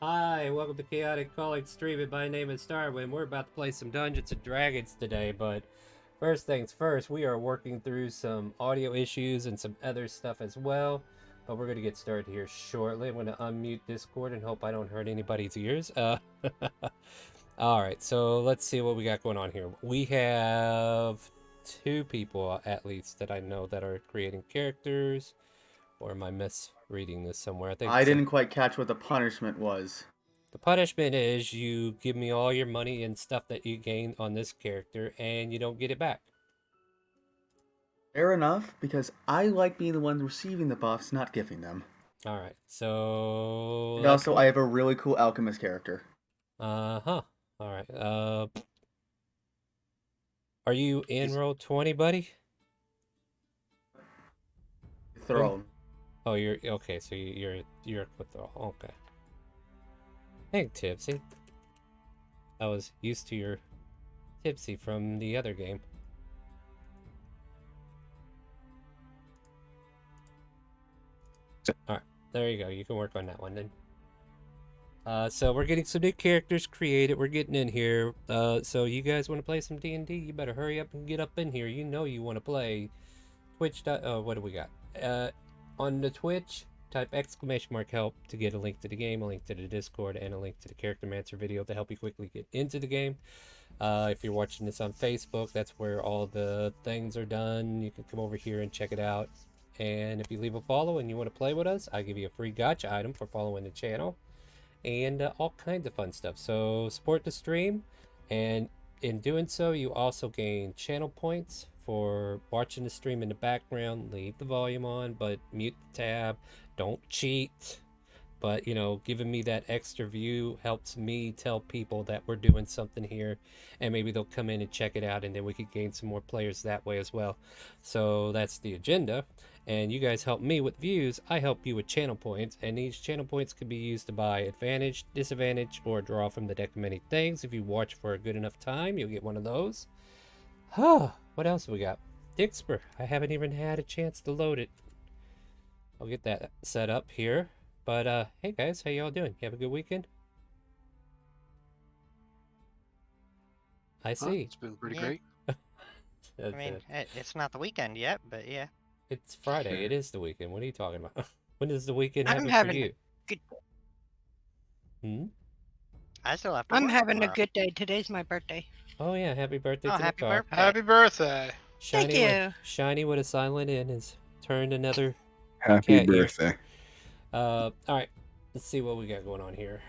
Hi, welcome to ChaoticCalling streaming. My name is Starwind. We're about to play some Dungeons and Dragons today, but first things first, we are working through some audio issues and some other stuff as well. But we're going to get started here shortly. I'm going to unmute Discord and hope I don't hurt anybody's ears. All right, so let's see what we got going on here. We have two people at least that I know that are creating characters. Or am I misreading this somewhere? I think I didn't quite catch what the punishment was. the punishment is you give me all your money and stuff that you gained on this character, and you don't get it back. Fair enough, because I like being the one receiving the buffs, not giving them. All right, so And also, I have a really cool alchemist character. All right. Are you in Roll20, buddy? Throne. Oh, you're okay. So you're equipped. Okay. Hey, Tipsy. I was used to your Tipsy from the other game. All right, there you go. You can work on that one then. So we're getting some new characters created. We're getting in here. So you guys want to play some D&D? You better hurry up and get up in here. You know you want to play. Twitch. What do we got? On the Twitch, type !help to get a link to the game, a link to the Discord, and a link to the Character Mancer video to help you quickly get into the game. If you're watching this on Facebook, that's where all the things are done. You can come over here and check it out. And if you leave a follow and you want to play with us, I give you a free gotcha item for following the channel. And all kinds of fun stuff. So support the stream, and in doing so, you also gain channel points for watching the stream in the background. Leave the volume on, but mute the tab. Don't cheat. But, you know, giving me that extra view helps me tell people that we're doing something here, and maybe they'll come in and check it out, and then we could gain some more players that way as well. So that's the agenda. And you guys help me with views, I help you with channel points, and these channel points can be used to buy advantage, disadvantage, or draw from the deck of many things. If you watch for a good enough time, you'll get one of those. What else we got? Dixper. I haven't even had a chance to load it. I'll get that set up here. But hey guys, how y'all doing? You have a good weekend? I see. It's been pretty Yeah. great. I mean, it's not the weekend yet, but yeah. It's Friday. It is the weekend. What are you talking about? When does the weekend I'm happen for having you? good. I still have to I'm work having a tomorrow. good day. Today's my birthday. Oh yeah, happy birthday Oh, to happy the car. birthday. Happy birthday. Shiny Thank you. Shiny with a silent N has turned another Happy cat ear. birthday. All right. Let's see what we got going on here.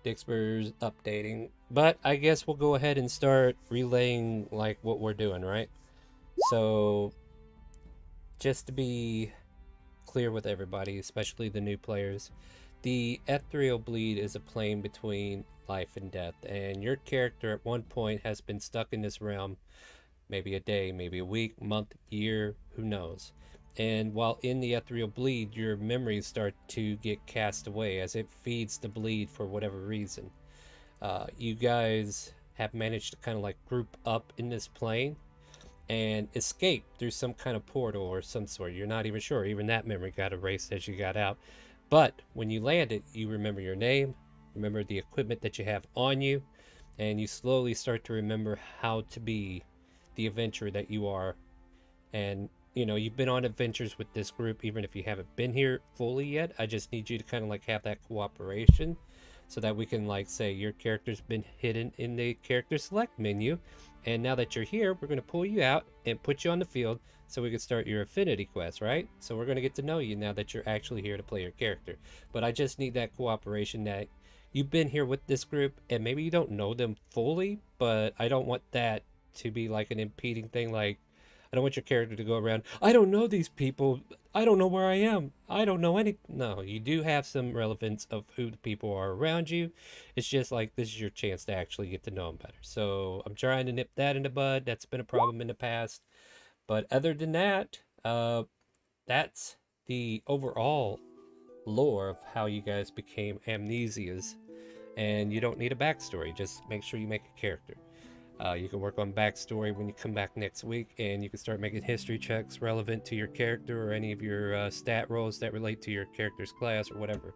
Dixper's updating, but I guess we'll go ahead and start relaying like what we're doing, right? So just to be clear with everybody, especially the new players, the ethereal bleed is a plane between life and death, and your character at one point has been stuck in this realm, maybe a day, maybe a week, month, year, who knows. And while in the ethereal bleed, your memories start to get cast away as it feeds the bleed for whatever reason. You guys have managed to kind of like group up in this plane and escape through some kind of portal or some sort. You're not even sure. Even that memory got erased as you got out. But when you landed, you remember your name, remember the equipment that you have on you, and you slowly start to remember how to be the adventurer that you are. And you know, you've been on adventures with this group even if you haven't been here fully yet. I just need you to kind of like have that cooperation so that we can like say your character's been hidden in the character select menu, and now that you're here, we're going to pull you out and put you on the field so we can start your affinity quest, right? So we're going to get to know you now that you're actually here to play your character. But I just need that cooperation that you've been here with this group and maybe you don't know them fully, but I don't want that to be like an impeding thing. Like, I don't want your character to go around, I don't know these people, I don't know where I am, I don't know any. No, you do have some relevance of who the people are around you. It's just like this is your chance to actually get to know them better. So I'm trying to nip that in the bud. That's been a problem in the past. But other than that, that's the overall lore of how you guys became amnesias. And you don't need a backstory. Just make sure you make a character. You can work on backstory when you come back next week, and you can start making history checks relevant to your character or any of your stat rolls that relate to your character's class or whatever.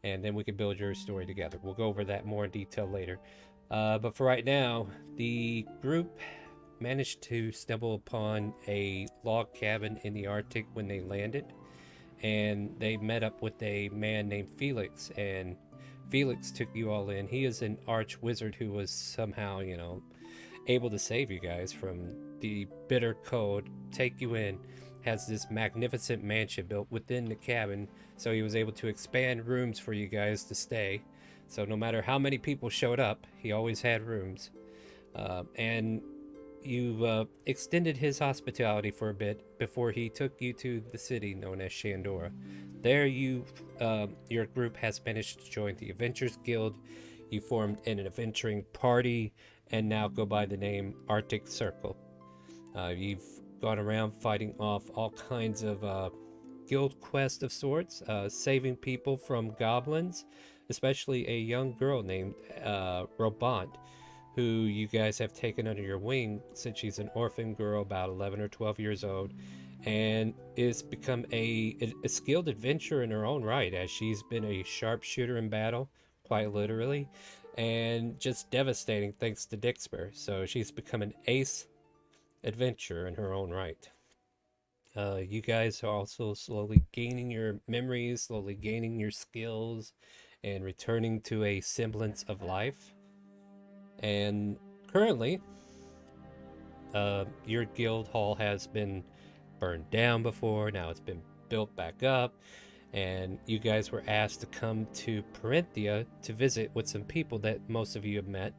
And then we can build your story together. We'll go over that more in detail later. But for right now, the group managed to stumble upon a log cabin in the Arctic when they landed, and they met up with a man named Felix, and Felix took you all in. He is an arch wizard who was somehow, able to save you guys from the bitter cold, take you in, has this magnificent mansion built within the cabin, so he was able to expand rooms for you guys to stay. So no matter how many people showed up, he always had rooms. And you extended his hospitality for a bit before he took you to the city known as Shandora. There, your group has managed to join the Adventurers Guild. You formed an adventuring party and now go by the name Arctic Circle. You've gone around fighting off all kinds of guild quests of sorts, saving people from goblins, especially a young girl named Robant, who you guys have taken under your wing since she's an orphan girl about 11 or 12 years old, and is become a skilled adventurer in her own right, as she's been a sharpshooter in battle, quite literally, and just devastating thanks to Dixper. So she's become an ace adventurer in her own right. You guys are also slowly gaining your memories, slowly gaining your skills, and returning to a semblance of life. And currently, your guild hall has been burned down before. Now it's been built back up, and you guys were asked to come to Parenthia to visit with some people that most of you have met.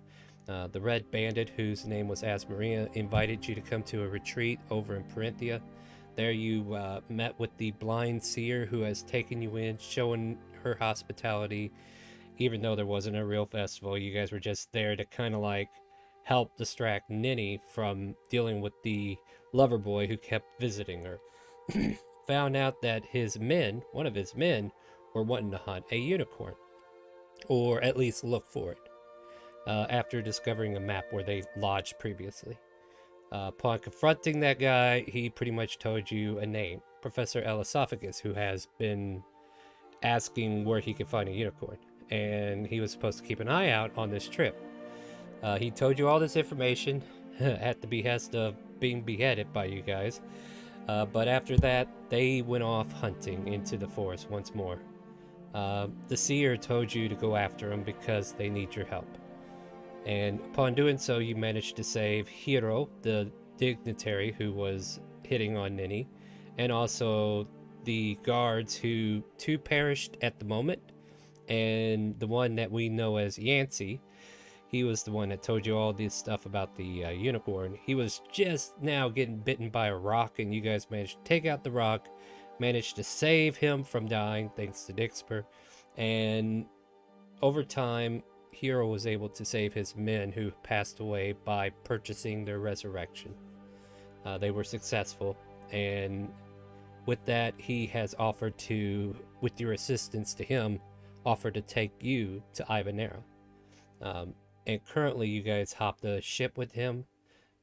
The Red Bandit, whose name was Asmaria, invited you to come to a retreat over in Parenthia. There you met with the Blind Seer, who has taken you in, showing her hospitality. Even though there wasn't a real festival, you guys were just there to kind of like help distract Ninny from dealing with the lover boy who kept visiting her. Found out that one of his men, were wanting to hunt a unicorn, or at least look for it, after discovering a map where they lodged previously. Upon confronting that guy, he pretty much told you a name, Professor Elisophagus, who has been asking where he could find a unicorn, and he was supposed to keep an eye out on this trip. He told you all this information at the behest of being beheaded by you guys, but after that, they went off hunting into the forest once more. The seer told you to go after them because they need your help. And upon doing so, you managed to save Hiro, the dignitary who was hitting on Ninny, and also the guards who two perished at the moment, and the one that we know as Yancey. He was the one that told you all this stuff about the unicorn. He was just now getting bitten by a rock, and you guys managed to take out the rock, managed to save him from dying thanks to Dixper, and over time, Hero was able to save his men who passed away by purchasing their resurrection. They were successful, and with that, he has offered to, with your assistance to him, offer to take you to Ivanera. And currently, you guys hopped a ship with him,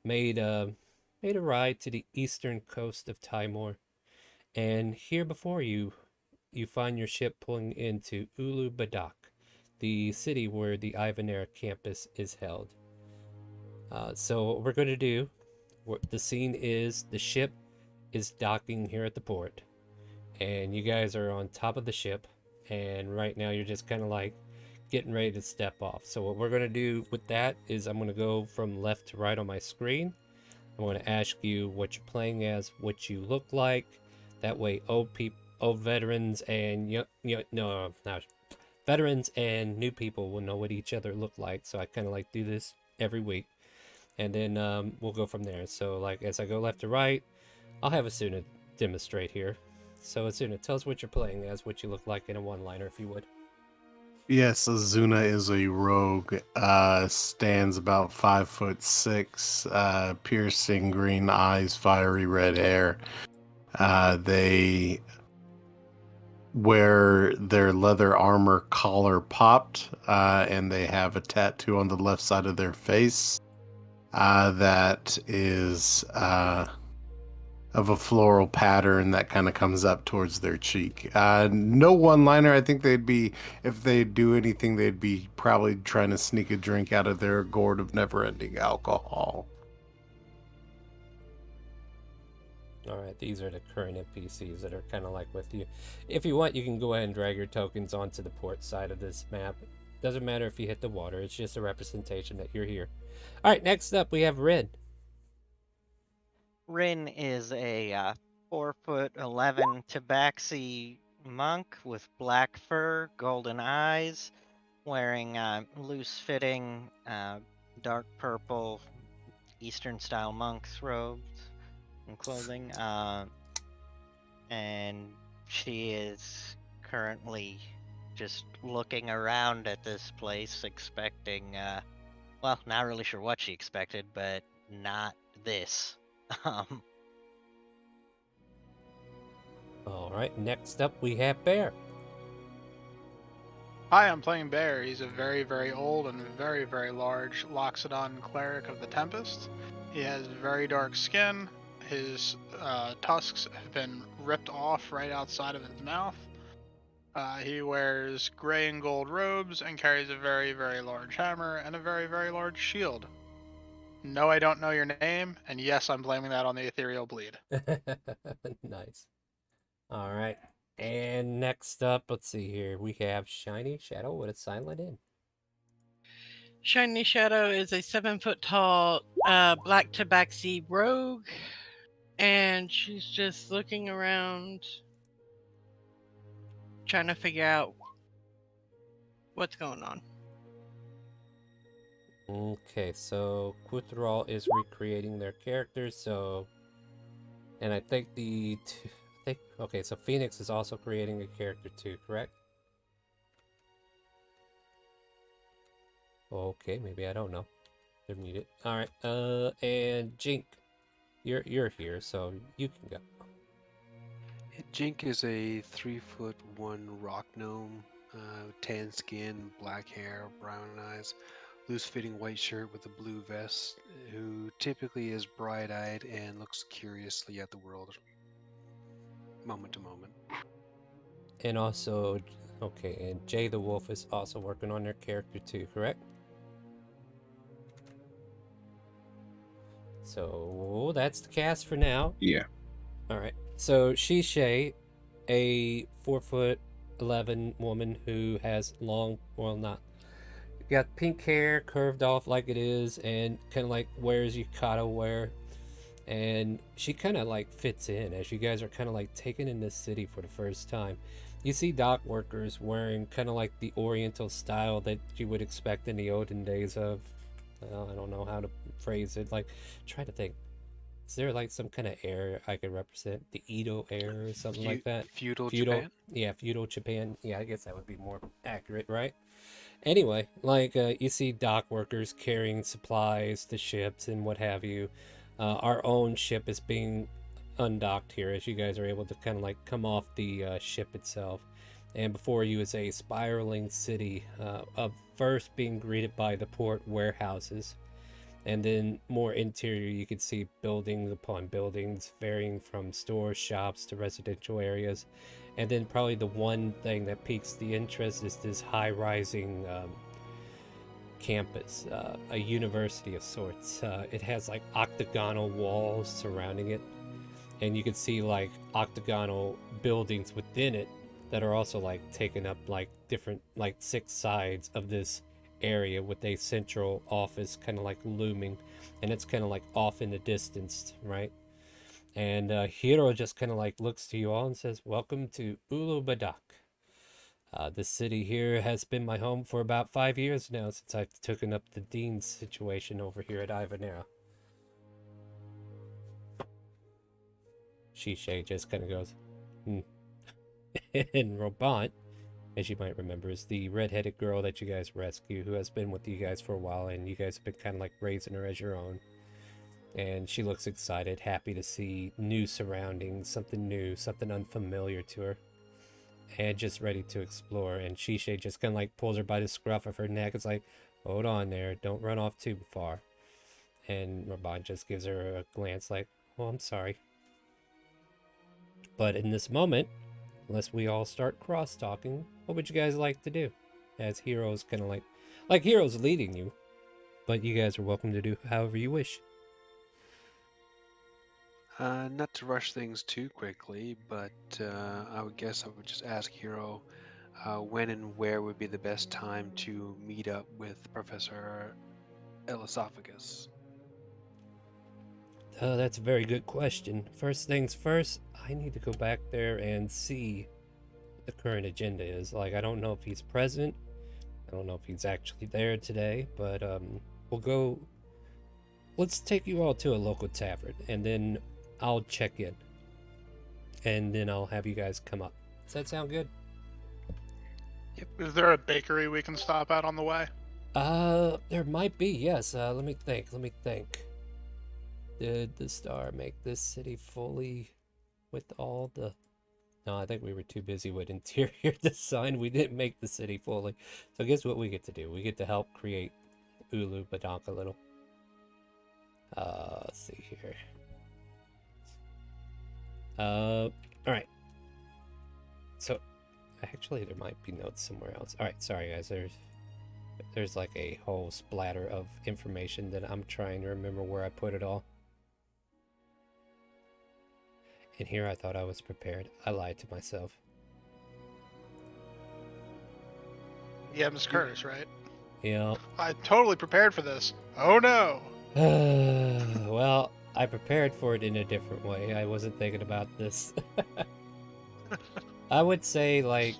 made a ride to the eastern coast of Timor, and here before you, you find your ship pulling into Ulu Badak, the city where the Ivanera campus is held. So what we're going to do, the scene is the ship is docking here at the port, and you guys are on top of the ship, and right now you're just kind of like getting ready to step off. So what we're going to do with that is I'm going to go from left to right on my screen. I'm going to ask you what you're playing as, what you look like. That way old veterans and veterans and new people will know what each other look like. So I kind of like do this every week, and then we'll go from there. So like as I go left to right, I'll have Asuna demonstrate here. So Asuna, tell us what you're playing as, what you look like in a one-liner, if you would. Yes, Azuna is a rogue. Stands about 5'6", piercing green eyes, fiery red hair. They wear their leather armor collar popped, and they have a tattoo on the left side of their face. that is of a floral pattern that kind of comes up towards their cheek. No one-liner. I think they'd be, if they do anything, they'd be probably trying to sneak a drink out of their gourd of never-ending alcohol. Alright, these are the current NPCs that are kind of like with you. If you want, you can go ahead and drag your tokens onto the port side of this map. Doesn't matter if you hit the water, it's just a representation that you're here. Alright, next up we have Rin. Rin is a 4'11" tabaxi monk with black fur, golden eyes, wearing loose-fitting dark purple Eastern-style monk's robes and clothing. And she is currently just looking around at this place, expecting, well, not really sure what she expected, but not this. Alright, next up we have Bear. Hi, I'm playing Bear. He's a very, very old and very, very large Loxodon cleric of the Tempest. He has very dark skin. His tusks have been ripped off right outside of his mouth. He wears gray and gold robes and carries a very, very large hammer and a very, very large shield. No, I don't know your name, and yes, I'm blaming that on the ethereal bleed. Nice. Alright, and next up, let's see here, we have Shiny Shadow with a silent N. Shiny Shadow is a 7-foot tall black tabaxi rogue, and she's just looking around, trying to figure out what's going on. Okay, so Kuthral is recreating their characters, so... And I think okay, so Phoenix is also creating a character too, correct? Okay, maybe I don't know. They're muted. Alright, and Jink. You're here, so you can go. Jink is a 3'1" rock gnome, tan skin, black hair, brown eyes, loose-fitting white shirt with a blue vest, who typically is bright-eyed and looks curiously at the world, moment to moment. And also, okay, and Jay the Wolf is also working on their character too, correct? So that's the cast for now. Yeah. Alright, so Shishay, a 4'11" woman who has long, well, not, got pink hair curved off like it is, and kind of like wears yukata wear, and she kind of like fits in as you guys are kind of like taken in this city for the first time. You see dock workers wearing kind of like the oriental style that you would expect in the olden days of, I don't know how to phrase it, like, try to think, is there like some kind of era I could represent, the Edo era or something like that? Feudal Japan? Yeah, feudal Japan. Yeah, I guess that would be more accurate, right? Anyway, like you see dock workers carrying supplies to ships and what have you. Our own ship is being undocked here as you guys are able to kind of like come off the ship itself. And before you is a spiraling city of first being greeted by the port warehouses. And then more interior, you can see buildings upon buildings, varying from stores, shops to residential areas. And then probably the one thing that piques the interest is this high-rising campus, a university of sorts. It has like octagonal walls surrounding it, and you can see like octagonal buildings within it that are also like taken up like different, like 6 sides of this area with a central office kind of like looming, and it's kind of like off in the distance, right? And Hiro just kind of like looks to you all and says, "Welcome to Ulubadak. This city here has been my home for about 5 years now since I've taken up the dean's situation over here at Ivanera." Shishay just kind of goes, "Hmm." And Robant, as you might remember, is the redheaded girl that you guys rescue, who has been with you guys for a while, and you guys have been kind of like raising her as your own. And she looks excited, happy to see new surroundings, something new, something unfamiliar to her, and just ready to explore. And Shishay just kind of like pulls her by the scruff of her neck. It's like, hold on there, don't run off too far. And Raban just gives her a glance like, "Oh, I'm sorry." But in this moment, unless we all start cross-talking, what would you guys like to do? As Hero's kind of like Hero's leading you, but you guys are welcome to do however you wish. Not to rush things too quickly, but I would guess I would just ask Hero when and where would be the best time to meet up with Professor Elesophagus. That's a very good question. First things first, I need to go back there and see what the current agenda is. Like, I don't know if he's present. I don't know if he's actually there today, but we'll go. Let's take you all to a local tavern, and then I'll check in, and then I'll have you guys come up. Does that sound good? Is there a bakery we can stop at on the way? There might be. Yes. Let me think. Let me think. Did the star make this city fully with all the... No, I think we were too busy with interior design. We didn't make the city fully. So guess what we get to do? We get to help create Ulu Badonk a little. Let's see here. Alright. So, actually, there might be notes somewhere else. Alright, sorry guys. There's like a whole splatter of information that I'm trying to remember where I put it all. And here I thought I was prepared. I lied to myself. Yeah, Miss Curtis, right? Yeah. I totally prepared for this. Oh no! Well, I prepared for it in a different way. I wasn't thinking about this. I would say, like,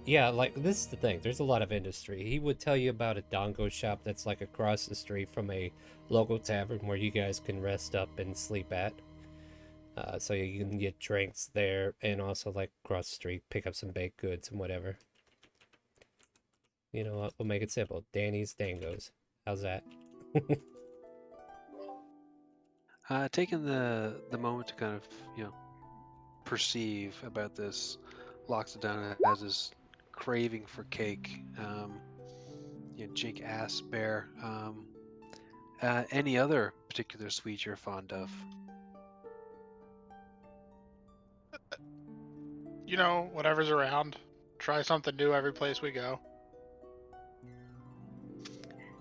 yeah, like, this is the thing. There's a lot of industry. He would tell you about a dongo shop that's, like, across the street from a local tavern where you guys can rest up and sleep at. So you can get drinks there, and also, like, across the street, pick up some baked goods and whatever. You know what? We'll make it simple. Danny's Dangos. How's that? Taking the moment to kind of, perceive about this, Loxodon has this craving for cake. Jink asks Bear, any other particular sweet you're fond of? Whatever's around. Try something new every place we go.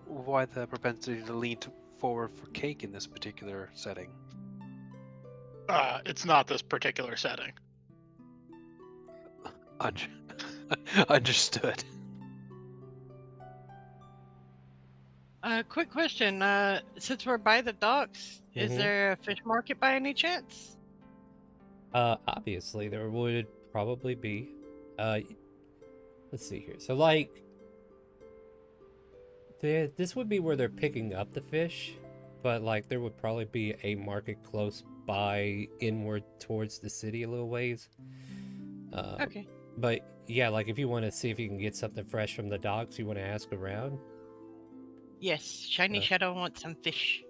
Why the propensity to lean forward for cake in this particular setting? It's not this particular setting. Understood. Quick question. Since we're by the docks, is there a fish market by any chance? Obviously there would probably be. Let's see here. So, like, this would be where they're picking up the fish, but, like, there would probably be a market close by, inward towards the city a little ways. Okay. But yeah, like, if you want to see if you can get something fresh from the docks, you want to ask around. Yes, Shiny Shadow wants some fish.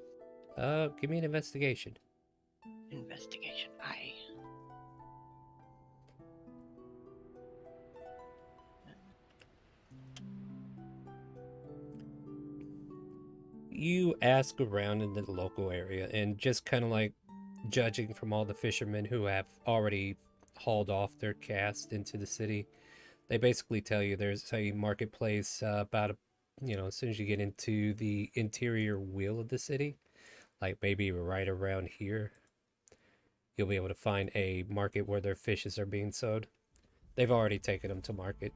Give me an investigation. Investigation. Aye. You ask around in the local area, and just kind of like judging from all the fishermen who have already hauled off their cast into the city, they basically tell you there's a marketplace about as soon as you get into the interior wheel of the city, like maybe right around here, you'll be able to find a market where their fishes are being sold. They've already taken them to market.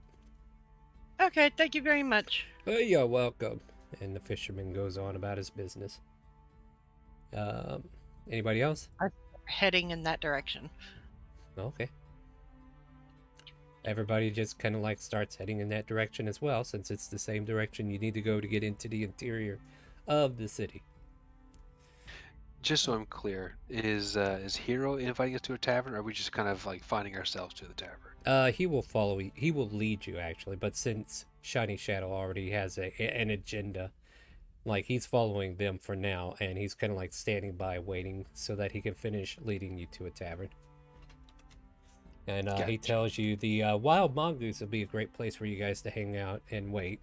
Okay, thank you very much. You're welcome. And the fisherman goes on about his business. Anybody else? Heading in that direction. Okay. Everybody just kind of like starts heading in that direction as well, since it's the same direction you need to go to get into the interior of the city. Just so I'm clear, is Hero inviting us to a tavern, or are we just kind of like finding ourselves to the tavern? He will follow. He will lead you actually, but since Shiny Shadow already has an agenda, like, he's following them for now, and he's kind of like standing by waiting so that he can finish leading you to a tavern. And Gotcha. He tells you the Wild Mongoose will be a great place for you guys to hang out and wait.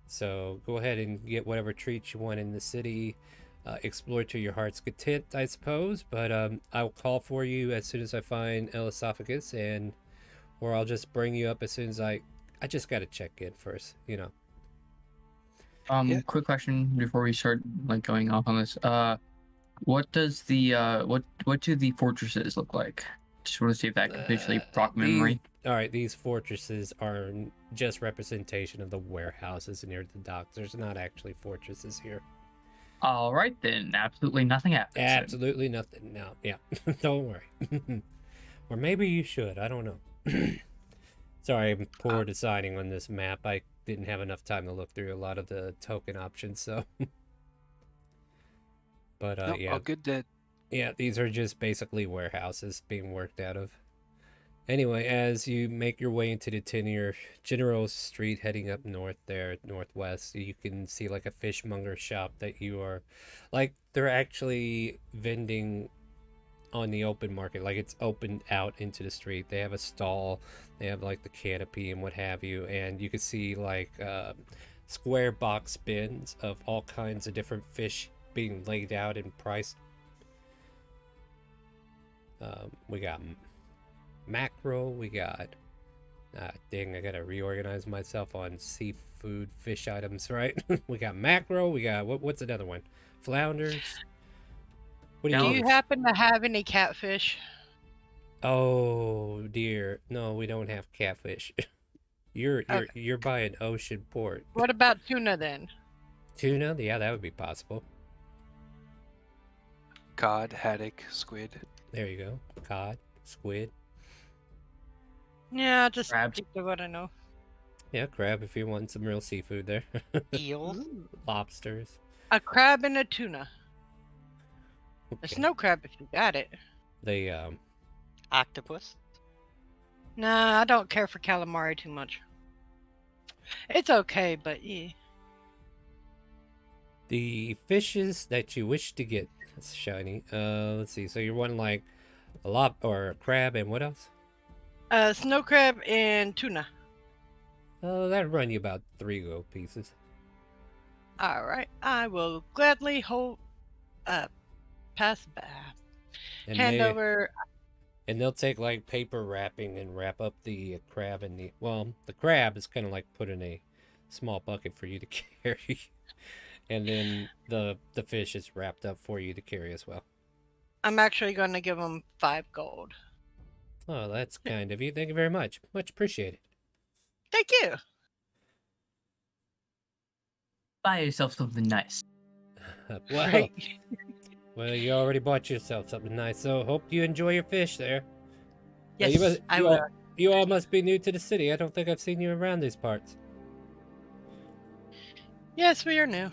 So go ahead and get whatever treats you want in the city. explore to your heart's content, I suppose. But I'll call for you as soon as I find El Esophagus, and or I'll just bring you up as soon as I just gotta check in first, you know. Yeah. Quick question before we start like going off on this. What does the what do the fortresses look like? Just want to see if that can visually block memory. All right, these fortresses are just representation of the warehouses near the docks. There's not actually fortresses here. All right then, absolutely nothing happens. then. Absolutely nothing. No, yeah, don't worry. Or maybe you should. I don't know. Sorry, I'm poor deciding on this map. I didn't have enough time to look through a lot of the token options, so. But Nope, yeah, all good. That yeah, these are just basically warehouses being worked out of. Anyway, as you make your way into the General Street heading up north there, northwest, you can see like a fishmonger shop that you are, like, they're actually vending on the open market. Like, it's opened out into the street. They have a stall, they have like the canopy and what have you, and you can see like square box bins of all kinds of different fish being laid out and priced. We got mackerel, we got dang, I gotta reorganize myself on seafood fish items, right? We got mackerel, we got what's another one? Flounders. What Do you use? happen to have any catfish? Oh dear, no, we don't have catfish. You're by an ocean port. What about tuna then? Tuna, yeah, that would be possible. cod, haddock, squid. There you go. Cod, squid. Yeah, just Crabs. stick to what I know. Yeah, crab if you want some real seafood there. Eels, Lobsters. A crab and a tuna. A Okay. snow crab if you got it. They octopus. Nah, I don't care for calamari too much. It's okay, but yeah. the fishes that you wish to get. That's shiny. Let's see. So you're wanting like a or a crab and what else? Snow crab and tuna. That'd run you about 3 gold pieces. All right, I will gladly pass back. And Hand over. And they'll take like paper wrapping and wrap up the crab and the crab is kind of like put in a small bucket for you to carry, and then the fish is wrapped up for you to carry as well. I'm actually going to give them 5 gold. Oh, that's kind of you. Thank you very much. Much appreciated. Thank you. Buy yourself something nice. Well, Right. well, you already bought yourself something nice, so hope you enjoy your fish there. Yes, I will. You all must be new to the city. I don't think I've seen you around these parts. Yes, we are new.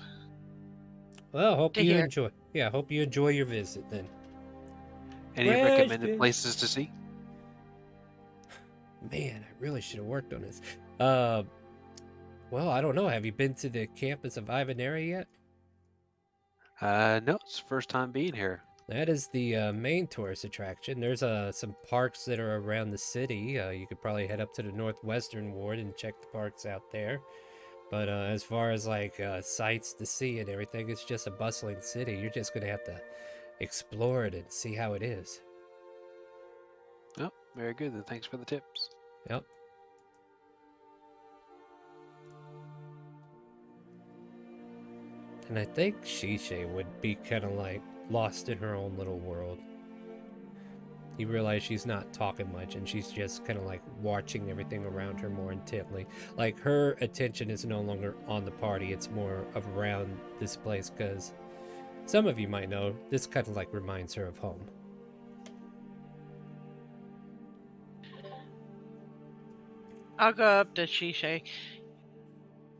Well, hope To you hear. enjoy. Yeah, hope you enjoy your visit then. Any Fresh recommended fish. places to see? Man, I really should have worked on this. Well, I don't know. Have you been to the campus of Ivanera yet? No, it's the first time being here. That is the main tourist attraction. There's some parks that are around the city. You could probably head up to the northwestern ward and check the parks out there. But as far as like sights to see and everything, it's just a bustling city. You're just gonna have to explore it and see how it is. Oh, very good. Then thanks for the tips. Yep. And I think Shisha would be kind of like lost in her own little world. You realize she's not talking much and she's just kind of like watching everything around her more intently. Like her attention is no longer on the party, it's more of around this place because some of you might know this kind of like reminds her of home. I'll go up to Shisha.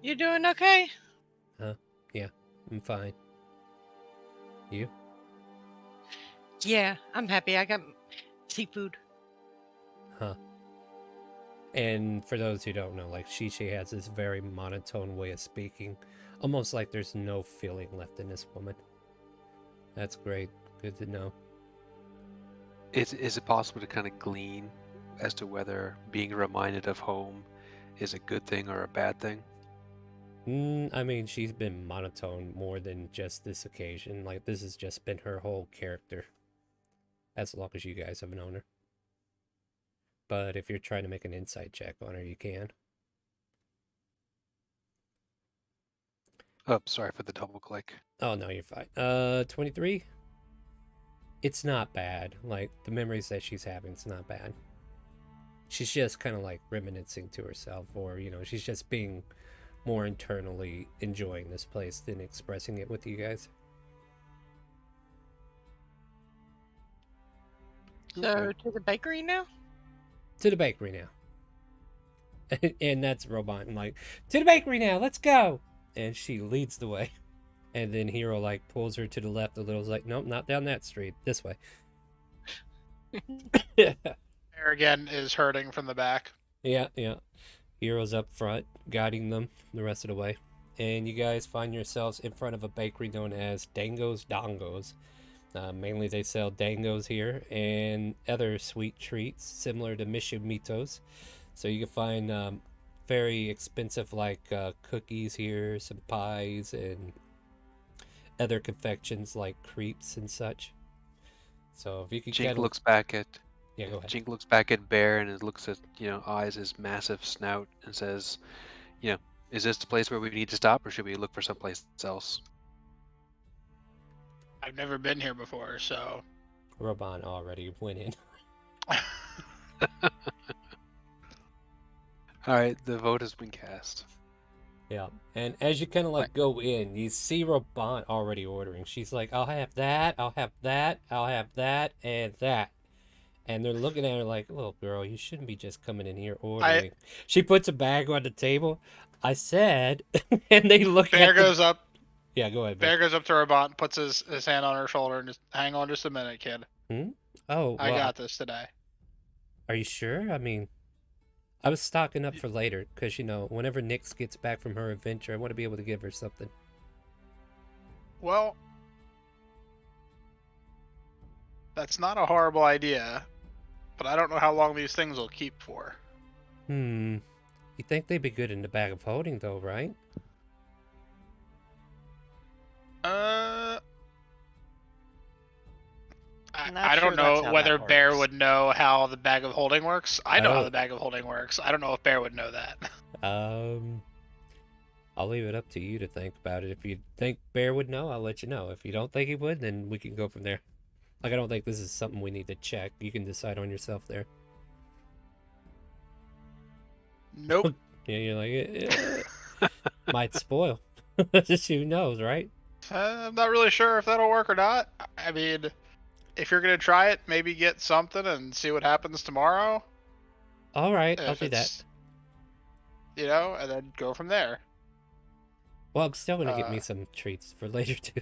You doing okay? Yeah, I'm fine. You? Yeah, I'm happy. I got seafood. Huh. And for those who don't know, like Shisha has this very monotone way of speaking, almost like there's no feeling left in this woman. That's great. Good to know. Is it possible to kind of glean as to whether being reminded of home is a good thing or a bad thing? I mean, she's been monotone more than just this occasion. Like, this has just been her whole character. As long as you guys have known her. But if you're trying to make an insight check on her, you can. Oh, sorry for the double click. Oh, no, you're fine. 23? It's not bad. Like, the memories that she's having, it's not bad. She's just kind of like reminiscing to herself, or, you know, she's just being more internally enjoying this place than expressing it with you guys. So Okay. to the bakery now? To the bakery now. And that's Robot, and like, to the bakery now, let's go! And she leads the way. And then Hero like pulls her to the left a little. Is like, nope, not down that street. This way. Bear again is hurting from the back. Yeah. Hero's up front, guiding them the rest of the way. And you guys find yourselves in front of a bakery known as Dango's Dongos. Mainly they sell dangos here and other sweet treats similar to Mishumitos. So you can find very expensive like cookies here, some pies, and other confections like crepes and such. So if you could Jink get looks back at yeah, go ahead. Jink looks back at Bear and looks at eyes his massive snout and says, is this the place where we need to stop, or should we look for someplace else? I've never been here before, so. Roban already went in. All right, the vote has been cast. Yeah, and as you kind of like go in, you see Roban already ordering. She's like, I'll have that, I'll have that, I'll have that, and that. And they're looking at her like, little girl, you shouldn't be just coming in here ordering. She puts a bag on the table. I said, and they look Bear at goes up. Yeah, go ahead, Bear goes up to Robot, puts his hand on her shoulder, and just hang on just a minute, kid. Oh, I well, got this today. Are you sure? I mean, I was stocking up for later because, whenever Nyx gets back from her adventure, I want to be able to give her something. Well, that's not a horrible idea, but I don't know how long these things will keep for. You think they'd be good in the bag of holding, though, right? I don't know whether Bear would know how the bag of holding works. I know how the bag of holding works. I don't know if Bear would know that. I'll leave it up to you to think about it. If you think Bear would know, I'll let you know. If you don't think he would, then we can go from there. Like, I don't think this is something we need to check. You can decide on yourself there. Nope. Yeah, you're like, might spoil. Who knows, right? I'm not really sure if that'll work or not. I mean, if you're going to try it, maybe get something and see what happens tomorrow. All right, I'll do that. And then go from there. Well, I'm still going to get me some treats for later, too.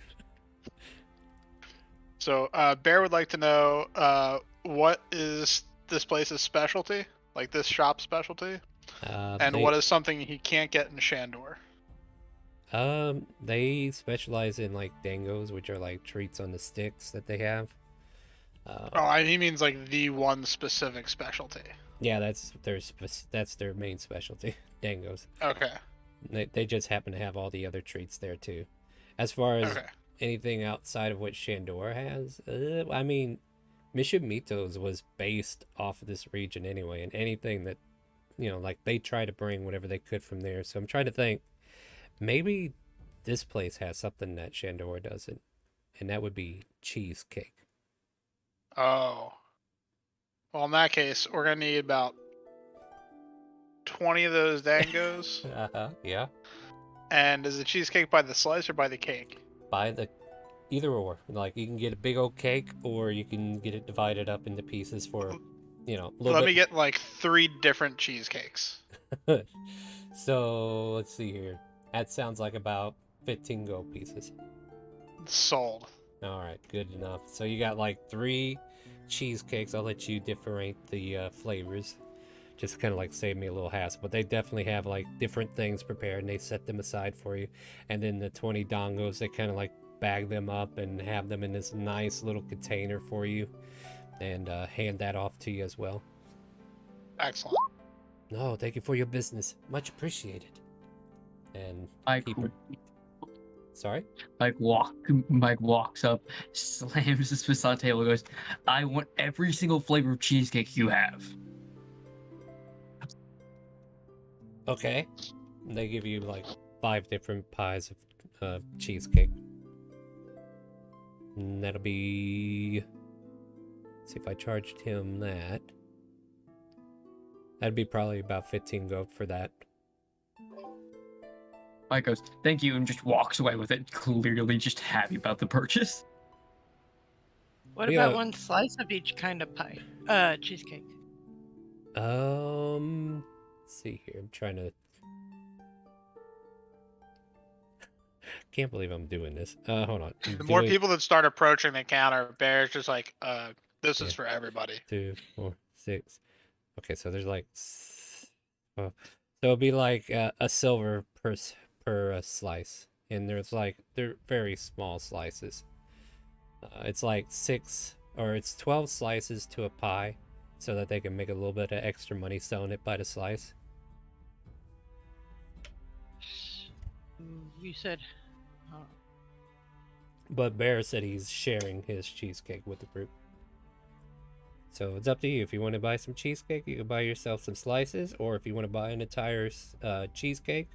So, Bear would like to know what is this place's specialty? Like this shop's specialty? And what is something he can't get in Shandor? They specialize in like dangos, which are like treats on the sticks that they have. He means like the one specific specialty. Yeah, that's their main specialty, dangos. Okay. They just happen to have all the other treats there too. As far as anything outside of what Shandor has, I mean, Mishumitos was based off of this region anyway, and anything that like they try to bring whatever they could from there. So I'm trying to think, maybe this place has something that Shandor doesn't, and that would be cheesecake. Oh. Well, in that case, we're gonna need about 20 of those dangos. Yeah. And is the cheesecake by the slice or by the cake? By the either or. Like, you can get a big old cake, or you can get it divided up into pieces for, Let me get like 3 different cheesecakes. So let's see here. That sounds like about 15 gold pieces. Sold. All right, good enough. So you got like 3 cheesecakes. I'll let you differentiate the flavors. Just kind of like save me a little hassle. But they definitely have like different things prepared, and they set them aside for you. And then the 20 dongos, they kind of like bag them up and have them in this nice little container for you, and hand that off to you as well. Excellent. No, thank you for your business. Much appreciated. and Mike, keep her. Sorry. Mike walks up, slams his fist on the table, and goes, "I want every single flavor of cheesecake you have." Okay. They give you like 5 different pies of cheesecake. And that'll be. See if I charged him that. That'd be probably about 15 gold for that. Mike goes, "Thank you," and just walks away with it, clearly just happy about the purchase. What Yeah. about one slice of each kind of pie? Cheesecake. Let's see here. I'm trying to. Can't believe I'm doing this. Hold on. The more people that start approaching the counter, Bear's just like, this is for everybody. 2, 4, 6. Okay, so there's like. So it'll be like a silver per slice, and they're very small slices. It's like 6 or it's 12 slices to a pie, so that they can make a little bit of extra money selling it by the slice. You said. But Bear said he's sharing his cheesecake with the group. So it's up to you. If you want to buy some cheesecake, you can buy yourself some slices, or if you want to buy an entire cheesecake.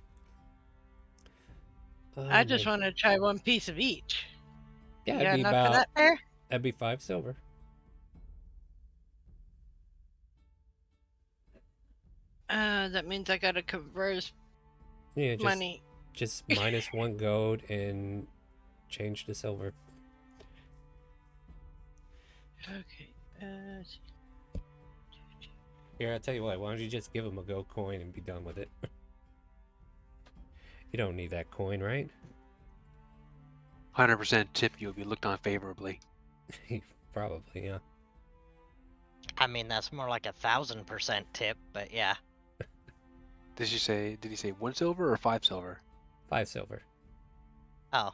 I just want to try one piece of each. Yeah, You it'd got be enough about. for that, Bear? That'd be 5 silver. That means I gotta convert Yeah, just money. just minus 1 gold and change to silver. Okay. Here, I'll tell you what. Why don't you just give him a gold coin and be done with it? You don't need that coin, right? 100% tip, you'll be looked on favorably. Probably, yeah. I mean, that's more like 1,000% tip, but yeah. Did he say 1 silver or 5 silver? 5 silver. Oh.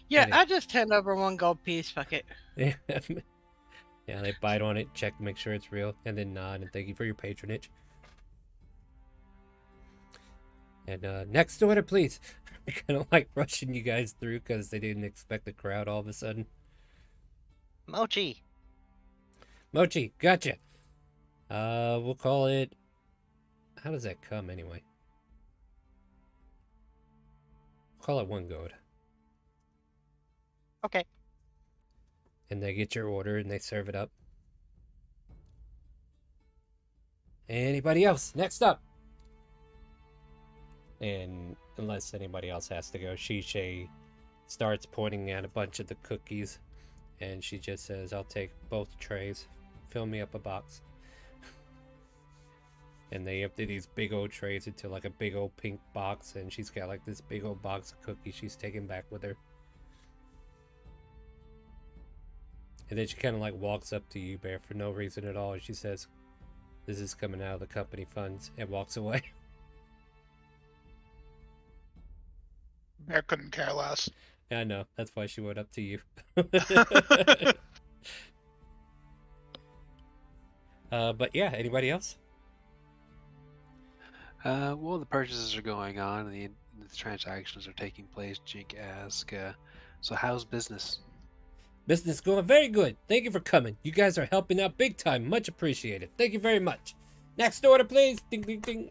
Yeah, It I just hand over 1 gold piece. Fuck it. Yeah. Yeah, they bite on it, check to make sure it's real, and then nod and thank you for your patronage. And next order, please. I'm kind of like rushing you guys through because they didn't expect the crowd all of a sudden. Mochi. Mochi, gotcha. We'll call it. How does that come anyway? Call it 1 gold. Okay. And they get your order and they serve it up. Anybody else? Next up. And unless anybody else has to go, Shishay starts pointing at a bunch of the cookies, and she just says, "I'll take both trays. Fill me up a box." And they empty these big old trays into like a big old pink box, and she's got like this big old box of cookies she's taking back with her. And then she kind of like walks up to you, Bear, for no reason at all, and she says, "This is coming out of the company funds," and walks away. Bear couldn't care less. Yeah, I know. That's why she went up to you. But yeah, anybody else? Well, the purchases are going on, and the transactions are taking place. Jink asks, so how's business? Business going very good. Thank you for coming. You guys are helping out big time. Much appreciated. Thank you very much. Next order, please. Ding, ding, ding.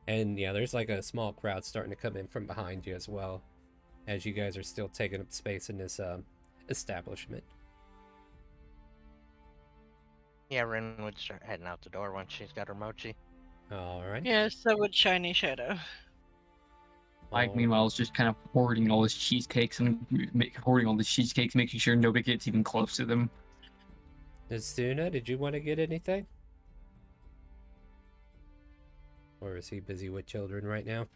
And yeah, there's like a small crowd starting to come in from behind you as well, as you guys are still taking up space in this establishment. Yeah, Rin would start heading out the door once she's got her mochi. All right. Yeah, so would Shiny Shadow. Mike, meanwhile, is just kind of hoarding all his cheesecakes making sure nobody gets even close to them. Asuna, did you want to get anything? Or is he busy with children right now?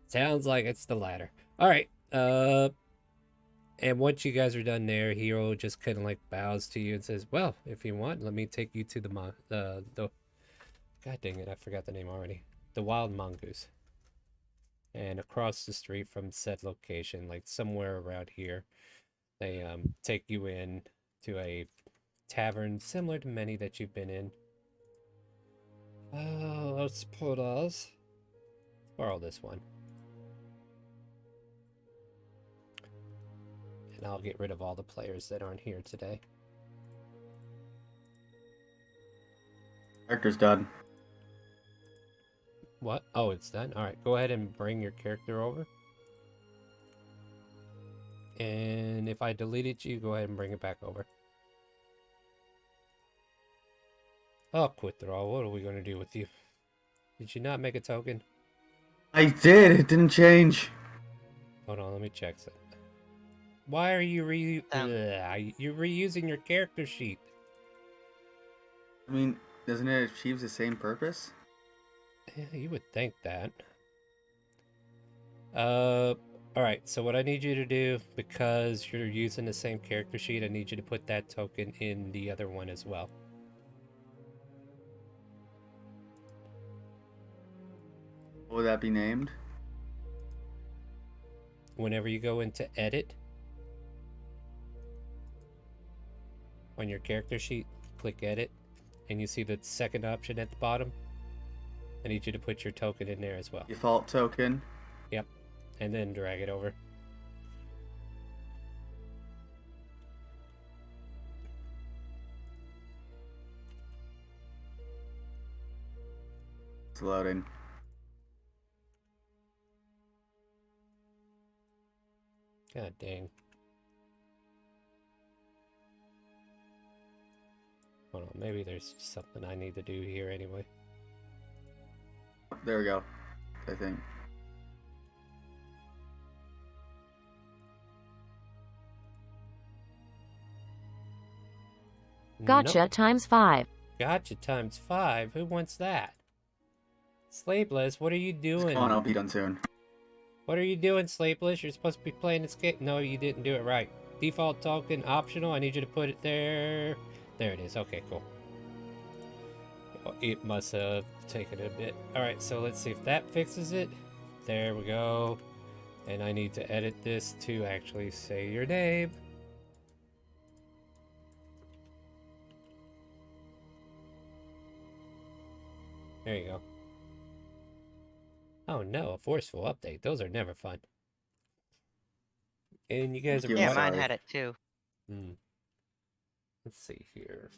Sounds like it's the latter. All right. And once you guys are done there, Hero just kind of like bows to you and says, "Well, if you want, let me take you to the God dang it, I forgot the name already. The Wild Mongoose." And across the street from said location, like somewhere around here, they take you in to a tavern similar to many that you've been in. Let's put us. Borrow this one. And I'll get rid of all the players that aren't here today. Character's done. What? Oh, it's done? Alright, go ahead and bring your character over. And if I deleted you, go ahead and bring it back over. Oh, quit throw. What are we going to do with you? Did you not make a token? I did. It didn't change. Hold on, let me check that. Why are you you're reusing your character sheet? I mean, doesn't it achieve the same purpose? Yeah, you would think that. Alright, so what I need you to do, because you're using the same character sheet, I need you to put that token in the other one as well. What would that be named? Whenever you go into edit on your character sheet, click edit, and you see the second option at the bottom. I need you to put your token in there as well. Default token. Yep, and then drag it over. It's loading. God dang. Hold on, maybe there's something I need to do here anyway. There we go. I think. Gotcha Nope. times 5. Gotcha times 5. Who wants that? Sleepless, what are you doing? Come on, I'll be done soon. What are you doing, Sleepless? You're supposed to be playing this game. No, you didn't do it right. Default token optional. I need you to put it there. There it is. Okay, cool. It must have taken a bit. Alright, so let's see if that fixes it. There we go. And I need to edit this to actually say your name. There you go. Oh no, a forceful update. Those are never fun. And you guys are Thank you, Yeah, I'm mine sorry. had it too. Let's see here.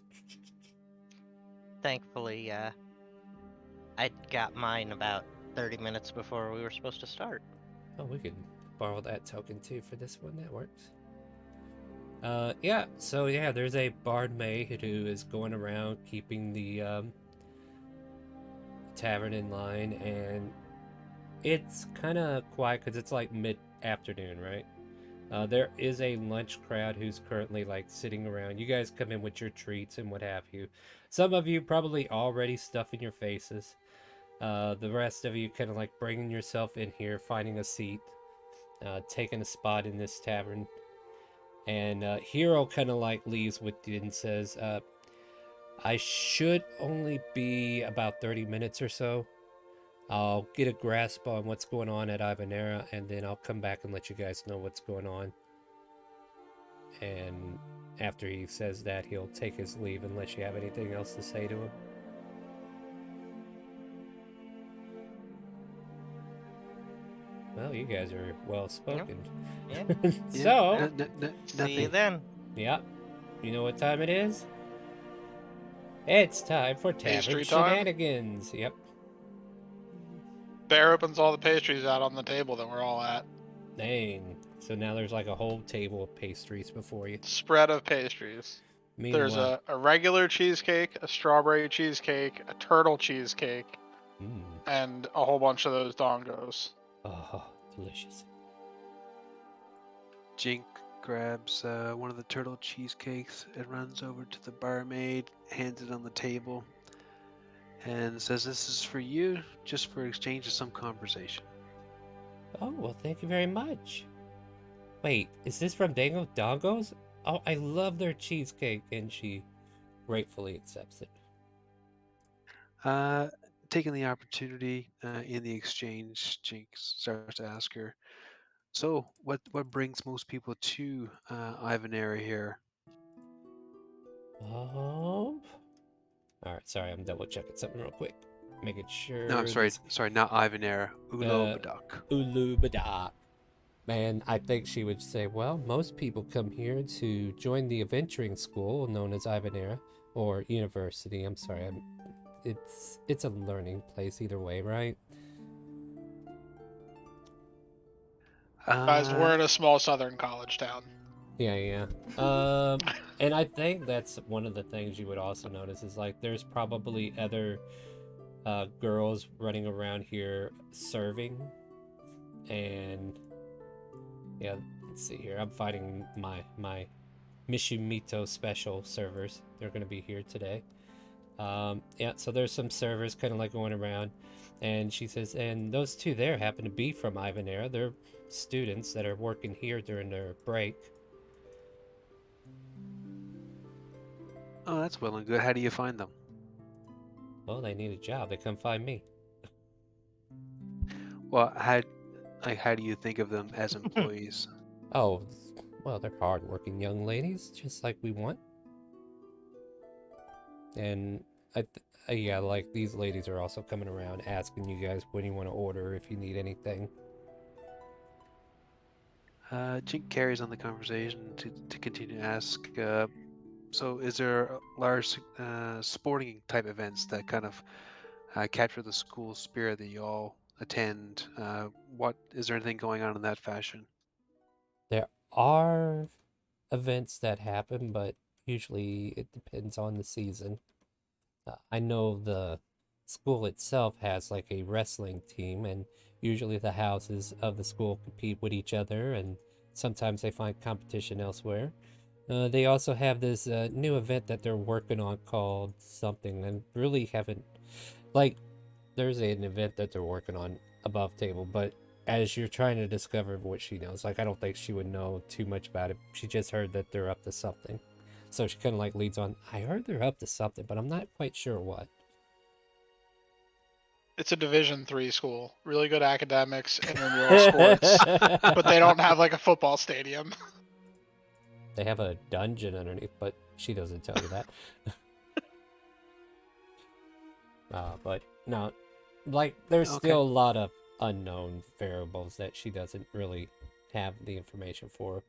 Thankfully, I got mine about 30 minutes before we were supposed to start. Oh, we could borrow that token too for this one. That works. Yeah, so yeah, there's a barmaid who is going around keeping the tavern in line, and it's kind of quiet because it's like mid-afternoon, right? There is a lunch crowd who's currently like sitting around. You guys come in with your treats and what have you. Some of you probably already stuffing your faces. The rest of you kind of like bringing yourself in here, finding a seat, taking a spot in this tavern. And Hero kind of like leaves with you and says, I should only be about 30 minutes or so. I'll get a grasp on what's going on at Ivanera, and then I'll come back and let you guys know what's going on. And after he says that, he'll take his leave unless you have anything else to say to him. Well, you guys are well spoken. Yeah. So, See you then. yeah, you know what time it is? It's time for tavern Pastry time? shenanigans. Yep. Bear opens all the pastries out on the table that we're all at. Dang. So now there's like a whole table of pastries before you. Spread of pastries. There's Meanwhile, a regular cheesecake, a strawberry cheesecake, a turtle cheesecake, and a whole bunch of those dongos. oh, delicious. Jink grabs one of the turtle cheesecakes and runs over to the barmaid, hands it on the table, and says, "This is for you, just for exchange of some conversation." Oh, well, thank you very much. Wait, is this from Dango Dongos? Oh, I love their cheesecake, and she gratefully accepts it. Taking the opportunity in the exchange, Jink starts to ask her, "So, what brings most people to Ivanera here?" Oh. Alright, sorry, I'm double checking something real quick. Making sure. No, I'm sorry. this- Sorry, not Ivanera. Ulobadak. Ulubadak. Man, I think she would say, well, most people come here to join the adventuring school known as Ivanera, or university. I'm sorry. It's a learning place either way, right? Guys, we're in a small southern college town. Yeah. And I think that's one of the things you would also notice is like there's probably other girls running around here serving, and yeah, let's see here. I'm fighting my Mishumito special servers. They're going to be here today. Yeah, so there's some servers kind of like going around, and she says, and those two there happen to be from Ivanera. They're students that are working here during their break. Oh, that's well and good. How do you find them? Well, they need a job. They come find me. Well, how do you think of them as employees? Oh, well, they're hardworking young ladies, just like we want. And yeah, like these ladies are also coming around asking you guys when you want to order, if you need anything. Jink carries on the conversation to continue to ask. So, is there large sporting type events that kind of capture the school spirit that you all attend? What is there anything going on in that fashion? There are events that happen, but usually it depends on the season. I know the school itself has like a wrestling team, and usually the houses of the school compete with each other, and sometimes they find competition elsewhere. They also have this new event that they're working on called something, and really haven't like. There's an event that they're working on above table, but as you're trying to discover what she knows, like I don't think she would know too much about it. She just heard that they're up to something. So she kind of like leads on, I heard they're up to something, but I'm not quite sure what. It's a Division III school. Really good academics, intramural sports, but they don't have like a football stadium. They have a dungeon underneath, but she doesn't tell you that. But no, like there's Okay. still a lot of unknown variables that she doesn't really have the information for.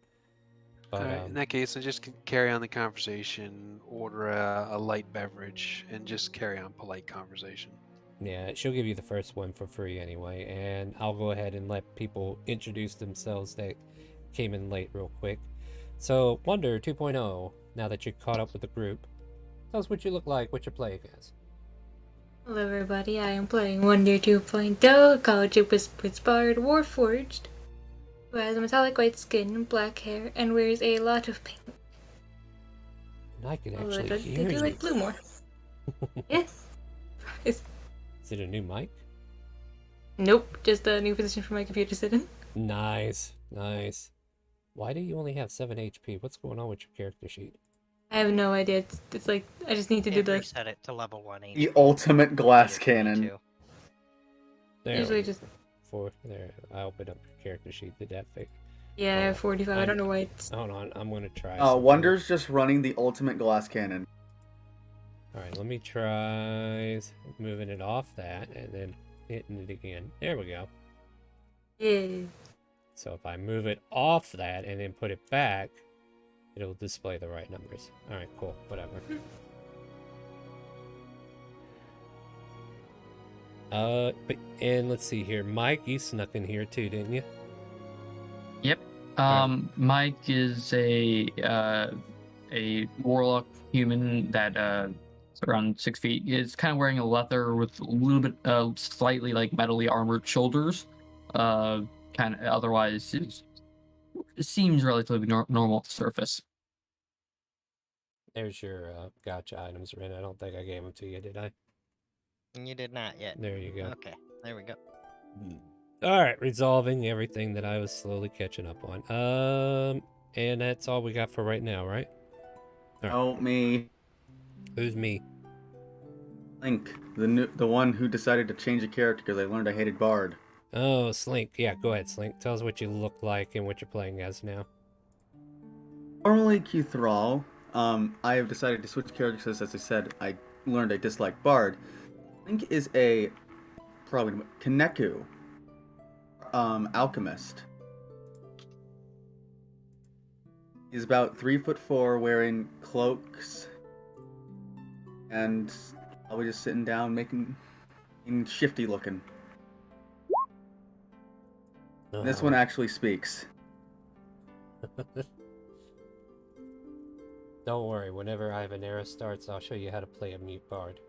But All right, in that case, I just carry on the conversation, order a light beverage, and just carry on polite conversation. yeah, she'll give you the first one for free anyway, and I'll go ahead and let people introduce themselves that came in late real quick. So, Wonder 2.0, now that you're caught up with the group, tell us what you look like, what you're playing as. Hello everybody, I am playing Wonder 2.0, College with Bard Warforged, who has a metallic white skin, black hair, and wears a lot of pink. And I can Although actually they hear do you. like blue more. Yes. Is it a new mic? Nope, just a new position for my computer to sit in. Nice. Why do you only have 7 HP? What's going on with your character sheet? I have no idea, it's like, I just need to do It the... reset it to level 1 HP. The ultimate glass Did it cannon. 22. There Usually we go. just... There, I opened up your character sheet. Did that fix? Yeah, I have 45, I don't know why it's... Hold on, I'm gonna try something. Wonder's just running the ultimate glass cannon. Alright, let me try moving it off that and then hitting it again. There we go. Yeah. So if I move it off that and then put it back, it'll display the right numbers. Alright, cool. Whatever. And let's see here. Mike, you snuck in here too, didn't you? Yep. Alright. Mike is a warlock human that is around 6 feet. Is kind of wearing a leather with a little bit slightly like metally armored shoulders. Kind of otherwise it seems relatively normal at the surface. There's your gotcha items, Ren. I don't think I gave them to you, did I? You did not yet. There you go. Okay, there we go. Alright, resolving everything that I was slowly catching up on. And that's all we got for right now, right? Oh, me. Who's me? Link, the one who decided to change a character because I learned I hated Bard. Oh, Slink. Yeah, go ahead, Slink. Tell us what you look like and what you're playing as now. Normally Q Thrall. I have decided to switch characters because, as I said, I learned I dislike Bard. think is a probably Kaneku, alchemist. He's about 3'4", wearing cloaks, and probably just sitting down, making shifty looking. This one actually speaks. Don't worry, whenever Ivanera starts, I'll show you how to play a mute bard.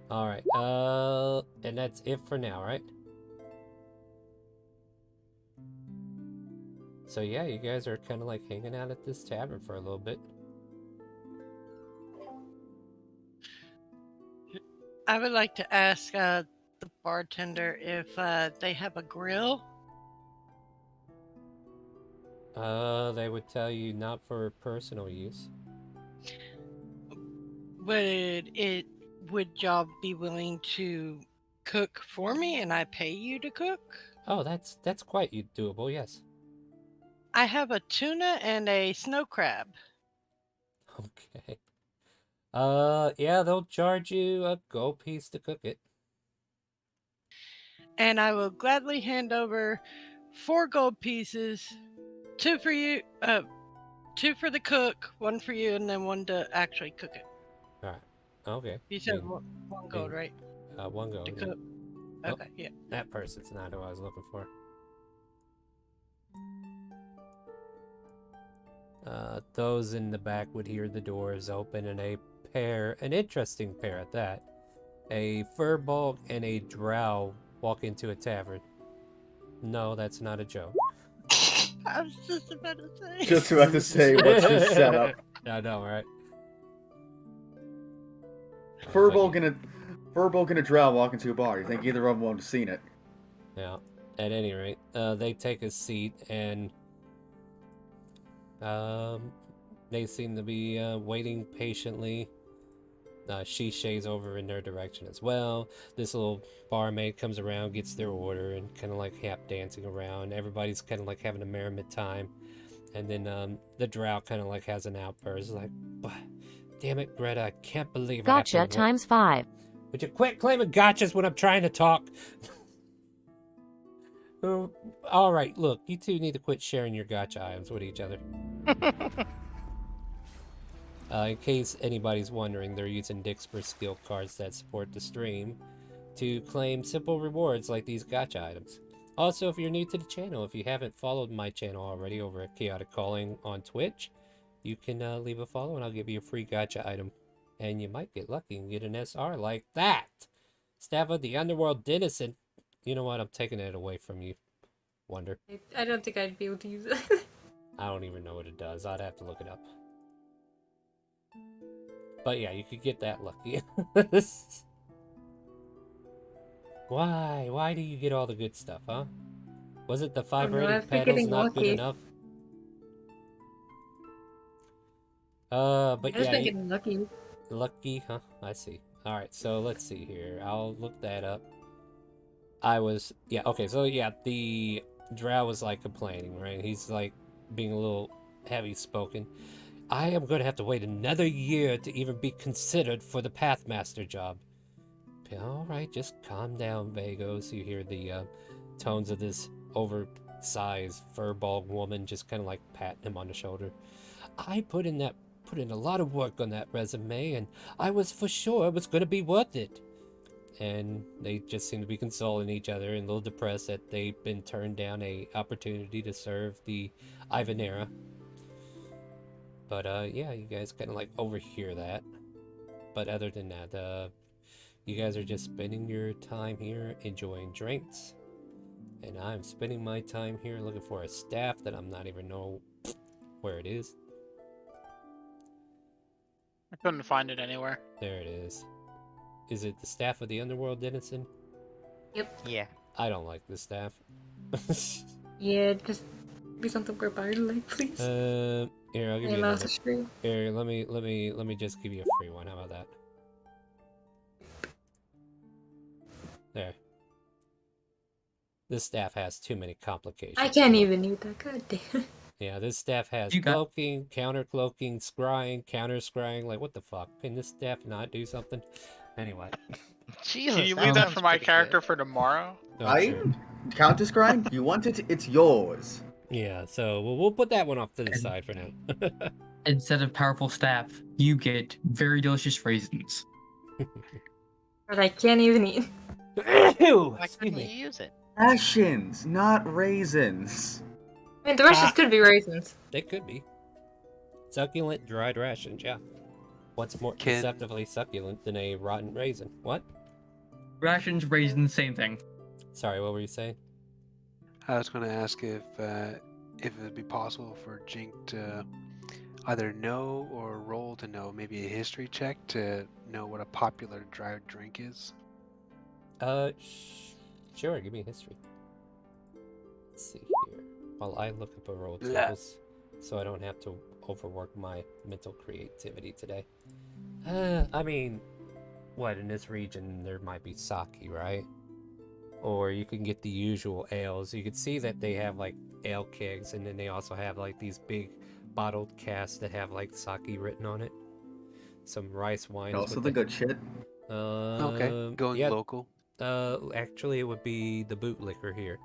Alright, and that's it for now, right? So yeah, you guys are kind of like hanging out at this tavern for a little bit. I would like to ask the bartender if they have a grill. They would tell you not for personal use. Would y'all be willing to cook for me and I pay you to cook? Oh, that's quite doable, yes. I have a tuna and a snow crab. Okay. Yeah, they'll charge you a gold piece to cook it. And I will gladly hand over 4 gold pieces, 2 for you, 2 for the cook, 1 for you, and then 1 to actually cook it. Alright. Okay. You said 1 gold, right? 1 gold. To Yeah. cook. Oh, Okay, yeah. that person's not who I was looking for. Those in the back would hear the doors open and an interesting pair at that, a furball and a drow walk into a tavern. No, that's not a joke. I was just about to say. Just about to say, what's this setup? I know, right? Furball gonna drow walk into a bar. You think either of them won't have seen it? Yeah. At any rate, they take a seat and they seem to be waiting patiently. She shays over in their direction as well. This little barmaid comes around, gets their order, and kind of like dancing around. Everybody's kind of like having a merriment time. And then the drow kind of like has an outburst, like, damn it, Greta, I can't believe I have to Gotcha times 5. Would you quit claiming gotchas when I'm trying to talk? All right, look, you two need to quit sharing your gotcha items with each other. In case anybody's wondering, they're using Dixper skill cards that support the stream to claim simple rewards like these gotcha items. Also, if you're new to the channel, if you haven't followed my channel already over at ChaoticCalling on Twitch, you can leave a follow and I'll give you a free gotcha item. And you might get lucky and get an SR like that. Staff of the Underworld Denizen. You know what? I'm taking it away from you, Wonder. I don't think I'd be able to use it. I don't even know what it does. I'd have to look it up. But yeah, you could get that lucky. Why? Why do you get all the good stuff, huh? Was it the 5 rated pedals not good enough? But I was yeah. thinking lucky. Lucky, huh? I see. Alright, so let's see here. I'll look that up. Okay, so yeah, the drow was like complaining, right? He's like being a little heavy spoken. I am going to have to wait another year to even be considered for the Pathmaster job. Alright, just calm down, Vagos. You hear the tones of this oversized furball woman just kind of like patting him on the shoulder. I put in a lot of work on that resume, and I was for sure it was going to be worth it. And they just seem to be consoling each other and a little depressed that they've been turned down a opportunity to serve the Ivanera. But yeah, you guys kind of like overhear that. But other than that, you guys are just spending your time here enjoying drinks. And I'm spending my time here looking for a staff that I'm not even know where it is. I couldn't find it anywhere. There it is. Is it the staff of the Underworld Denizen? Yep. Yeah. I don't like this staff. Yeah, just be something we're bard like, please. Here, I'll give you And another. also true. Here, let me just give you a free one. How about that? There. This staff has too many complications. I can't even eat that. God damn. Yeah, this staff has You got- cloaking, counter cloaking, scrying, counter scrying. Like, what the fuck? Can this staff not do something? Anyway. Jesus, Can you that leave that sounds for my pretty character good. for tomorrow? Oh, sure. Countess grind? You want it? It's yours. Yeah, so we'll put that one off to the And- side for now. Instead of powerful staff, you get very delicious raisins. But I can't even eat. Ew! Why Excuse couldn't you me. use it? Rations, not raisins. I mean, the rations could be raisins. They could be. Succulent dried rations, yeah. What's more Can- deceptively succulent than a rotten raisin? What? Rations, raisins, same thing. Sorry, what were you saying? I was going to ask if it would be possible for Jink to either know or roll to know, maybe a history check to know what a popular dried drink is. Sure, give me a history. Let's see here. While I look up a roll Blah. tables, so I don't have to overwork my mental creativity today. I mean, what, in this region there might be sake, right? Or you can get the usual ales. You can see that they have like ale kegs, and then they also have like these big bottled casks that have like sake written on it. Some rice wines. Also with the good shit. Okay, going yeah, local. actually, it would be the bootlicker here.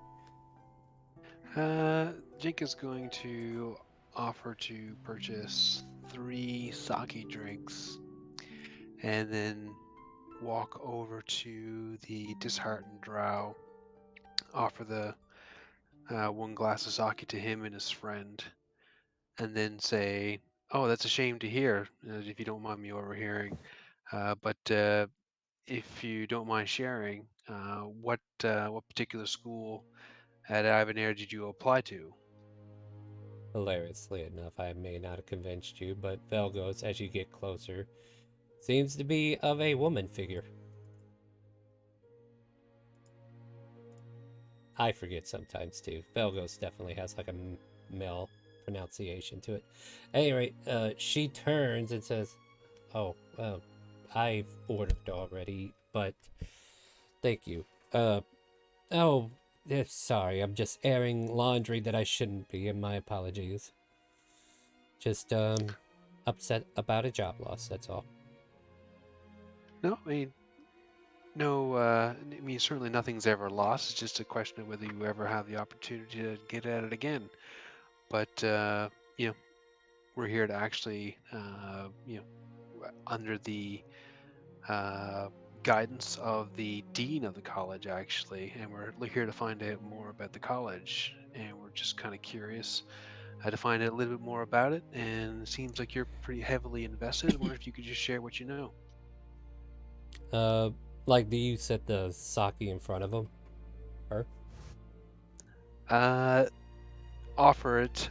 Jink is going to offer to purchase 3 sake drinks and then walk over to the disheartened drow, offer the 1 glass of sake to him and his friend, and then say, "Oh, that's a shame to hear, if you don't mind me overhearing. But if you don't mind sharing, what particular school at Ivonair did you apply to?" Hilariously enough, I may not have convinced you, but Velgos, as you get closer, seems to be of a woman figure. I forget sometimes too. Velgos definitely has like a male pronunciation to it. At any rate, she turns and says, "Oh, I've ordered already, but thank you. Oh, sorry, I'm just airing laundry that I shouldn't be, and my apologies. Just, upset about a job loss, that's all." No, I mean, no. I mean, certainly nothing's ever lost. It's just a question of whether you ever have the opportunity to get at it again. But you know, we're here to actually, under the guidance of the dean of the college, actually, and we're here to find out more about the college, and we're just kind of curious to find out a little bit more about it. And it seems like you're pretty heavily invested. I wonder if you could just share what you know. Like, do you set the sake in front of him? Her? Offer it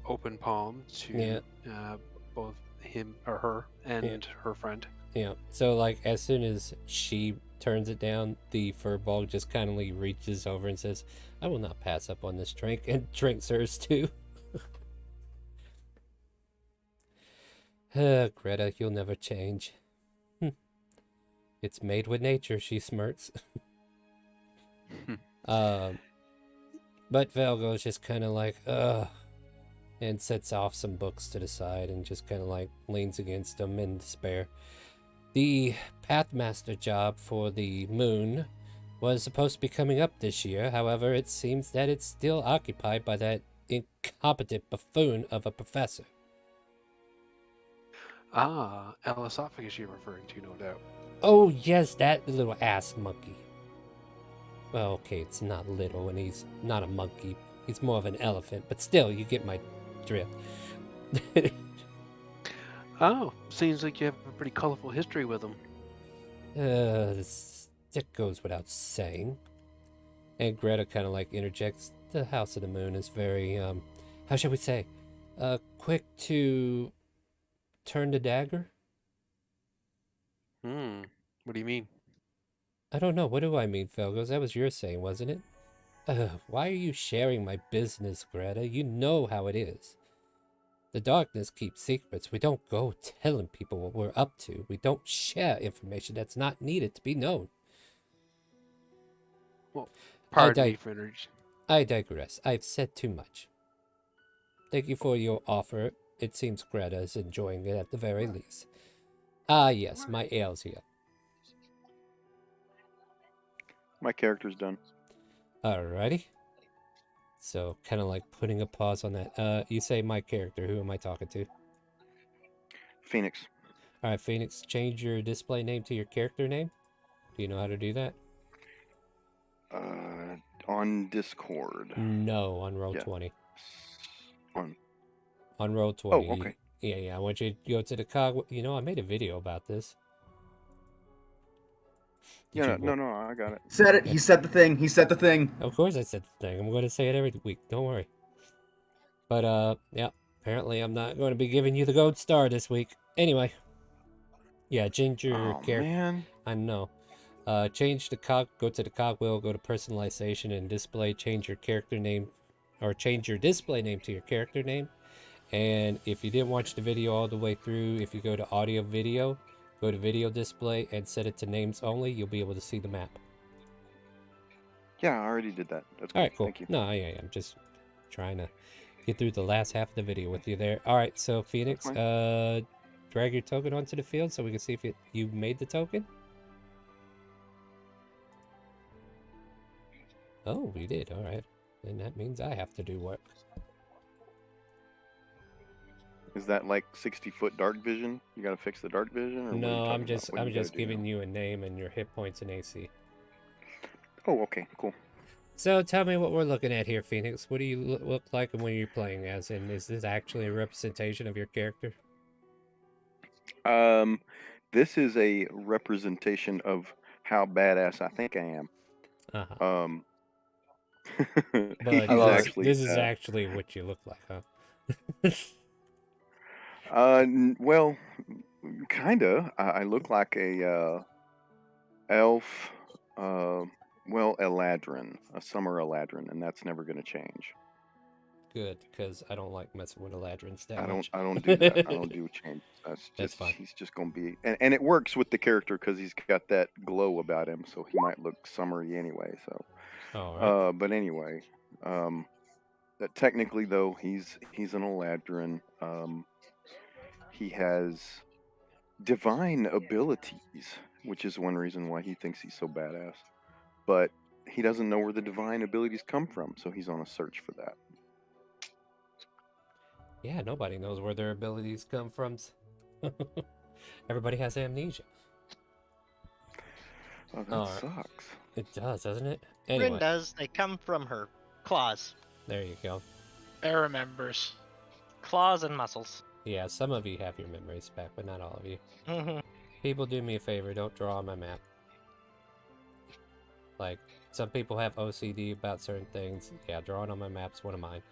open palm to Yeah. both him or her and her friend. Yeah. So, like, as soon as she turns it down, the furball just kindly reaches over and says, "I will not pass up on this drink," and drinks hers too. Greta, you'll never change. It's made with nature, she smirks. But Velgo's just kind of like, ugh, and sets off some books to the side and just kind of like leans against them in despair. The Pathmaster job for the moon was supposed to be coming up this year. However, it seems that it's still occupied by that incompetent buffoon of a professor. Elesophagus you're referring to, no doubt. Oh, yes, that little ass monkey. Well, okay, it's not little, and he's not a monkey. He's more of an elephant, but still, you get my drift. Oh, seems like you have a pretty colorful history with him. That goes without saying. And Greta kind of like interjects, "The House of the Moon is very, how shall we say, quick to turn the dagger?" What do you mean? I don't know, what do I mean, Felgos? That was your saying, wasn't it? Why are you sharing my business, Greta? You know how it is. The darkness keeps secrets. We don't go telling people what we're up to. We don't share information that's not needed to be known. Well, pardon me for energy. I digress. I've said too much. Thank you for your offer. It seems Greta is enjoying it at the very least. Ah, yes, my ale's here. My character's done. Alrighty. So, kind of like putting a pause on that. You say my character. Who am I talking to? Phoenix. Alright, Phoenix, change your display name to your character name. Do you know how to do that? On Discord. No, on Yeah. Roll20. On. On Roll20. Oh, okay. Yeah. I want you to go to the cog. You know, I made a video about this. Did Yeah, you no, I got it. Said it. He said the thing. He said the thing. Of course I said the thing. I'm going to say it every week. Don't worry. But, yeah. Apparently I'm not going to be giving you the gold star this week. Anyway. Yeah, change your Oh, character. man. I know. Change the cog. Go to the cogwheel. Go to personalization and display. Change your character name. Or change your display name to your character name. And if you didn't watch the video all the way through, if you go to audio video, go to video display and set it to names only, you'll be able to see the map. Yeah, I already did that. That's cool. All right, cool. Thank you. No, yeah, I'm just trying to get through the last half of the video with you there. All right, so Phoenix, drag your token onto the field so we can see if you made the token. Oh, we did. All right. Then that means I have to do work. Is that like 60-foot dark vision? You got to fix the dark vision, or No, what are you I'm talking just about? What do I'm you just gotta do giving now? you a name and your hit points and AC. Oh, okay, cool. So tell me what we're looking at here, Phoenix. What do you look like when you're playing as? And is this actually a representation of your character? This is a representation of how badass I think I am. Uh-huh. But this is actually what you look like, huh? Well, kinda. I look like a elf. Well, Eladrin, a summer Eladrin, and that's never gonna change. Good, because I don't like messing with Eladrins that I much. don't do that. I don't do change. That's fine. He's just gonna be, and it works with the character because he's got that glow about him, so he might look summery anyway. So, all right. But anyway, technically though, he's an Eladrin. He has divine abilities, which is one reason why he thinks he's so badass. But he doesn't know where the divine abilities come from, so he's on a search for that. Yeah, nobody knows where their abilities come from. Everybody has amnesia. Oh, that sucks. It does, doesn't it? Rin Anyway. does. They come from her claws. There you go. Bear remembers. Claws and muscles. Yeah, some of you have your memories back, but not all of you. Mm-hmm. People, do me a favor, don't draw on my map. Like, some people have OCD about certain things. Yeah, drawing on my map's one of mine.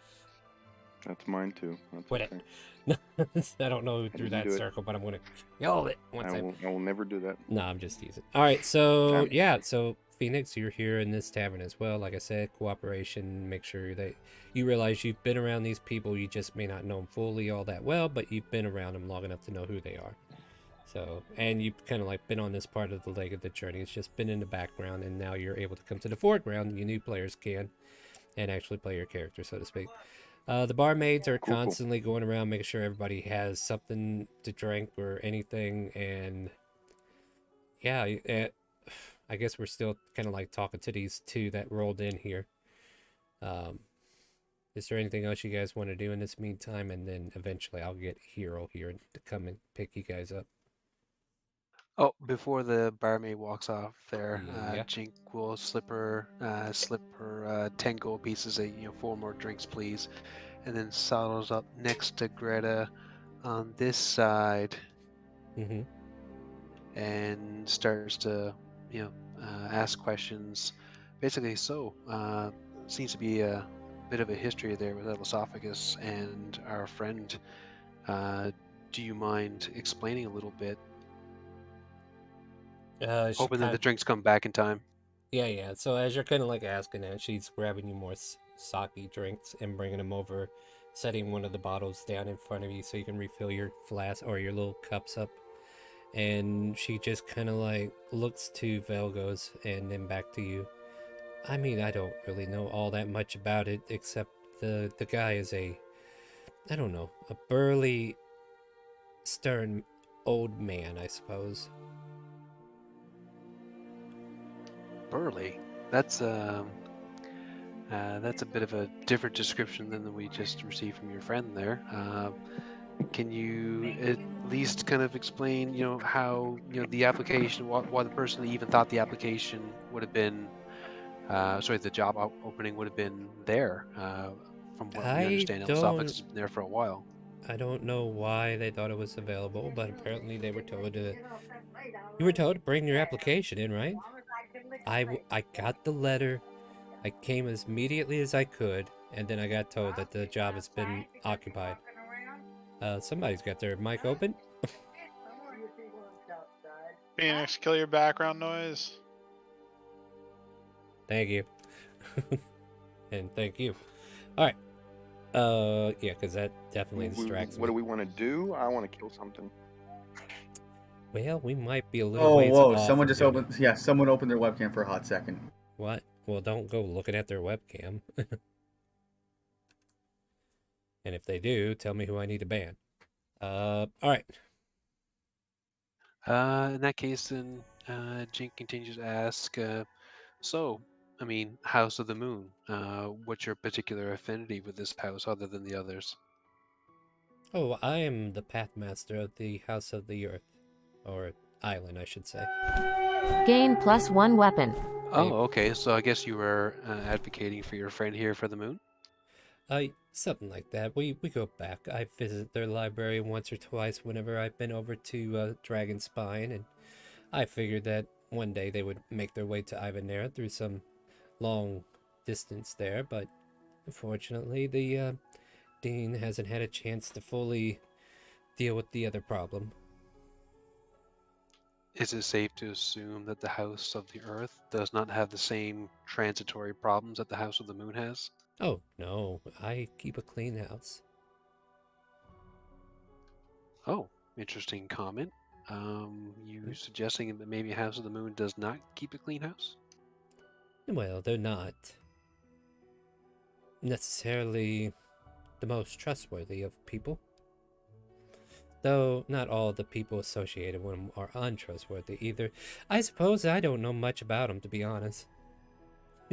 That's mine too. That's Quit okay. it. I don't know who threw that circle, but I'm gonna yell it once I will never do that. No, I'm just teasing. All right, so yeah, so Phoenix, you're here in this tavern as well. Like I said, cooperation. Make sure that you realize you've been around these people. You just may not know them fully all that well, but you've been around them long enough to know who they are. So, and you've kind of like been on this part of the leg of the journey. It's just been in the background, and now you're able to come to the foreground. You new players can, and actually play your character, so to speak. The barmaids are constantly going around making sure everybody has something to drink or anything, and yeah, I guess we're still kind of like talking to these two that rolled in here. Is there anything else you guys want to do in this meantime? And then eventually I'll get Hero here to come and pick you guys up. Oh, before the barmaid walks off there, Yeah. Jink will slip her 10 gold pieces, 4 more drinks, please, and then saddles up next to Greta on this side, and starts to, ask questions. Basically, seems to be a bit of a history there with Elesophagus and our friend. Do you mind explaining a little bit? Hoping that the drinks come back in time. Yeah. So as you're kind of like asking that, she's grabbing you more sake drinks and bringing them over, setting one of the bottles down in front of you so you can refill your flask or your little cups up. And she just kind of like looks to Velgos and then back to you. I mean, I don't really know all that much about it, except the guy is a I don't know, a burly, stern old man, I suppose. Burly. That's a bit of a different description than we just received from your friend there. Can you at least kind of explain, how, the application, why the person even thought the application would have been, the job opening would have been there? From what we I understand, it sounds like don't it's been there for a while. I don't know why they thought it was available, but apparently they were told to. You were told to bring your application in, right? I got the letter. I came as immediately as I could, and then I got told that the job has been occupied. Somebody's got their mic open. Phoenix, kill your background noise. Thank you. And thank you. All right. Yeah, because that definitely distracts What do me. we want to do? I want to kill something. Well, we might be a little Oh, ways whoa! off. Someone from just doing it. opened. Yeah, someone opened their webcam for a hot second. What? Well, don't go looking at their webcam. And if they do, tell me who I need to ban. All right. In that case, then Jink continues to ask, so, I mean, House of the Moon, what's your particular affinity with this house other than the others? Oh, I am the Pathmaster of the House of the Earth. Or island, I should say. Gain +1 weapon. Oh, okay. So I guess you were advocating for your friend here for the moon? Something like that. We go back. I visit their library once or twice whenever I've been over to Dragon Spine, and I figured that one day they would make their way to Ivanera through some long distance there, but unfortunately the Dean hasn't had a chance to fully deal with the other problem. Is it safe to assume that the House of the Earth does not have the same transitory problems that the House of the Moon has? Oh, no, I keep a clean house. Oh, interesting comment. You suggesting that maybe House of the Moon does not keep a clean house? Well, they're not necessarily the most trustworthy of people. Though not all the people associated with them are untrustworthy either. I suppose I don't know much about them, to be honest.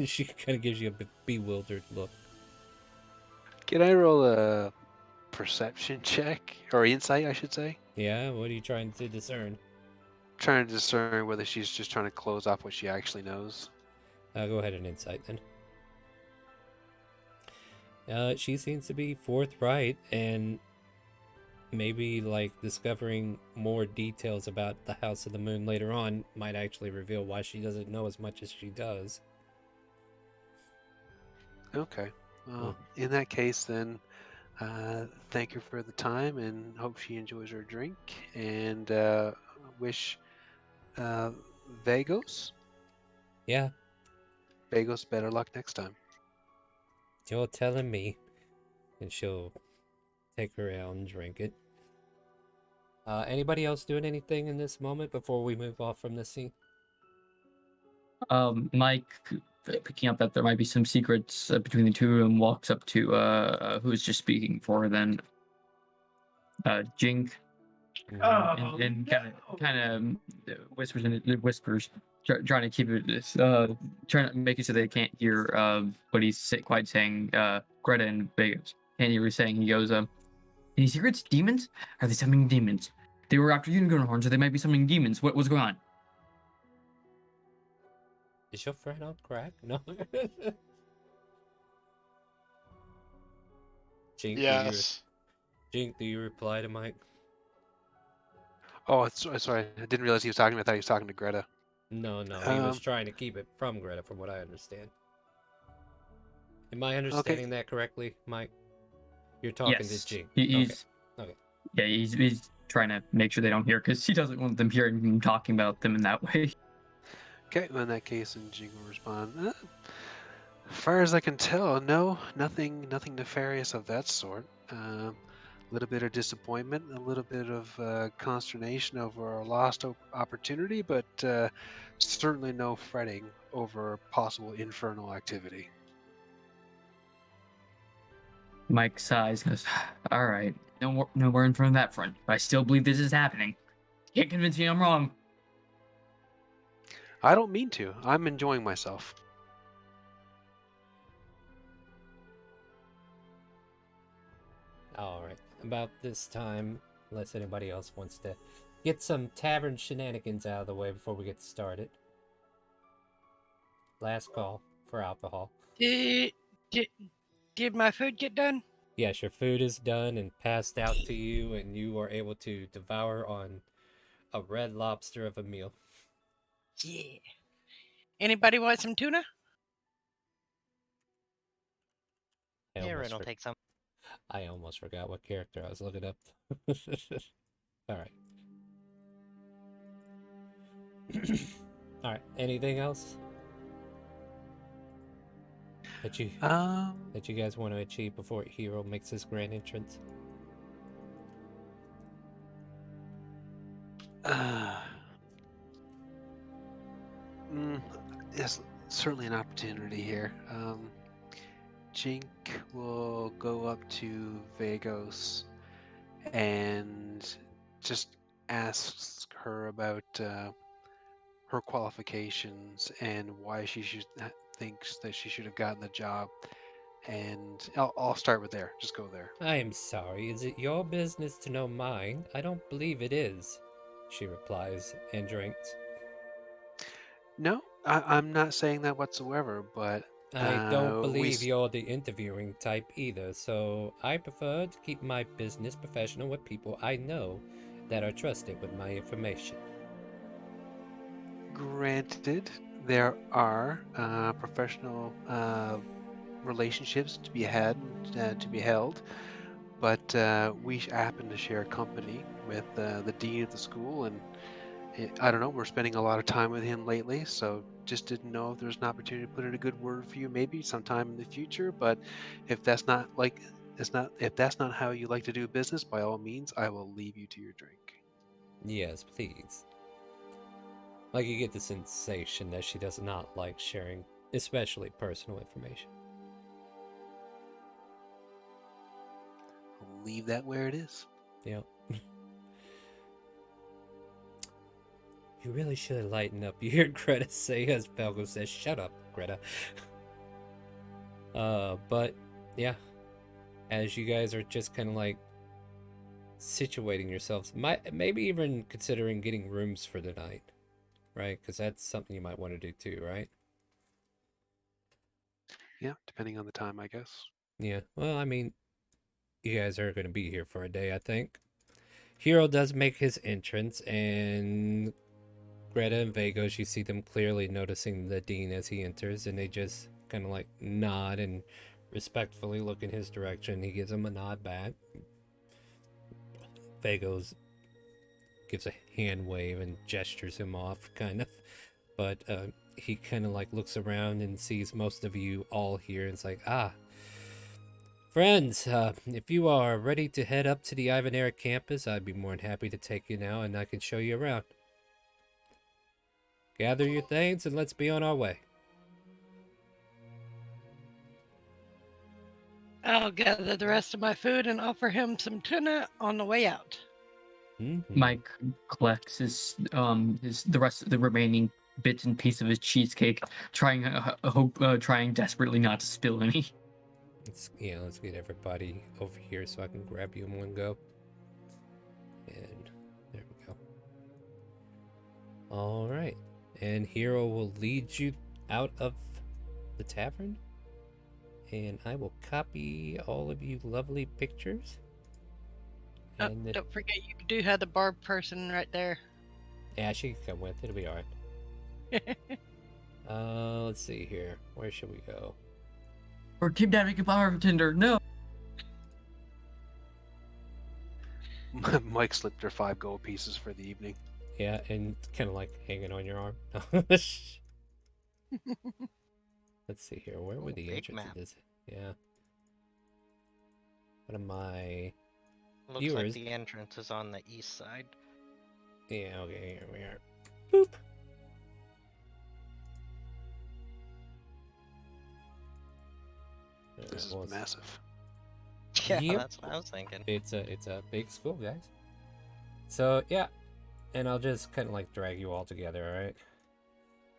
She kind of gives you a bewildered look. Can I roll a perception check? Or insight, I should say? Yeah, what are you trying to discern? Trying to discern whether she's just trying to close off what she actually knows. Go ahead and insight then. She seems to be forthright and maybe like discovering more details about the House of the Moon later on might actually reveal why she doesn't know as much as she does. Okay. Well, in that case, then, thank her for the time and hope she enjoys her drink. And wish Vagos Yeah, better luck next time. you're telling me. And she'll take her out and drink it. Anybody else doing anything in this moment before we move off from this scene? Mike, picking up that there might be some secrets between the two of them, walks up to who's just speaking for then Jink, and kind of whispers, trying to keep it, trying to make it so they can't hear what he's quite saying. Greta and Vegas can't hear what he's saying. He goes, "Any secrets? Demons? Are they summoning demons? They were after unicorn horns, or they might be summoning demons. What's going on?" Is your friend on crack? No. Jink, Yes. do you reply to Mike? Oh, sorry. I didn't realize he was talking. I thought he was talking to Greta. No, he was trying to keep it from Greta, from what I understand. Am I understanding that correctly, Mike? You're talking to Jink. He's okay. Yeah, he's trying to make sure they don't hear because he doesn't want them hearing him talking about them in that way. Okay, well, in that case, and Jing will respond. As far as I can tell, no, nothing nefarious of that sort. A little bit of disappointment, a little bit of consternation over a lost opportunity, but certainly no fretting over possible infernal activity. Mike sighs, goes, "All right, no more from that front, but I still believe this is happening. Can't convince me I'm wrong." I don't mean to. I'm enjoying myself. All right. About this time, unless anybody else wants to get some tavern shenanigans out of the way before we get started. Last call for alcohol. Did, did, did my food get done? Yes, your food is done and passed out to you, and you are able to devour on a red lobster of a meal. Yeah. Anybody want some tuna? Aaron will take some. I almost forgot what character I was looking up. All right. All right. Anything else that you guys want to achieve before Hero makes his grand entrance? Yes, certainly an opportunity here. Jink will go up to Vagos and just asks her about her qualifications and why thinks that she should have gotten the job. And I'll start with there. Just go there. I am sorry. Is it your business to know mine? I don't believe it is, she replies and drinks. No, I'm not saying that whatsoever, but I don't believe you're the interviewing type either, so I prefer to keep my business professional with people I know that are trusted with my information. Granted, there are professional relationships to be had, to be held, but we happen to share company with the dean of the school, and I don't know, we're spending a lot of time with him lately, so just didn't know if there's an opportunity to put in a good word for you maybe sometime in the future. But if that's not how you like to do business, by all means, I will leave you to your drink. Yes, please. Like, you get the sensation that she does not like sharing, especially personal information. I'll leave that where it is. Yep. You really should lighten up. You hear Greta say as Belgo says, "Shut up, Greta." But yeah, as you guys are just kind of like situating yourselves, maybe even considering getting rooms for the night, right? Because that's something you might want to do too, right? Yeah, depending on the time, I guess. Yeah. Well, I mean, you guys are going to be here for a day, I think. Hero does make his entrance, and Greta and Vagos, you see them clearly noticing the dean as he enters, and they just kind of like nod and respectfully look in his direction. He gives them a nod back. Vagos gives a hand wave and gestures him off, kind of. But he kind of like looks around and sees most of you all here, and it's like, friends, if you are ready to head up to the Ivanera campus, I'd be more than happy to take you now, and I can show you around. Gather your things and let's be on our way. I'll gather the rest of my food and offer him some tuna on the way out. Mm-hmm. Mike collects the rest of the remaining bits and piece of his cheesecake, trying desperately not to spill any. Let's get everybody over here so I can grab you in one go. And there we go. All right. And Hero will lead you out of the tavern. And I will copy all of you lovely pictures. And don't forget, you do have the barb person right there. Yeah, she can come with. It'll be alright. Let's see here. Where should we go? Or keep having a bartender. No. Mike slipped her 5 gold pieces for the evening. Yeah, and kind of like hanging on your arm. Let's see here. Where would the entrance of this? Yeah. What am I? Looks Viewers? like the entrance is on the east side. Yeah, okay, here we are. Boop. This is massive. Yeah, Yep. that's what I was thinking. It's a big school, guys. So yeah, and I'll just kind of like drag you all together, all right?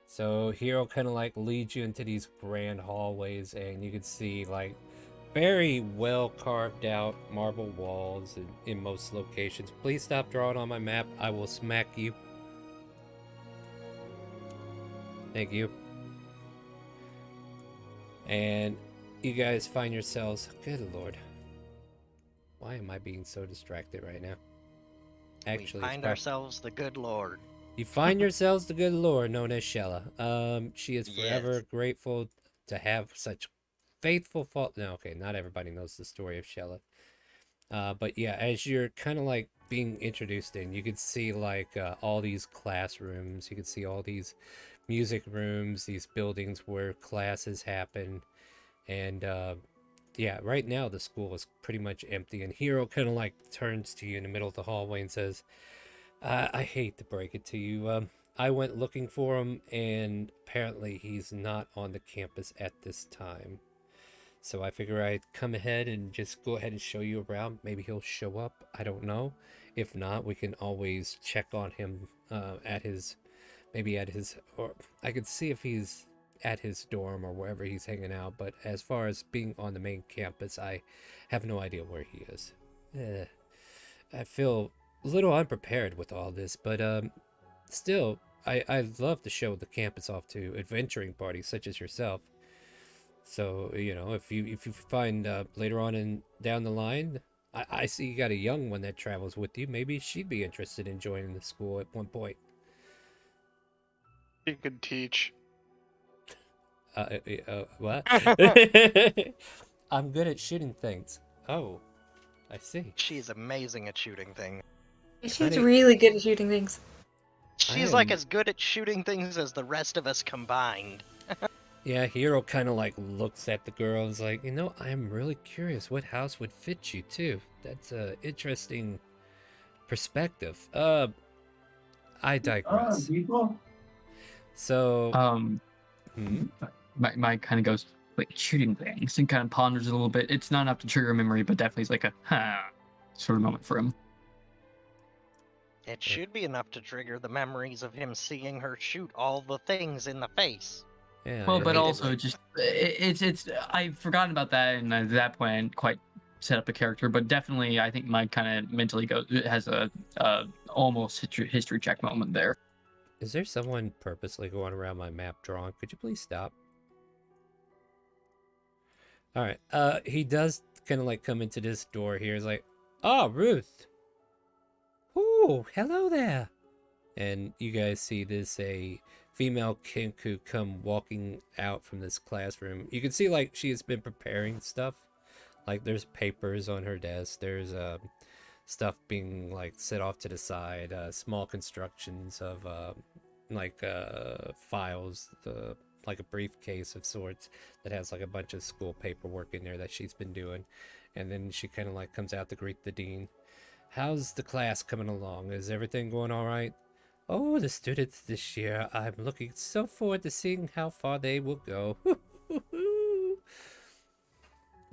So Hero kind of like leads you into these grand hallways, and you can see like very well carved out marble walls in most locations. Please stop drawing on my map. I will smack you. Thank you. And you guys find yourselves, good lord, why am I being so distracted right now? Actually, we find ourselves the good Lord. you find yourselves the good lord known as Shella. She is forever Yes. grateful to have such faithful no, okay, not everybody knows the story of Shella. But yeah, as you're kind of like being introduced in, you can see like all these classrooms, you can see all these music rooms, these buildings where classes happen, and yeah, right now the school is pretty much empty, and Hero kind of like turns to you in the middle of the hallway and says, I hate to break it to you, I went looking for him, and apparently he's not on the campus at this time. So I figure I'd come ahead and just go ahead and show you around. Maybe he'll show up. I don't know. If not, we can always check on him at his, maybe at his, or I could see if he's at his dorm or wherever he's hanging out. But as far as being on the main campus, I have no idea where he is. I feel a little unprepared with all this, but still, I'd love to show the campus off to adventuring parties such as yourself. So, you know, if you find later on down the line, I see you got a young one that travels with you. Maybe she'd be interested in joining the school at one point. You could teach. What? I'm good at shooting things. Oh, I see. She's amazing at shooting things. She's really good at shooting things. She's like as good at shooting things as the rest of us combined. Yeah, Hero kind of like looks at the girl and is like, you know, I'm really curious what house would fit you too. That's a interesting perspective. I digress. So, my kind of goes like shooting things and kind of ponders a little bit. It's not enough to trigger a memory, but definitely is like a sort of moment for him. It should be enough to trigger the memories of him seeing her shoot all the things in the face. Yeah, well, but also just it's I've forgotten about that, and at that point I didn't quite set up a character, but definitely I think Mike kind of mentally has a almost history check moment there. Is there someone purposely going around my map drawing? Could you please stop? All right. He does kind of like come into this door here. He's like, "Oh, Ruth. Ooh, hello there." And you guys see this a female Kinku come walking out from this classroom. You can see like she has been preparing stuff. Like there's papers on her desk. There's stuff being like set off to the side. Small constructions of files. Like a briefcase of sorts that has like a bunch of school paperwork in there that she's been doing. And then she kind of like comes out to greet the dean. How's the class coming along? Is everything going all right? Oh, the students this year. I'm looking so forward to seeing how far they will go.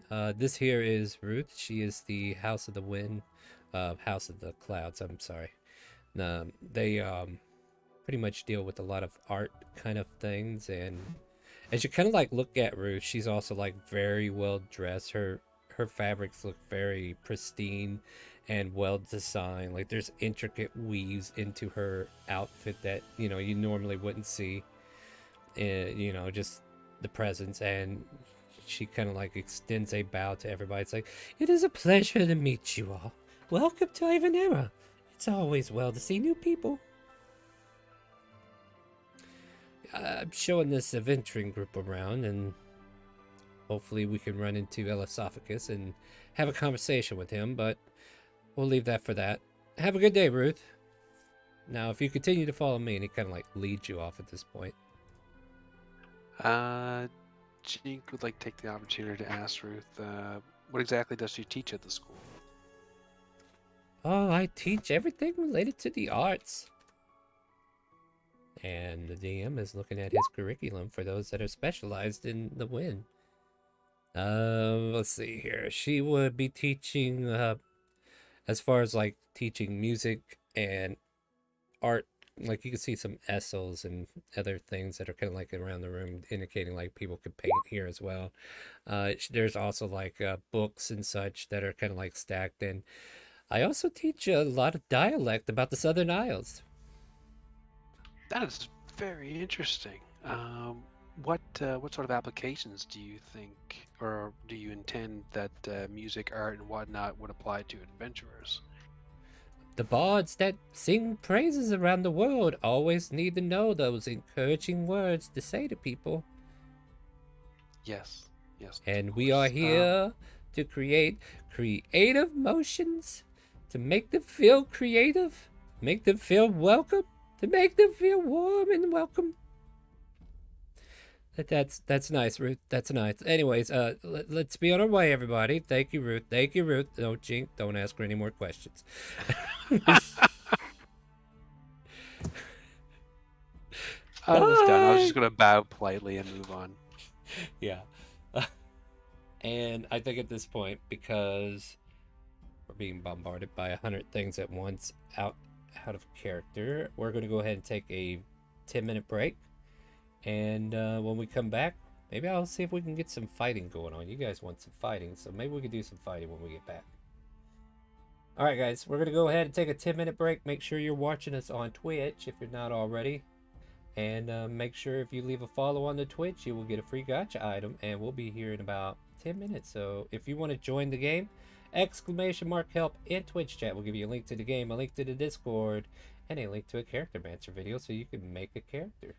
This here is Ruth. She is the House of the Wind. House of the Clouds, I'm sorry. They pretty much deal with a lot of art kind of things. And as you kind of like look at Ruth, she's also like very well dressed. Her fabrics look very pristine and well designed. Like there's intricate weaves into her outfit that you normally wouldn't see. Just the presence. And she kind of like extends a bow to everybody. It's like, it is a pleasure to meet you all. Welcome to Ivanera. It's always well to see new people. I'm showing this adventuring group around, and hopefully we can run into Elisophagous and have a conversation with him, but we'll leave that for that. Have a good day, Ruth. Now, if you continue to follow me, and he kind of like leads you off at this point. Jink would like to take the opportunity to ask Ruth, what exactly does she teach at the school? Oh, I teach everything related to the arts. And the DM is looking at his curriculum for those that are specialized in the wind. Let's see here. She would be teaching, as far as like teaching music and art. Like you can see some easels and other things that are kind of like around the room, indicating like people could paint here as well. There's also like books and such that are kind of like stacked. And I also teach a lot of dialect about the Southern Isles. That is very interesting. What sort of applications do you think, or do you intend that music, art, and whatnot would apply to adventurers? The bards that sing praises around the world always need to know those encouraging words to say to people. Yes, yes, of And we are course. here to create creative motions, to make them feel creative, make them feel welcome, to make them feel warm and welcome. That's nice, Ruth. That's nice. Anyways, let's be on our way, everybody. Thank you, Ruth. Thank you, Ruth. Don't ask her any more questions. I was done. I was Bye. just gonna bow politely and move on. Yeah. And I think at this point, because we're being bombarded by 100 things at once out of character, we're going to go ahead and take a 10-minute break. And when we come back, maybe I'll see if we can get some fighting going on. You guys want some fighting, so maybe we can do some fighting when we get back. All right, guys, we're going to go ahead and take a 10-minute break. Make sure you're watching us on Twitch if you're not already. And make sure if you leave a follow on the Twitch, you will get a free gacha item. And we'll be here in about 10 minutes. So if you want to join the game, !help in Twitch chat will give you a link to the game, a link to the Discord, and a link to a character mancer video so you can make a character.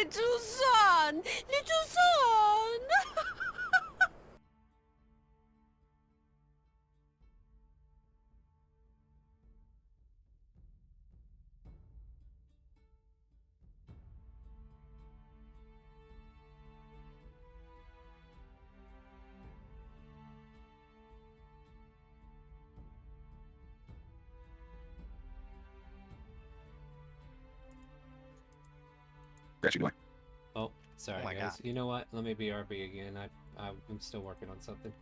little son! Little son! Oh, sorry, my guys. God. You know what? Let me BRB again. I'm still working on something.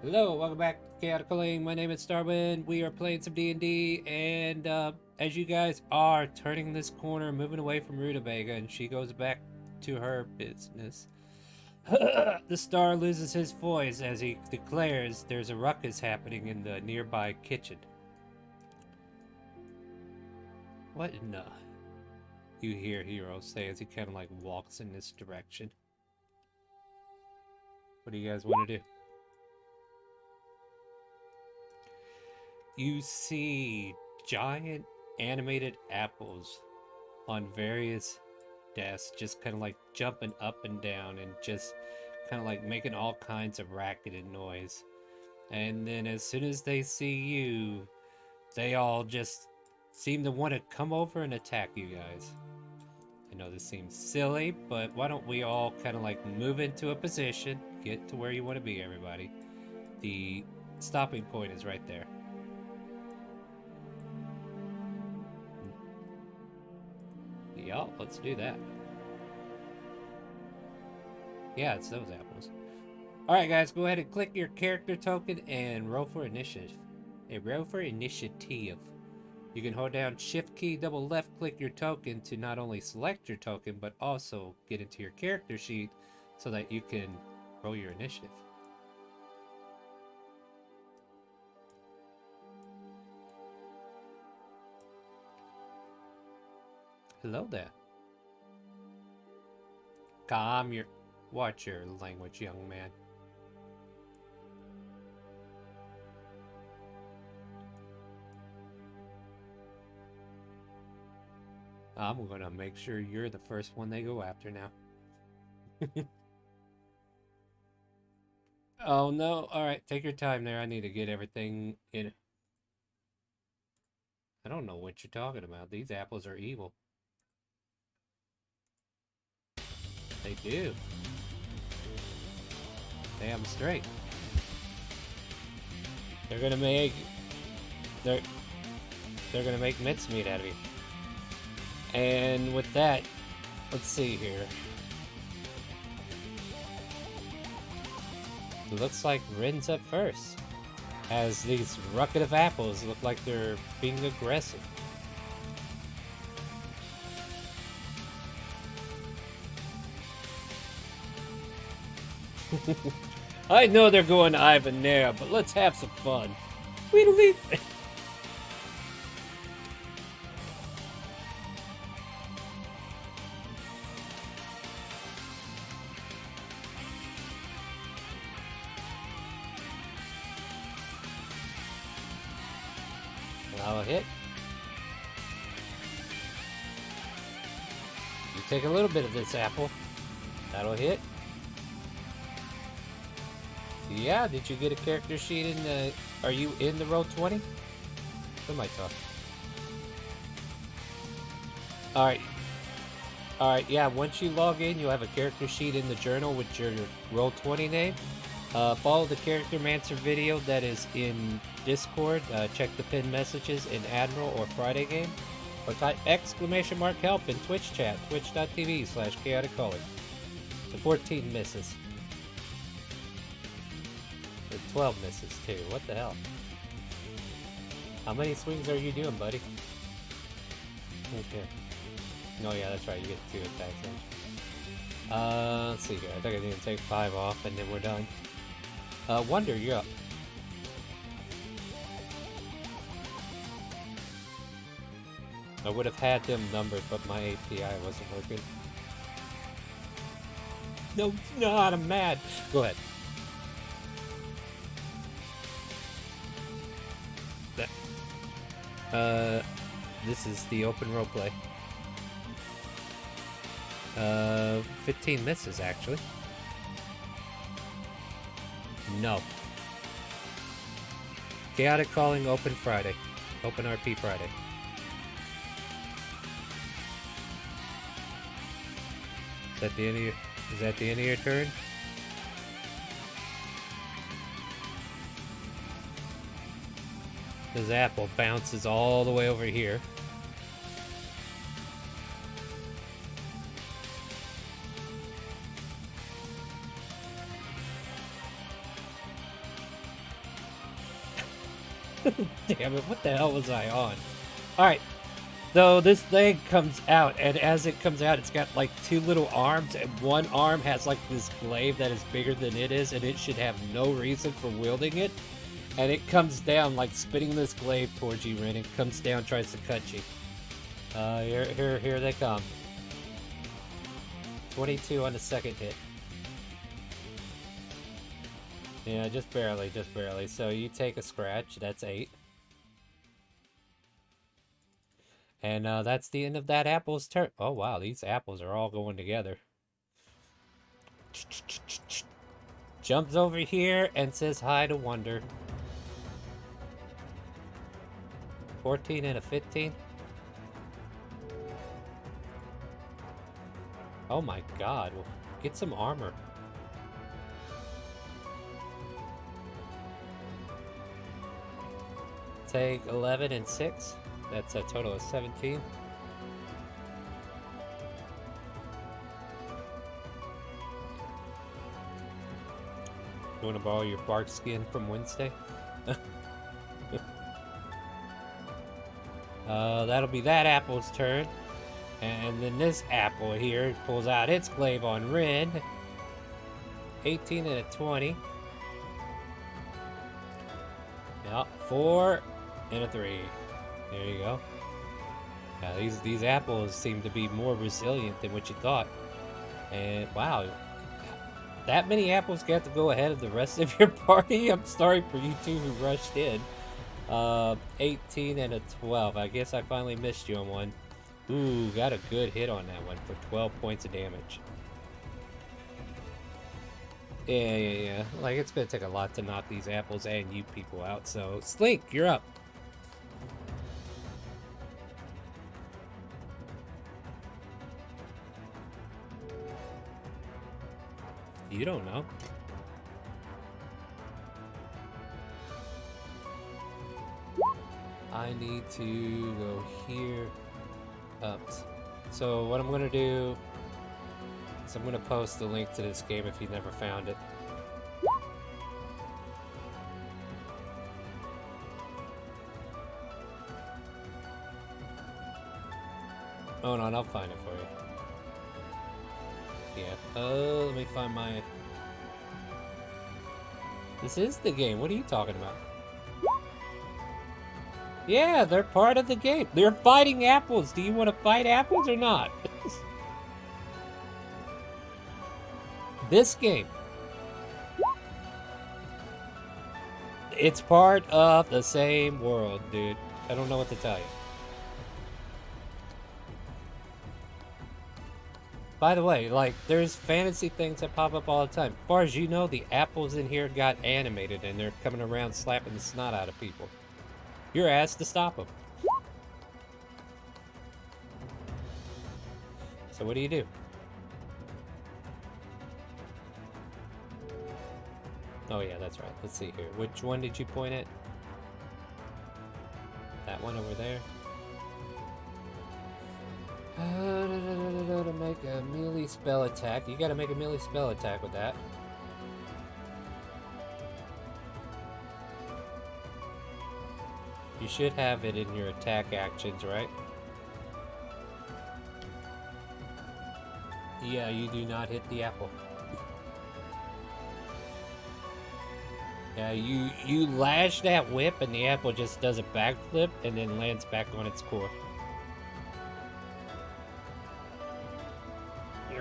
Hello, welcome back to ChaoticCalling. My name is Starwind. We are playing some D&D, and as you guys are turning this corner, moving away from Rutabaga, and she goes back to her business, the star loses his voice as he declares there's a ruckus happening in the nearby kitchen. What in the... You hear Hero say as he kind of like walks in this direction. What do you guys want to do? You see giant animated apples on various desks, just kind of like jumping up and down and just kind of like making all kinds of racket and noise. And then as soon as they see you, they all just seem to want to come over and attack you guys. I know this seems silly, but why don't we all kind of like move into a position, get to where you want to be, everybody. The stopping point is right there. Yup, let's do that. Yeah, it's those apples. Alright guys, go ahead and click your character token and roll for initiative. Roll for initiative. You can hold down shift key, double left click your token to not only select your token, but also get into your character sheet so that you can roll your initiative. Hello there. Watch your language, young man. I'm gonna make sure you're the first one they go after now. Oh no, alright, take your time there. I need to get everything in. I don't know what you're talking about. These apples are evil. They do. Damn straight. They're gonna make mincemeat out of you. And with that, let's see here. It looks like Rin's up first, as these rucket of apples look like they're being aggressive. I know they're going to Ivanera, but let's have some fun. Tweedledee. I'll hit. You take a little bit of this apple. That'll hit. Yeah, did you get a character sheet in the... Are you in the roll 20? Somebody talk. Alright. Alright, yeah, once you log in, you'll have a character sheet in the journal with your roll 20 name. Follow the Character Mancer video that is in Discord. Check the pinned messages in Admiral or Friday game. Or type !help in Twitch chat, twitch.tv/ChaoticCalling. The 14 misses. The 12 misses too. What the hell? How many swings are you doing, buddy? Okay. Oh yeah, that's right. You get 2 attacks. Let's see here. I think I need to take 5 off, and then we're done. Wonder, you're up. I would have had them numbered, but my API wasn't working. No, it's not. I'm mad. Go ahead. This is the open roleplay. 15 misses, actually. No. Chaotic Calling open Friday. Open RP Friday. Is that the end of your, is that the end of your turn? This apple bounces all the way over here. Damn it, what the hell was I on? Alright, so this thing comes out, and as it comes out, it's got like 2 little arms, and one arm has like this glaive that is bigger than it is, and it should have no reason for wielding it. And it comes down, like spitting this glaive towards you, Ren. It comes down, tries to cut you. Here they come. 22 on the second hit. Yeah, just barely, just barely. So you take a scratch, that's 8. And that's the end of that apple's turn. Oh wow, these apples are all going together. Jumps over here and says hi to Wonder. 14 and a 15. Oh my god, well, get some armor. Take 11 and 6. That's a total of 17. You want to borrow your bark skin from Wednesday? That'll be that apple's turn. And then this apple here pulls out its glaive on Rin. 18 and a 20. Yep, 4 and a 3. There you go. Yeah, these apples seem to be more resilient than what you thought. And wow, that many apples got to go ahead of the rest of your party? I'm sorry for you two who rushed in. 18 and a 12. I guess I finally missed you on one. Ooh, got a good hit on that one for 12 points of damage. Yeah. Like, it's gonna take a lot to knock these apples and you people out, so... Slink, you're up! You don't know. I need to go here. Up. So what I'm gonna do is I'm gonna post the link to this game if you never found it. Oh no, I'll find it for you. Yeah. Oh, let me find my... This is the game. What are you talking about? Yeah, they're part of the game. They're fighting apples. Do you want to fight apples or not? This game. It's part of the same world, dude. I don't know what to tell you. By the way, like, there's fantasy things that pop up all the time. As far as you know, the apples in here got animated and they're coming around slapping the snot out of people. You're asked to stop them. So what do you do? Oh yeah, that's right. Let's see here. Which one did you point at? That one over there? To make a melee spell attack. You gotta make a melee spell attack with that. You should have it in your attack actions, right? Yeah, you do not hit the apple. Yeah, you lash that whip and the apple just does a backflip and then lands back on its core.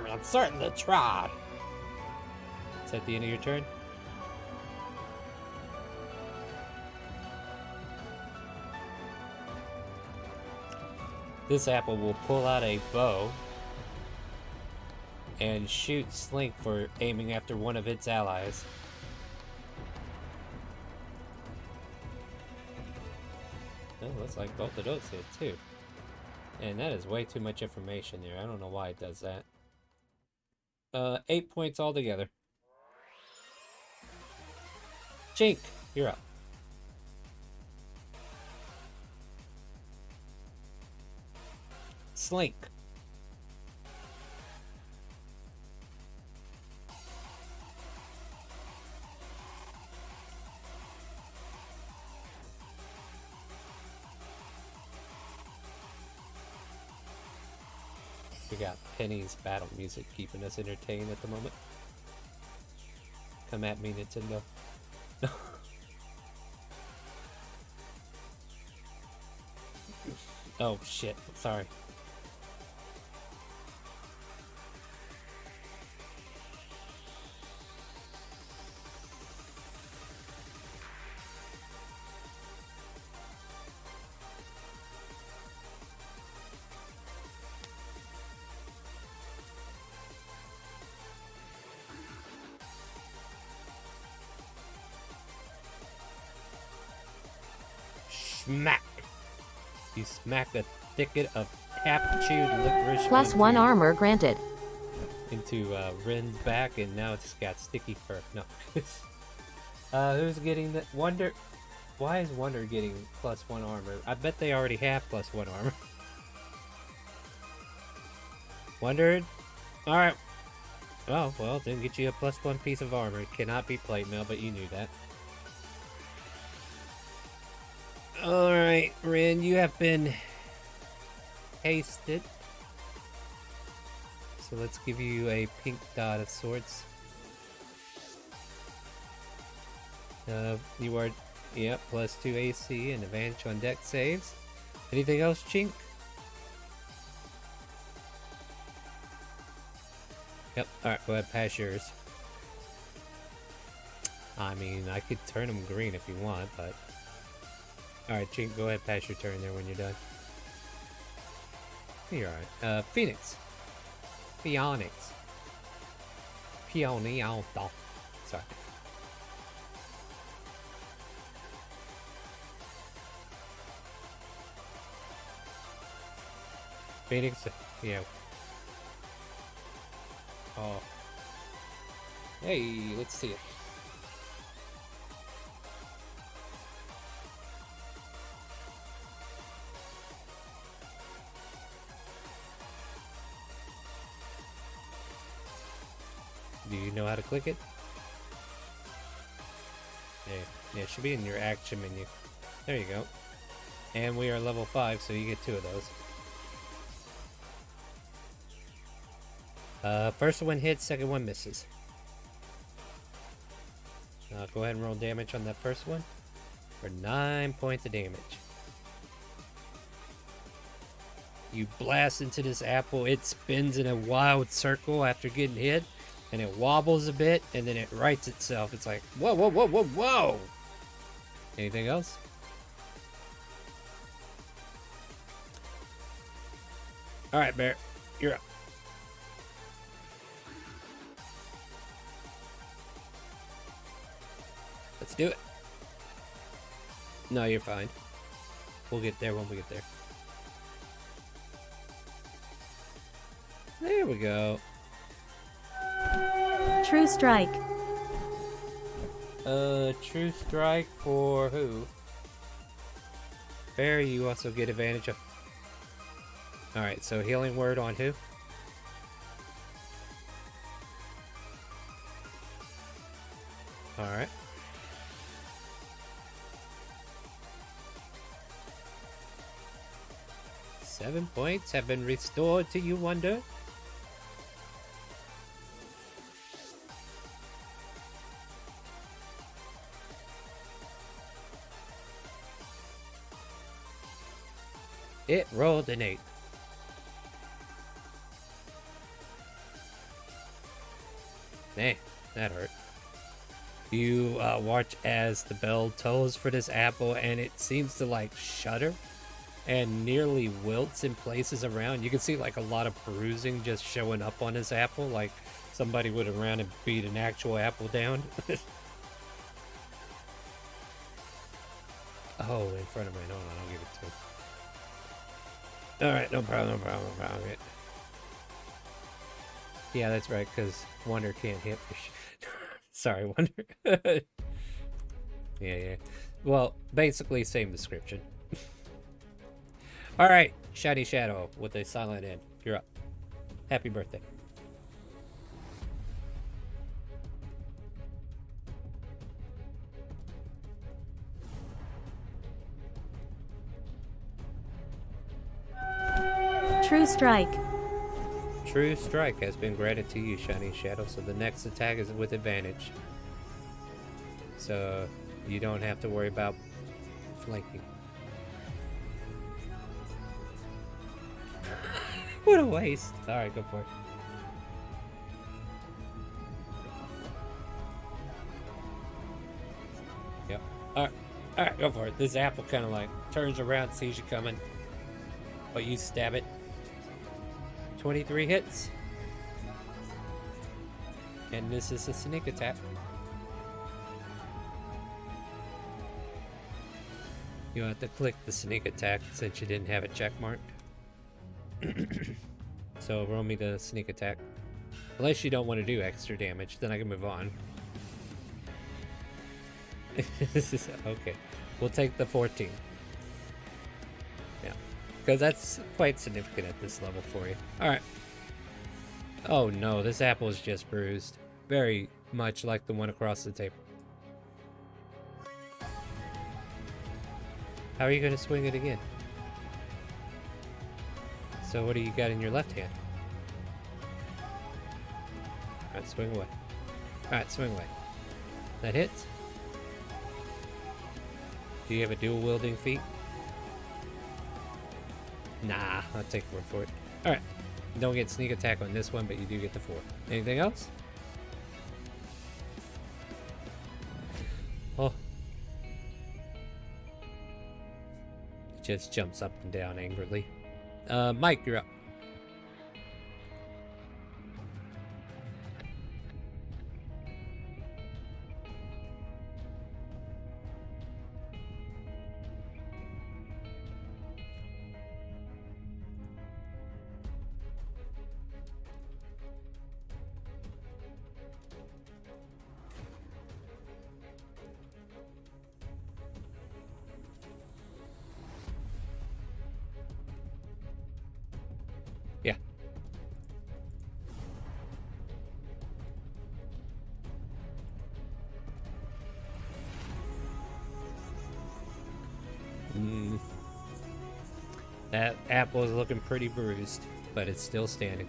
I'm certain to try. Is that the end of your turn? This apple will pull out a bow and shoot Slink for aiming after one of its allies. Oh, looks like both of those hit too. And that is way too much information there. I don't know why it does that. 8 points altogether. Jink, you're up. Slink. We got Penny's battle music keeping us entertained at the moment. Come at me, Nintendo. Oh shit, sorry. Smack! You smack a thicket of half-chewed licorice +1 armor granted. into Ren's back, and now it's got sticky fur. No. Who's getting the Wonder? Why is Wonder getting +1 armor? I bet they already have +1 armor. Wondered? Alright. Oh, well, then get you a +1 piece of armor. It cannot be plate mail, but you knew that. Alright, Ren, you have been hasted. So let's give you a pink dot of sorts. You are, yep, +2 AC and advantage on deck saves. Anything else, Chink? Yep, alright, go ahead, pass yours. I mean, I could turn them green if you want, but... Alright, Chink, go ahead, pass your turn there when you're done. You're alright. Phoenix. Phoenix. Peony, sorry. Phoenix, yeah. Oh. Hey, let's see it. Do you know how to click it? Yeah, it should be in your action menu. There you go. And we are level 5, so you get 2 of those. First one hits, second one misses. Go ahead and roll damage on that first one for 9 points of damage. You blast into this apple. It spins in a wild circle after getting hit, and it wobbles a bit, and then it rights itself. It's like, whoa, whoa, whoa, whoa, whoa! Anything else? All right, Bear, you're up. Let's do it. No, you're fine. We'll get there when we get there. There we go. True strike. True strike for who? Barry, you also get advantage of. Alright, so healing word on who? Alright. Seven points have been restored to you, Wonder. It rolled an 8. Man, that hurt. You watch as the bell tolls for this apple, and it seems to like shudder and nearly wilts in places around. You can see like a lot of bruising just showing up on this apple, like somebody would have ran and beat an actual apple down. Oh, in front of me. Hold on, I'll give it to him. Alright, no problem, no problem, no problem. Yeah, that's right, because Wonder can't hit for Sorry, Wonder. Yeah. Well, basically same description. Alright, Shiny Shadow with a silent N. You're up. Happy birthday. True strike. True strike has been granted to you, Shiny Shadow, so the next attack is with advantage. So you don't have to worry about flanking. What a waste. Alright, go for it. Yep. Alright, go for it. This apple kind of like turns around, sees you coming, but you stab it. 23 hits. And this is a sneak attack. You have to click the sneak attack since you didn't have it check marked. So roll me the sneak attack. Unless you don't want to do extra damage, then I can move on. Okay. We'll take the 14. Yeah. Because that's quite significant at this level for you. Alright. Oh no, this apple is just bruised. Very much like the one across the table. How are you going to swing it again? So what do you got in your left hand? Alright, swing away. Alright, swing away. That hits? Do you have a dual wielding feat? Nah, I'll take your word for it. Alright. You don't get sneak attack on this one, but you do get the 4. Anything else? Oh. It just jumps up and down angrily. Mike, you're up. Yeah. That apple is looking pretty bruised, but it's still standing.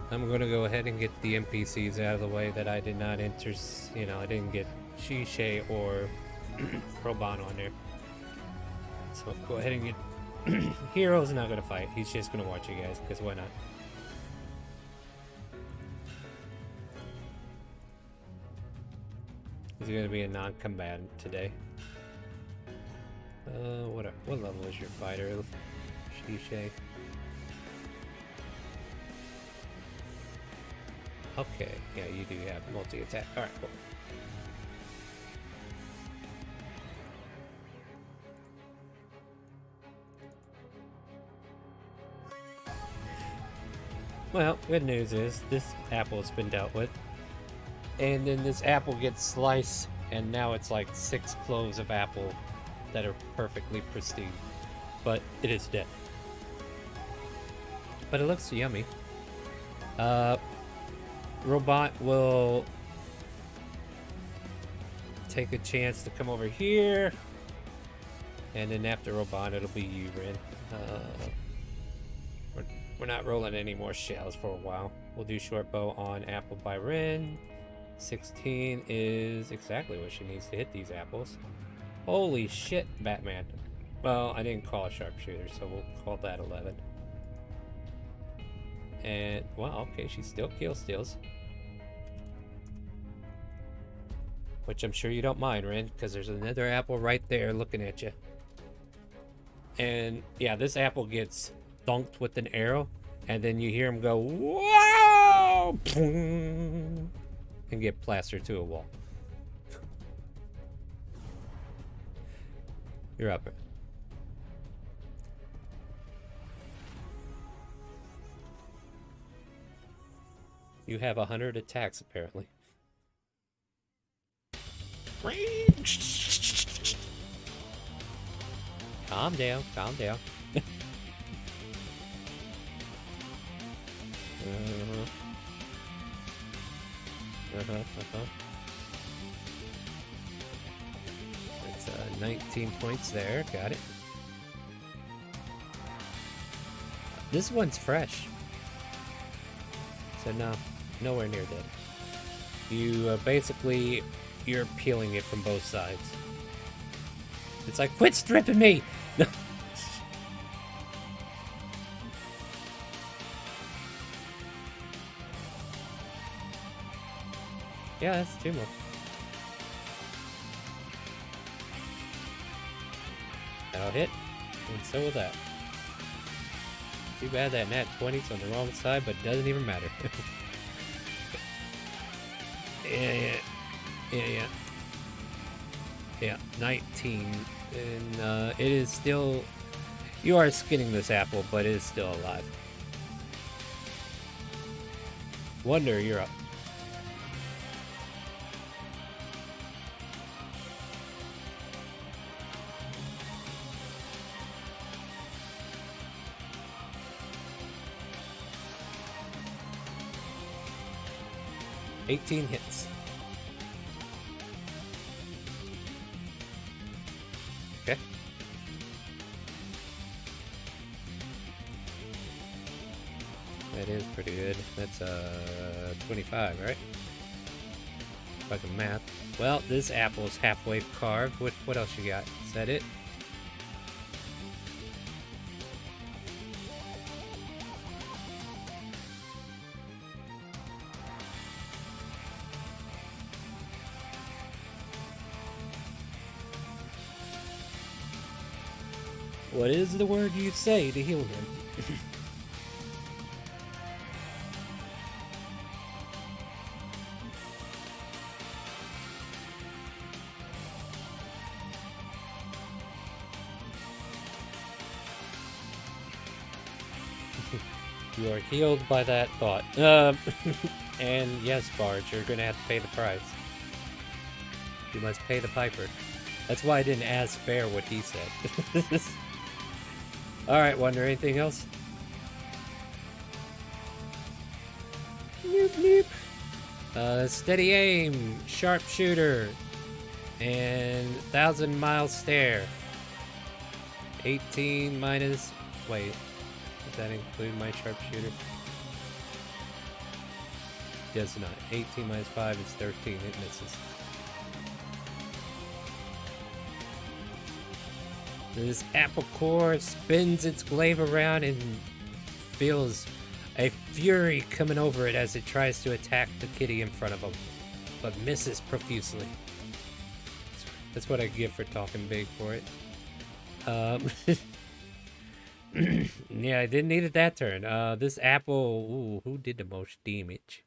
I'm gonna go ahead and get the NPCs out of the way that I did not enter. I didn't get Shishay or Proban on there. So go ahead and get. Hero's not gonna fight. He's just gonna watch you guys, because why not? He's gonna be a non-combatant today. What level is your fighter, Shishay? Okay, yeah, you do have multi-attack. Alright, cool. Well, good news is this apple's been dealt with. And then this apple gets sliced, and now it's like 6 cloves of apple that are perfectly pristine. But it is dead. But it looks yummy. Robot will take a chance to come over here. And then after Robot, it'll be you, Rin. We're not rolling any more shells for a while. We'll do short bow on apple by Rin. 16 is exactly what she needs to hit these apples. Holy shit, Batman. Well, I didn't call a sharpshooter, so we'll call that 11. And, well, okay, she still kill steals. Which I'm sure you don't mind, Rin, because there's another apple right there looking at you. And, yeah, this apple gets dunked with an arrow, and then you hear him go, whoa! And get plastered to a wall. You're up. You have 100 attacks, apparently. Calm down, calm down. That's 19 points there. Got it. This one's fresh. So no, nowhere near dead. You basically, you're peeling it from both sides. It's like, quit stripping me! No. Yeah, that's 2 more. That'll hit, and so will that. Too bad that nat 20's on the wrong side, but it doesn't even matter. Yeah, 19. And it is still... You are skinning this apple, but it is still alive. Wonder, you're up. $18 hits. Okay. That is pretty good. That's 25, right? If I can math. Well, this apple's halfway carved. What else you got? Is that it? What is the word you say to heal him? You are healed by that thought. And yes, Barge, you're gonna have to pay the price. You must pay the piper. That's why I didn't ask Bear what he said. Alright, Wonder, anything else? Nope, nope. Steady aim, sharpshooter, and 1,000-mile stare. 18 minus... Wait, does that include my sharpshooter? does not. 18 minus 5 is 13. It misses. This apple core spins its glaive around and feels a fury coming over it as it tries to attack the kitty in front of him, but misses profusely. That's what I give for talking big for it. Yeah, I didn't need it that turn. This apple, ooh, who did the most damage?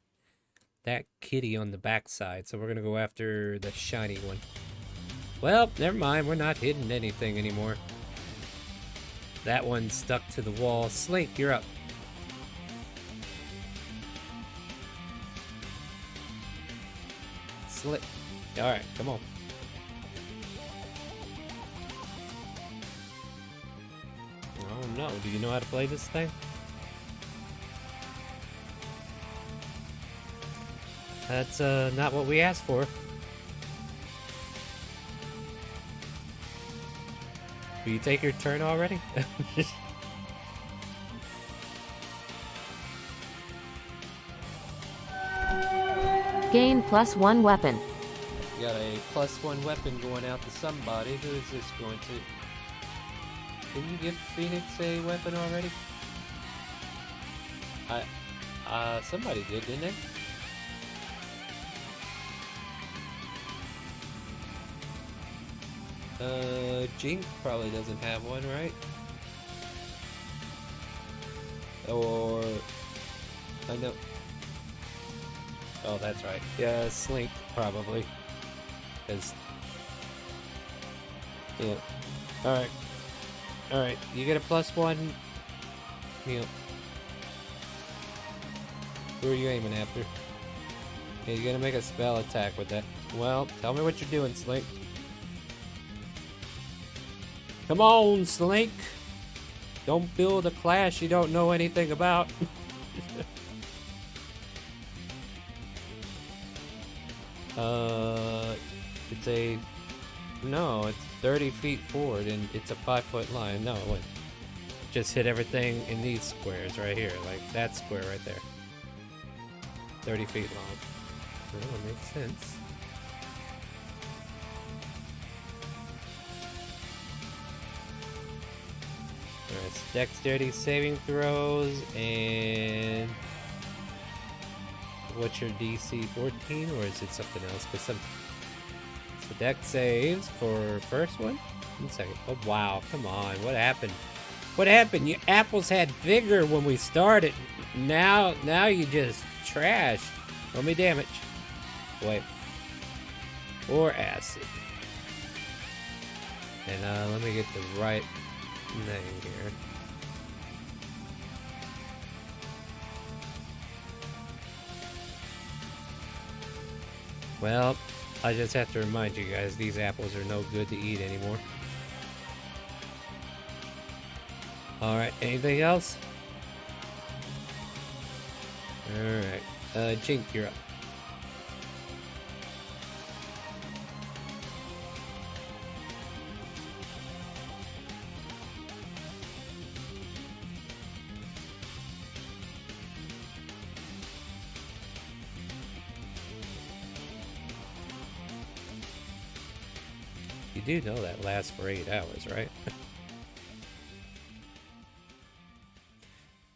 That kitty on the backside, so we're gonna go after the shiny one. Well, never mind, we're not hitting anything anymore. That one stuck to the wall. Slink, you're up. Slip. Alright, come on. Oh no, do you know how to play this thing? That's not what we asked for. Will you take your turn already? Gain +1 weapon. You got a +1 weapon going out to somebody. Who is this going to? Didn't you give Phoenix a weapon already? Somebody did, didn't they? Jink probably doesn't have one, right? Or... I know... Oh, that's right. Yeah, Slink, probably. Because... Yeah. Alright. Alright, you get a +1. Yep. Who are you aiming after? Yeah, you're gonna make a spell attack with that. Well, tell me what you're doing, Slink. Come on, Slink! Don't build a class you don't know anything about. It's a... No, it's 30 feet forward and it's a 5-foot line. No, wait. Just hit everything in these squares right here. Like that square right there. 30 feet long. Oh, makes sense. Alright, so dexterity saving throws, and what's your DC? 14, or is it something else? Because so dex saves for first one? 1 second. Oh wow, come on, what happened? What happened? You apples had vigor when we started. Now you just trash. Roll me damage. Wait. Or acid. And let me get the right thing here. Well, I just have to remind you guys, these apples are no good to eat anymore. Alright, anything else? Alright, Jink, you're up. You do know that lasts for 8 hours, right?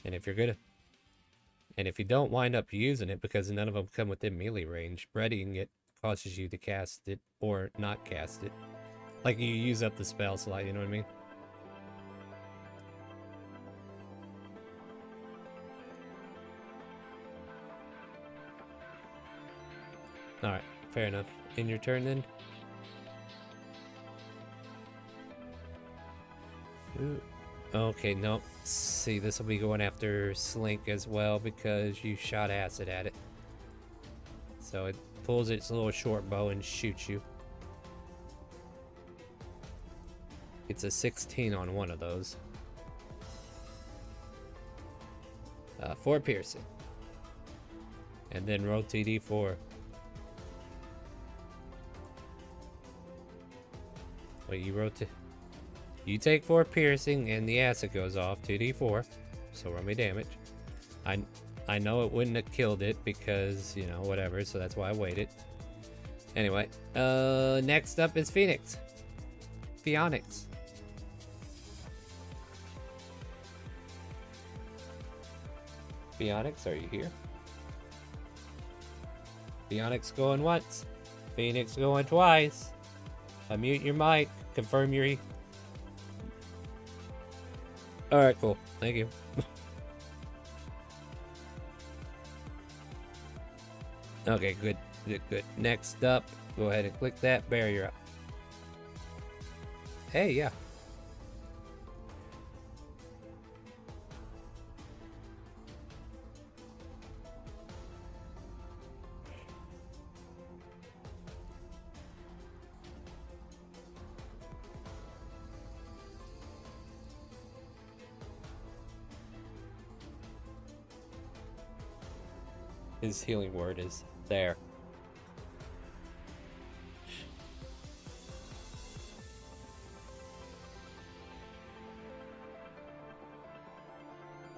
And if you're good, and if you don't wind up using it because none of them come within melee range, readying it causes you to cast it or not cast it. Like you use up the spell slot, you know what I mean? Alright, fair enough. In your turn then? Ooh. Okay, nope. See, this will be going after Slink as well because you shot acid at it. So it pulls its little short bow and shoots you. It's a 16 on one of those. 4 piercing. And then roll TD4. Wait, you wrote to... You take 4 piercing and the acid goes off, 2d4. So roll me damage. I know it wouldn't have killed it because, you know, whatever, so that's why I waited. Anyway, next up is Phoenix. Phoenix. Phoenix, are you here? Phoenix going once. Phoenix going twice. Unmute your mic. Confirm your Alright, cool. Thank you. Okay, good. Good. Next up, go ahead and click that. Bear, you're up. Hey, yeah. His healing word is there.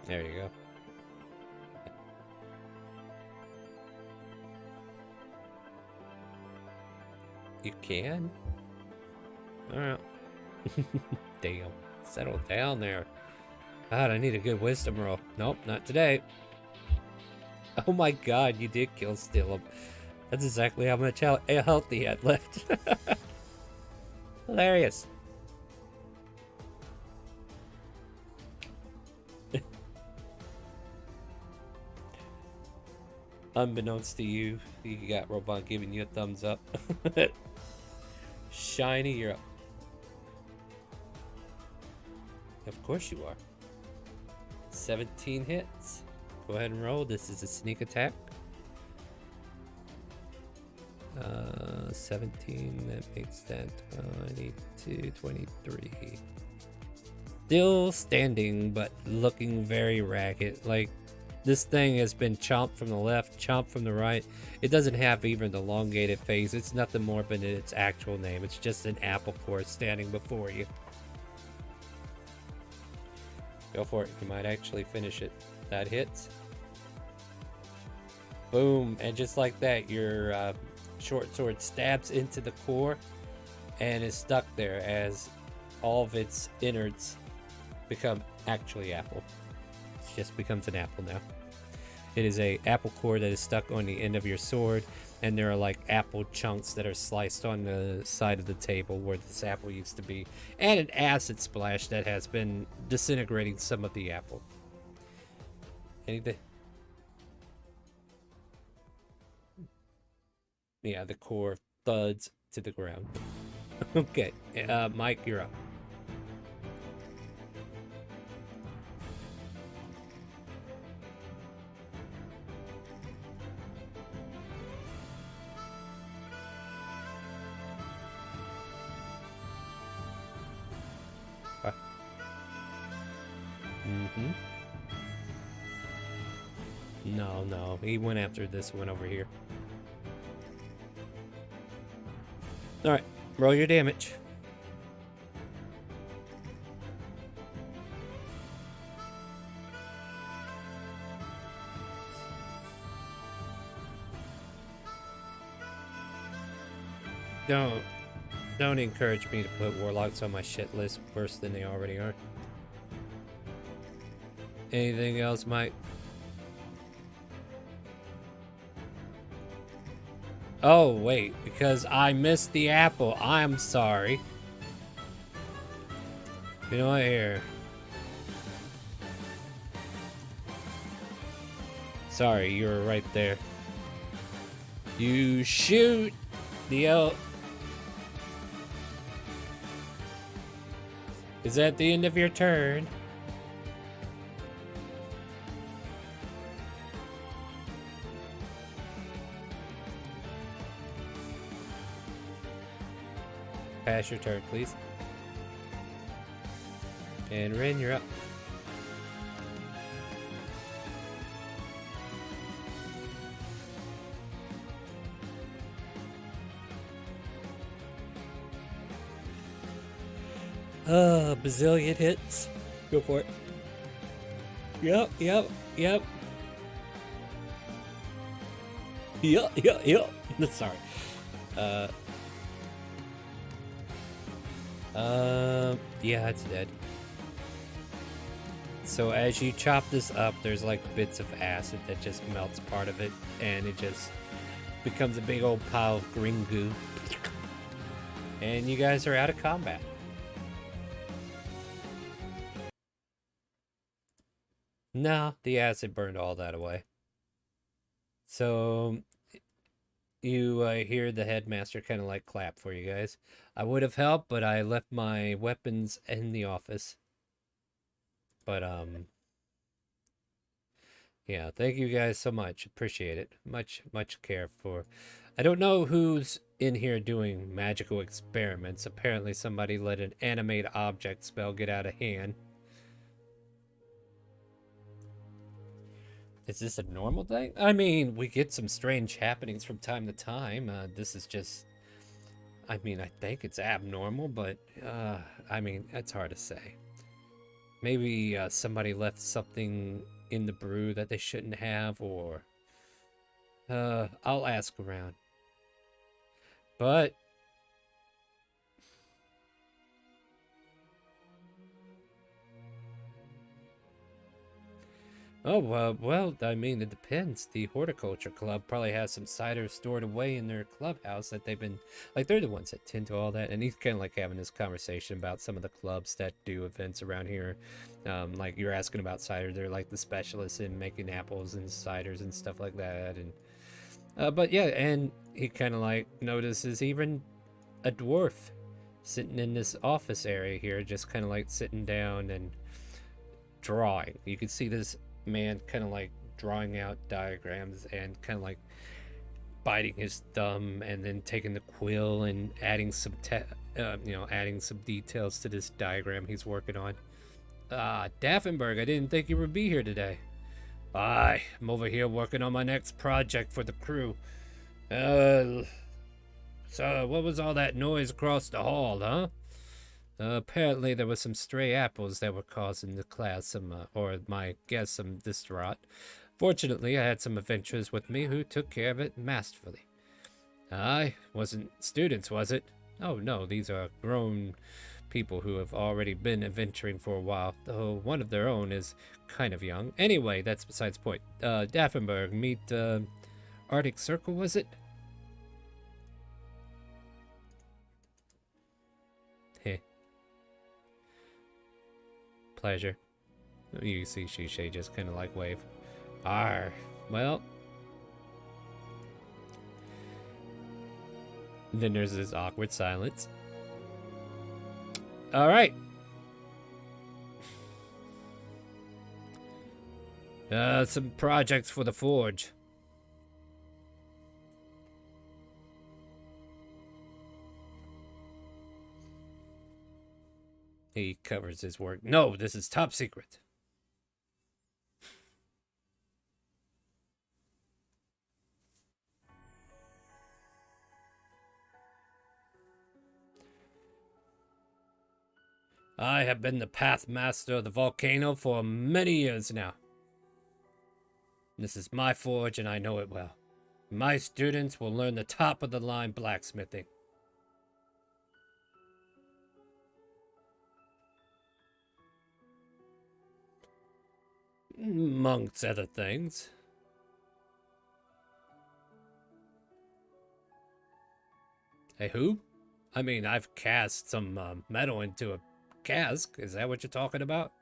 There you go. You can? Alright. Damn. Settle down there. God, I need a good wisdom roll. Nope, not today. Oh my god, you did kill Stillum. That's exactly how much health he had left. Hilarious. Unbeknownst to you, you got Robot giving you a thumbs up. Shiny, you're up. Of course you are. 17 hits. Go ahead and roll. This is a sneak attack. 17, that makes that 22, 23. Still standing, but looking very ragged. Like, this thing has been chomped from the left, chomped from the right. It doesn't have even the elongated face. It's nothing more than its actual name. It's just an apple core standing before you. Go for it. You might actually finish it. That hits. Boom. And just like that, your short sword stabs into the core and is stuck there as all of its innards become actually apple. It just becomes an apple now. It is a apple core that is stuck on the end of your sword, and there are like apple chunks that are sliced on the side of the table where this apple used to be, and an acid splash that has been disintegrating some of the apple. Anything? Yeah, the core thuds to the ground. Okay, Mike, you're up. No, he went after this one over here. Alright, roll your damage. Don't encourage me to put warlocks on my shit list worse than they already are. Anything else, Mike? Oh, wait, because I missed the apple. I'm sorry. You know what, here. Sorry, you were right there. You shoot the L. Is that the end of your turn? Pass your turn, please. And Rin, you're up. Bazillion hits. Go for it. Yep. Yeah. Sorry. Yeah, it's dead. So as you chop this up, there's like bits of acid that just melts part of it, and it just becomes a big old pile of green goo. And you guys are out of combat. No, the acid burned all that away. So you hear the headmaster kind of like clap for you guys. I would have helped, but I left my weapons in the office. But yeah, thank you guys so much. Appreciate it. Much care for. I don't know who's in here doing magical experiments. Apparently somebody let an animate object spell get out of hand. Is this a normal thing? I mean, we get some strange happenings from time to time. This is just... I mean, I think it's abnormal, but, I mean, it's hard to say. Maybe somebody left something in the brew that they shouldn't have, or... I'll ask around. But... Oh, well, I mean, it depends. The Horticulture Club probably has some cider stored away in their clubhouse that they've been... Like, they're the ones that tend to all that. And he's kind of like having this conversation about some of the clubs that do events around here. Like, you're asking about cider. They're like the specialists in making apples and ciders and stuff like that. And but yeah, and he kind of like notices even a dwarf sitting in this office area here, just kind of like sitting down and drawing. You can see this man kind of like drawing out diagrams and kind of like biting his thumb and then taking the quill and adding some adding some details to this diagram he's working on. Daffenberg, I didn't think you would be here today. I'm over here working on my next project for the crew. So what was all that noise across the hall, huh? Apparently there were some stray apples that were causing the class some, or my guest, some distraught. Fortunately, I had some adventurers with me who took care of it masterfully. Wasn't students, was it? Oh no, these are grown people who have already been adventuring for a while, though one of their own is kind of young. Anyway, that's besides the point. Daffenberg, meet, Arctic Circle, was it? Heh. Pleasure. You see Shishay just kind of like wave. Well. Then there's this awkward silence. All right. Some projects for the forge. He covers his work. No, this is top secret. I have been the path master of the volcano for many years now. This is my forge and I know it well. My students will learn the top of the line blacksmithing. Amongst other things. Hey, who? I mean, I've cast some metal into a cask. Is that what you're talking about?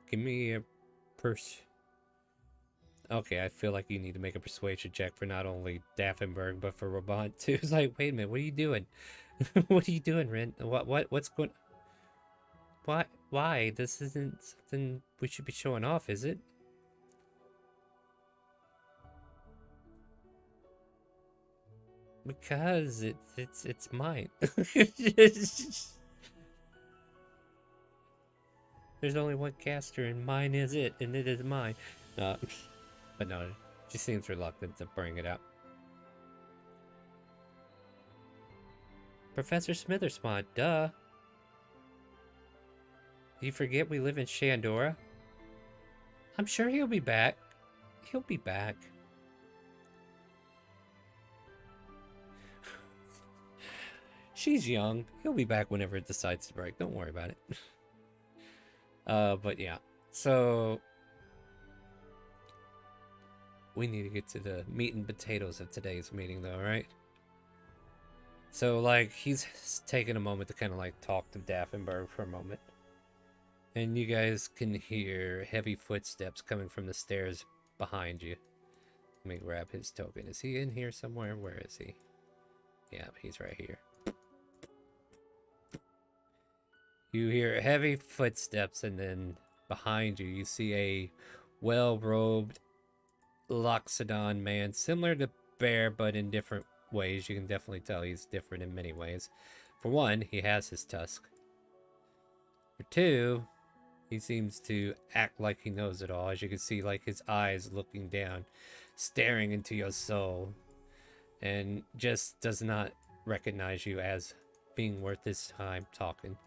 Give me a Okay, I feel like you need to make a persuasion check for not only Daffenberg, but for Robant too. It's like, wait a minute, what are you doing? What are you doing, Ren? What's going... Why? This isn't something we should be showing off, is it? Because it's mine. There's only one caster, and mine is it, and it is mine. But no, she seems reluctant to bring it up. Professor Smithersmont, duh. You forget we live in Shandora? I'm sure he'll be back. He'll be back. She's young. He'll be back whenever it decides to break. Don't worry about it. But yeah. So we need to get to the meat and potatoes of today's meeting though, right? So like he's taking a moment to kind of like talk to Daffenberg for a moment. And you guys can hear heavy footsteps coming from the stairs behind you. Let me grab his token. Is he in here somewhere? Where is he? Yeah, he's right here. You hear heavy footsteps, and then behind you, you see a well-robed Loxodon man, similar to Bear, but in different ways. You can definitely tell he's different in many ways. For one, he has his tusk. For two, he seems to act like he knows it all. As you can see, like his eyes looking down, staring into your soul, and just does not recognize you as being worth his time talking.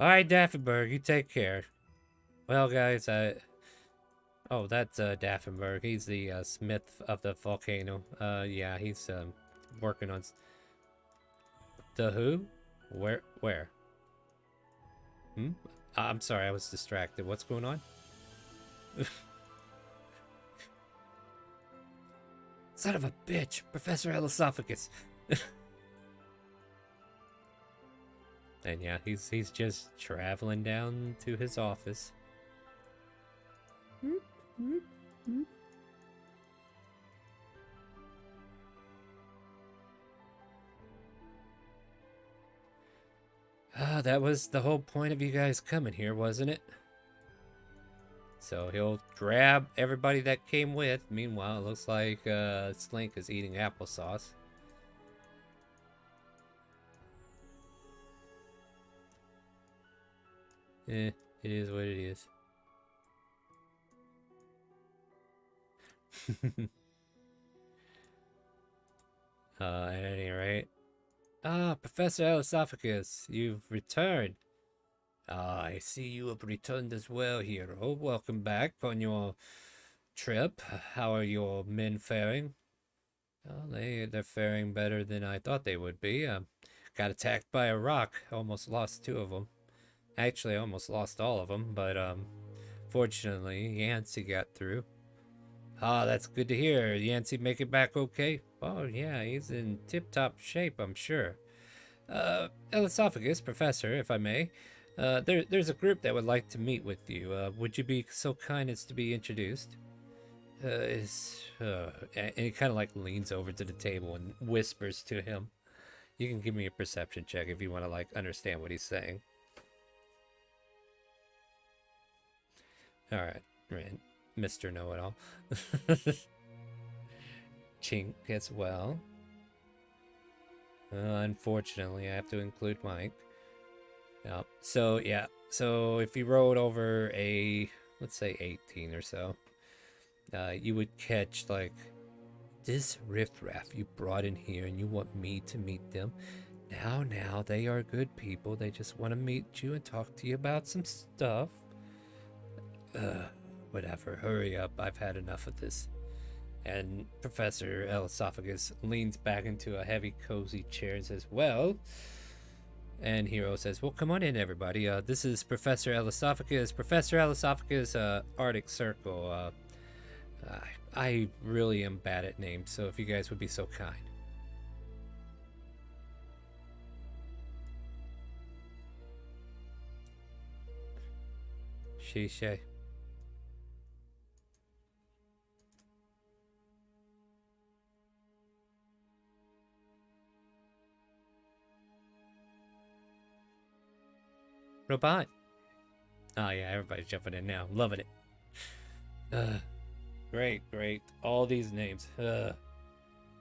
Alright, Daffenberg, you take care. Well, guys, oh, that's Daffenberg. He's the smith of the volcano. Yeah, he's working on the who? Where? I'm sorry, I was distracted. What's going on? Son of a bitch, Professor Elesophagus. And yeah, he's just traveling down to his office. That was the whole point of you guys coming here, wasn't it? So he'll grab everybody that came with. Meanwhile, it looks like Slink is eating applesauce. It is what it is. At any rate. Professor Elesophagus, you've returned. I see you have returned as well, hero. Welcome back on your trip. How are your men faring? Well, they're faring better than I thought they would be. Got attacked by a rock. Almost lost 2 of them. Actually, I almost lost all of them, but fortunately, Yancey got through. That's good to hear. Yancey make it back okay? Oh, yeah, he's in tip-top shape, I'm sure. Elesophagus, Professor, if I may. There's a group that would like to meet with you. Would you be so kind as to be introduced? And he kind of like leans over to the table and whispers to him. You can give me a perception check if you want to like understand what he's saying. All right, Rand, Mr. Know-It-All. Chink as well. Unfortunately, I have to include Mike. So yeah, so if you rolled over a, let's say 18 or so, you would catch like, this riffraff you brought in here and you want me to meet them. Now, they are good people. They just want to meet you and talk to you about some stuff. Whatever, hurry up. I've had enough of this. And Professor Elesophagus leans back into a heavy, cozy chair and says, well... And Hero says, well, come on in, everybody. This is Professor Elesophagus. Professor Elesophagus, Arctic Circle. I really am bad at names, so if you guys would be so kind. Shishay. Robot. Oh yeah, everybody's jumping in now. Loving it. Great. All these names.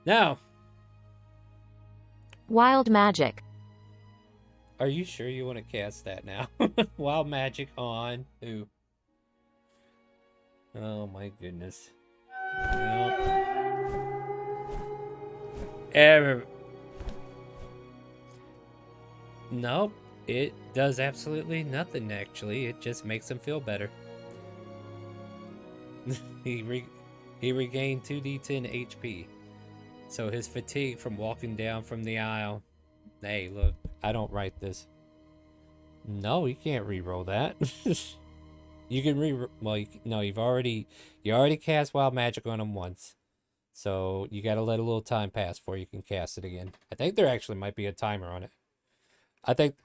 Now. Wild magic. Are you sure you want to cast that now? Wild magic on who? Oh my goodness. Well, nope. It does absolutely nothing, actually. It just makes him feel better. he regained 2d10 HP. So his fatigue from walking down from the aisle. Hey, look, I don't write this. No, you can't re-roll that. You can well, no, you already cast wild magic on him once. So you got to let a little time pass before you can cast it again. I think there actually might be a timer on it. I think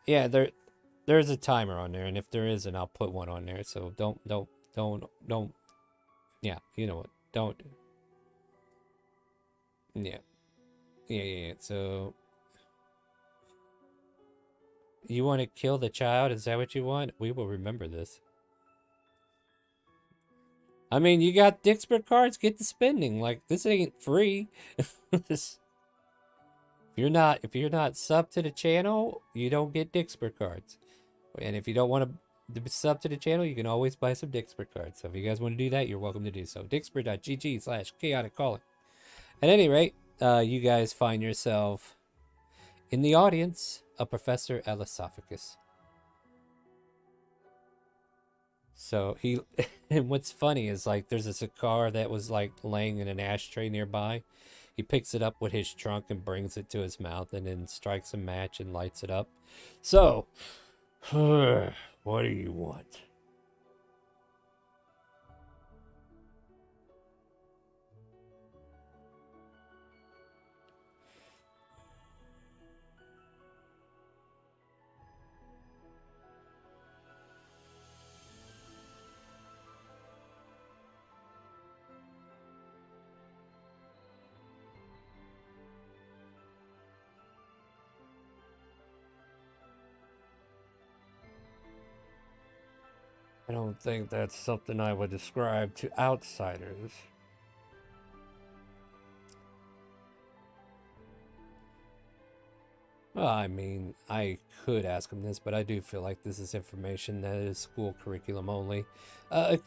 yeah, there's a timer on there, and if there isn't, I'll put one on there. So don't yeah, you know what? Don't yeah. So you want to kill the child? Is that what you want? We will remember this. I mean, you got Dixper cards, get to spending. Like, this ain't free. If you're not sub to the channel, you don't get Dixper cards. And if you don't want to sub to the channel, you can always buy some Dixper cards. So if you guys want to do that, you're welcome to do so. Dixper.gg/ChaoticCalling. At any rate, you guys find yourself in the audience of Professor Elisophagus. So he, and what's funny is like there's a cigar that was like laying in an ashtray nearby. He picks it up with his trunk and brings it to his mouth and then strikes a match and lights it up. So, what do you want? I don't think that's something I would describe to outsiders. Well, I mean, I could ask him this, but I do feel like this is information that is school curriculum only.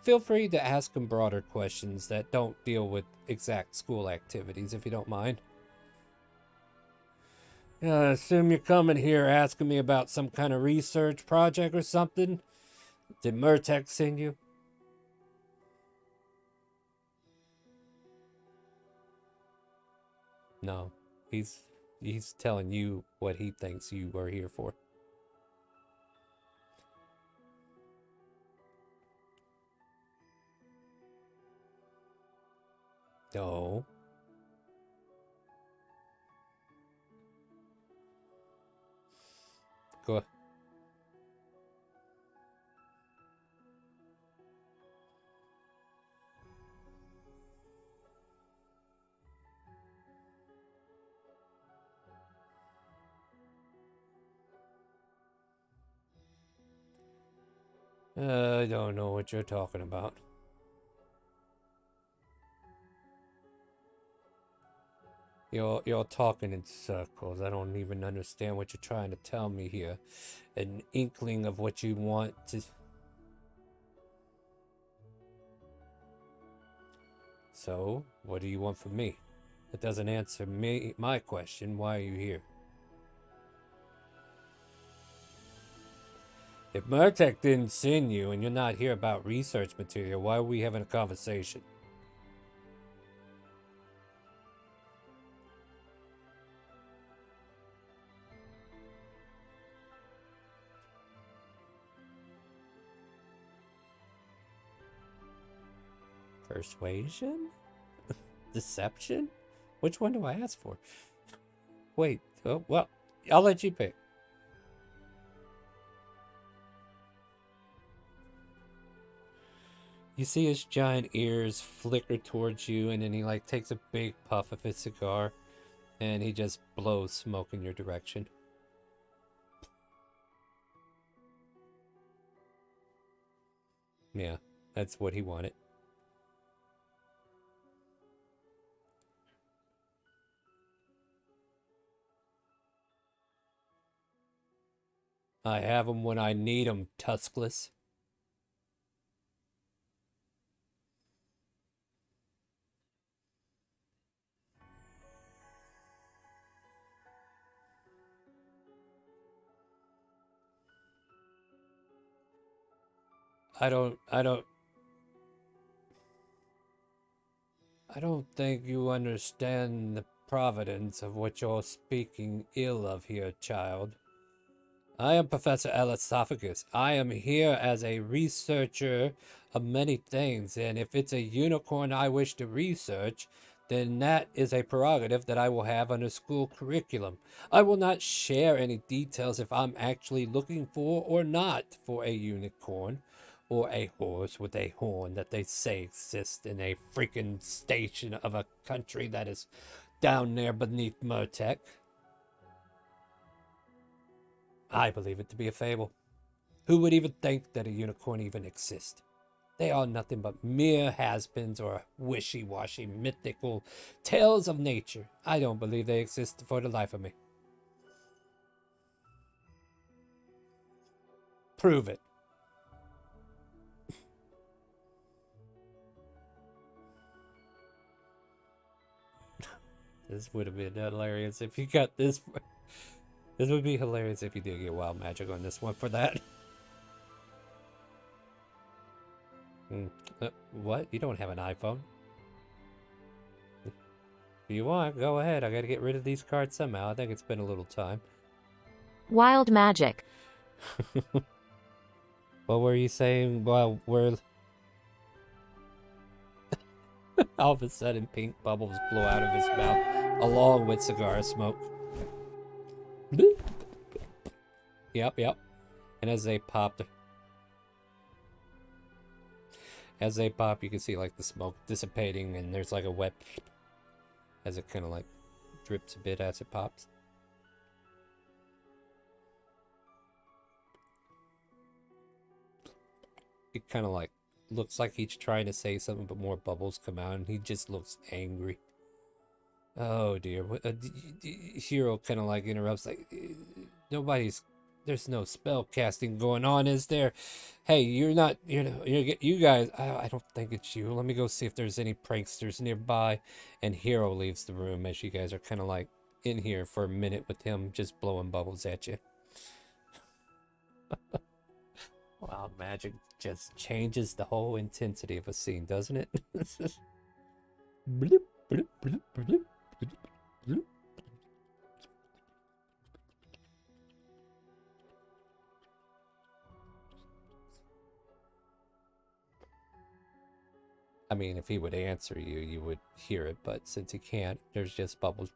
Feel free to ask him broader questions that don't deal with exact school activities, if you don't mind. I assume you're coming here asking me about some kind of research project or something? Did Murtek send you? No, he's telling you what he thinks you are here for. No. Go. I don't know what you're talking about. You're talking in circles. I don't even understand what you're trying to tell me here. An inkling of what you want to... So, what do you want from me? It doesn't answer my question. Why are you here? If Murtek didn't send you and you're not here about research material, why are we having a conversation? Persuasion? Deception? Which one do I ask for? Wait, oh, well, I'll let you pick. You see his giant ears flicker towards you, and then he like takes a big puff of his cigar, and he just blows smoke in your direction. Yeah, that's what he wanted. I have 'em when I need 'em, Tuskless. I don't think you understand the providence of what you're speaking ill of here, child. I am Professor Alesophagus. I am here as a researcher of many things, and if it's a unicorn I wish to research, then that is a prerogative that I will have under school curriculum. I will not share any details if I'm actually looking for or not for a unicorn, or a horse with a horn that they say exists in a freaking station of a country that is down there beneath Murtek. I believe it to be a fable. Who would even think that a unicorn even exists? They are nothing but mere has-beens or wishy-washy mythical tales of nature. I don't believe they exist for the life of me. Prove it. This would have been hilarious if you got this. This would be hilarious if you did get wild magic on this one for that. What? You don't have an iPhone? If you want, go ahead. I gotta get rid of these cards somehow. I think it's been a little time. Wild magic. What were you saying? Well, we're... All of a sudden, pink bubbles blow out of his mouth, along with cigar smoke. Yep. And as they pop, you can see like the smoke dissipating, and there's like a wet as it kind of like drips a bit as it pops. It kind of like looks like he's trying to say something, but more bubbles come out, and he just looks angry. Oh dear. Hero kind of like interrupts, like, there's no spell casting going on, is there? Hey, you guys, I don't think it's you. Let me go see if there's any pranksters nearby. And Hero leaves the room as you guys are kind of like in here for a minute with him just blowing bubbles at you. Wow, magic just changes the whole intensity of a scene, doesn't it? Bloop, bloop, bloop, bloop, bloop, bloop. I mean, if he would answer you, you would hear it, but since he can't, there's just bubbles.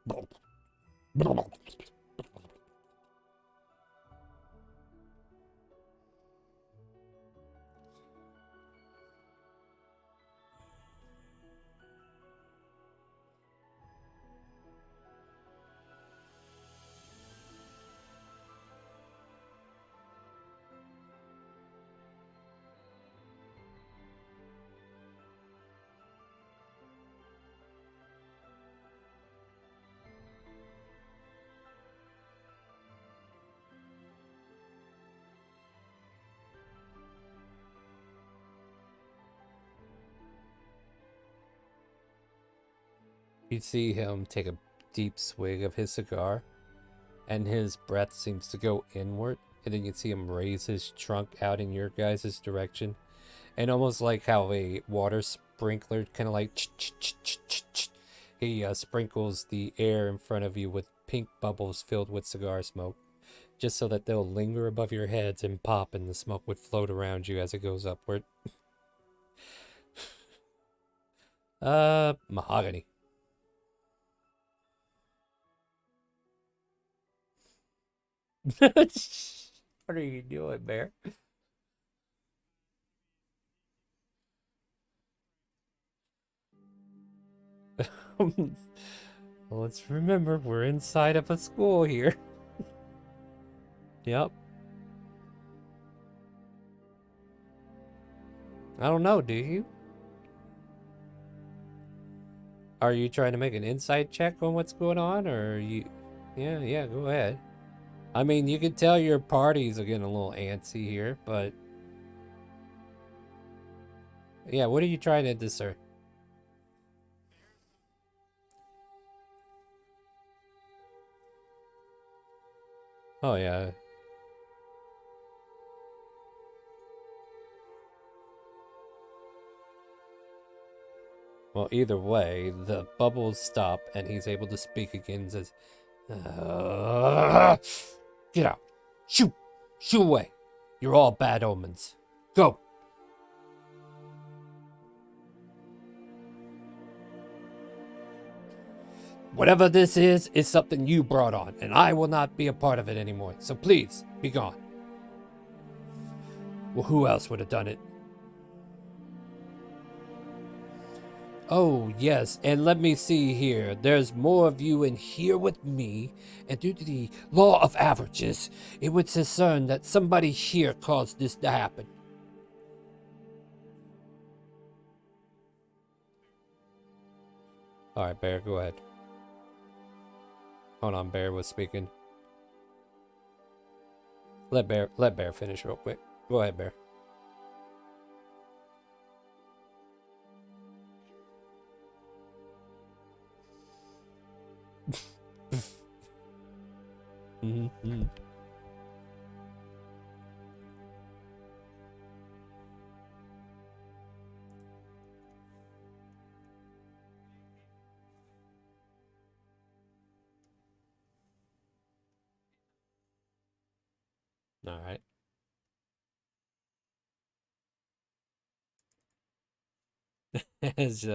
You see him take a deep swig of his cigar, and his breath seems to go inward, and then you see him raise his trunk out in your guys' direction, and almost like how a water sprinkler kind of like he sprinkles the air in front of you with pink bubbles filled with cigar smoke, just so that they'll linger above your heads and pop, and the smoke would float around you as it goes upward. Mahogany. What are you doing, Bear? Let's remember, we're inside of a school here. Yep. I don't know, do you? Are you trying to make an insight check on what's going on, or are you... Yeah, go ahead. I mean, you can tell your parties are getting a little antsy here, but yeah, what are you trying to discern? Oh yeah. Well, either way, the bubbles stop and he's able to speak again and says, get out. Shoo! Shoo away. You're all bad omens. Go! Whatever this is something you brought on, and I will not be a part of it anymore. So please, be gone. Well, who else would have done it? Oh, yes, and let me see here. There's more of you in here with me, and due to the law of averages, it would discern that somebody here caused this to happen. All right, Bear, go ahead. Hold on, Bear was speaking. Let Bear finish real quick. Go ahead, Bear. Mm-hmm. All right. As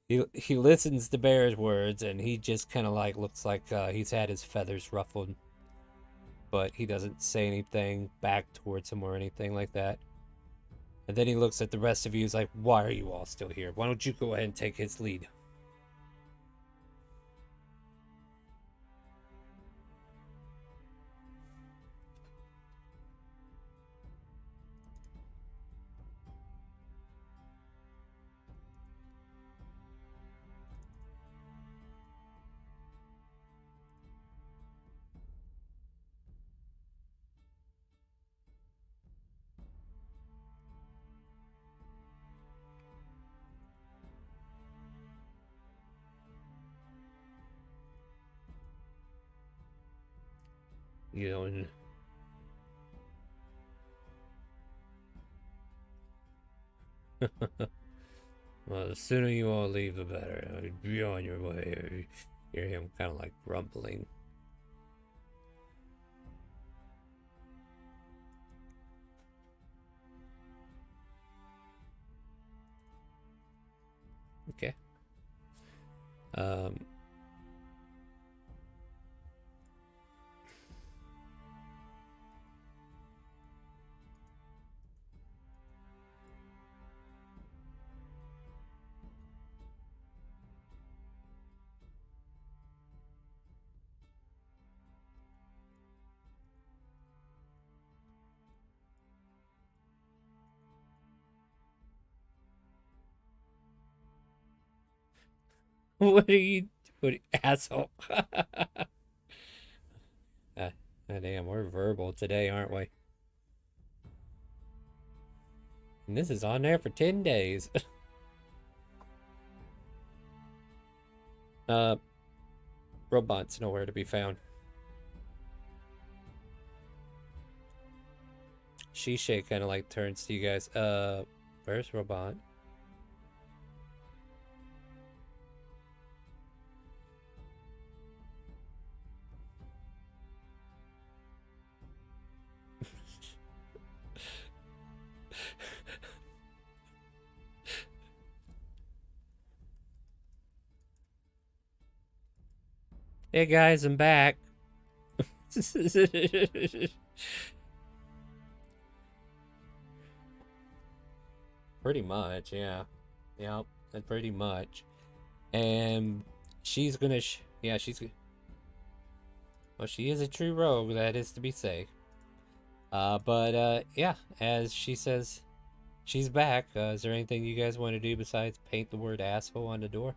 he listens to Bear's words, and he just kind of like looks like he's had his feathers ruffled, but he doesn't say anything back towards him or anything like that. And then he looks at the rest of you. He's like, "Why are you all still here? Why don't you go ahead and take his lead?" You know, and well, the sooner you all leave, the better. Be on your way. You hear him kind of like grumbling. Okay. Um. What are you doing, asshole? Damn, we're verbal today, aren't we? And this is on there for 10 days. Robot's nowhere to be found. Shisha kind of like turns to you guys. Where's Robot? Hey guys, I'm back. Pretty much, yeah. Yep, pretty much. And she's gonna, yeah, well, she is a true rogue, that is to be said. But yeah, as she says, she's back. Is there anything you guys want to do besides paint the word asshole on the door?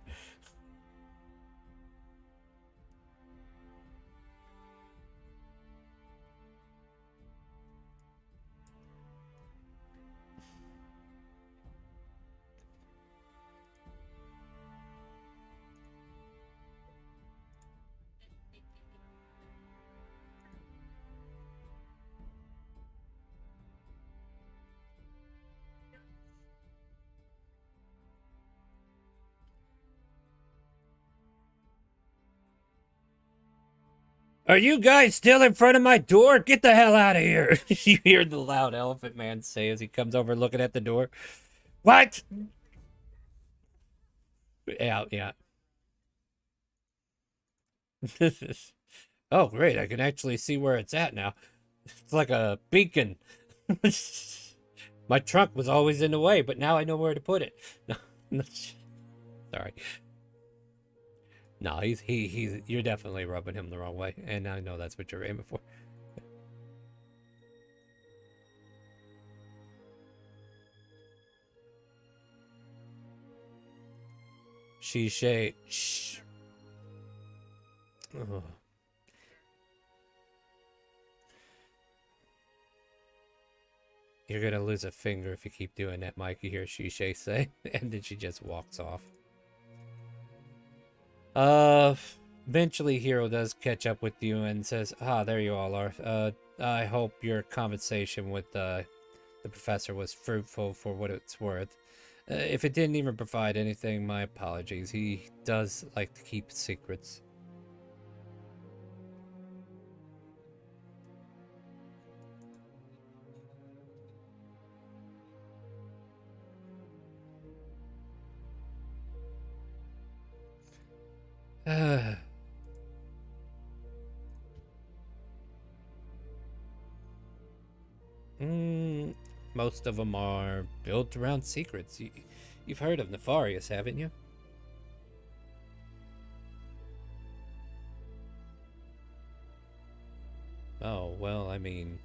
Are you guys still in front of my door? Get the hell out of here. You hear the loud elephant man say as he comes over looking at the door. What? Yeah, yeah. Oh, great. I can actually see where it's at now. It's like a beacon. My trunk was always in the way, but now I know where to put it. No, sorry. No, he's you're definitely rubbing him the wrong way, and I know that's what you're aiming for. Shh. Oh. You're gonna lose a finger if you keep doing that, Mike. You hear Shishay say, and then she just walks off. Uh, Eventually Hero does catch up with you and says, "Ah, there you all are. I hope your conversation with the professor was fruitful for what it's worth. If it didn't even provide anything, my apologies. He does like to keep secrets." Most of them are built around secrets. You've heard of Nefarious, haven't you? Oh, well, I mean,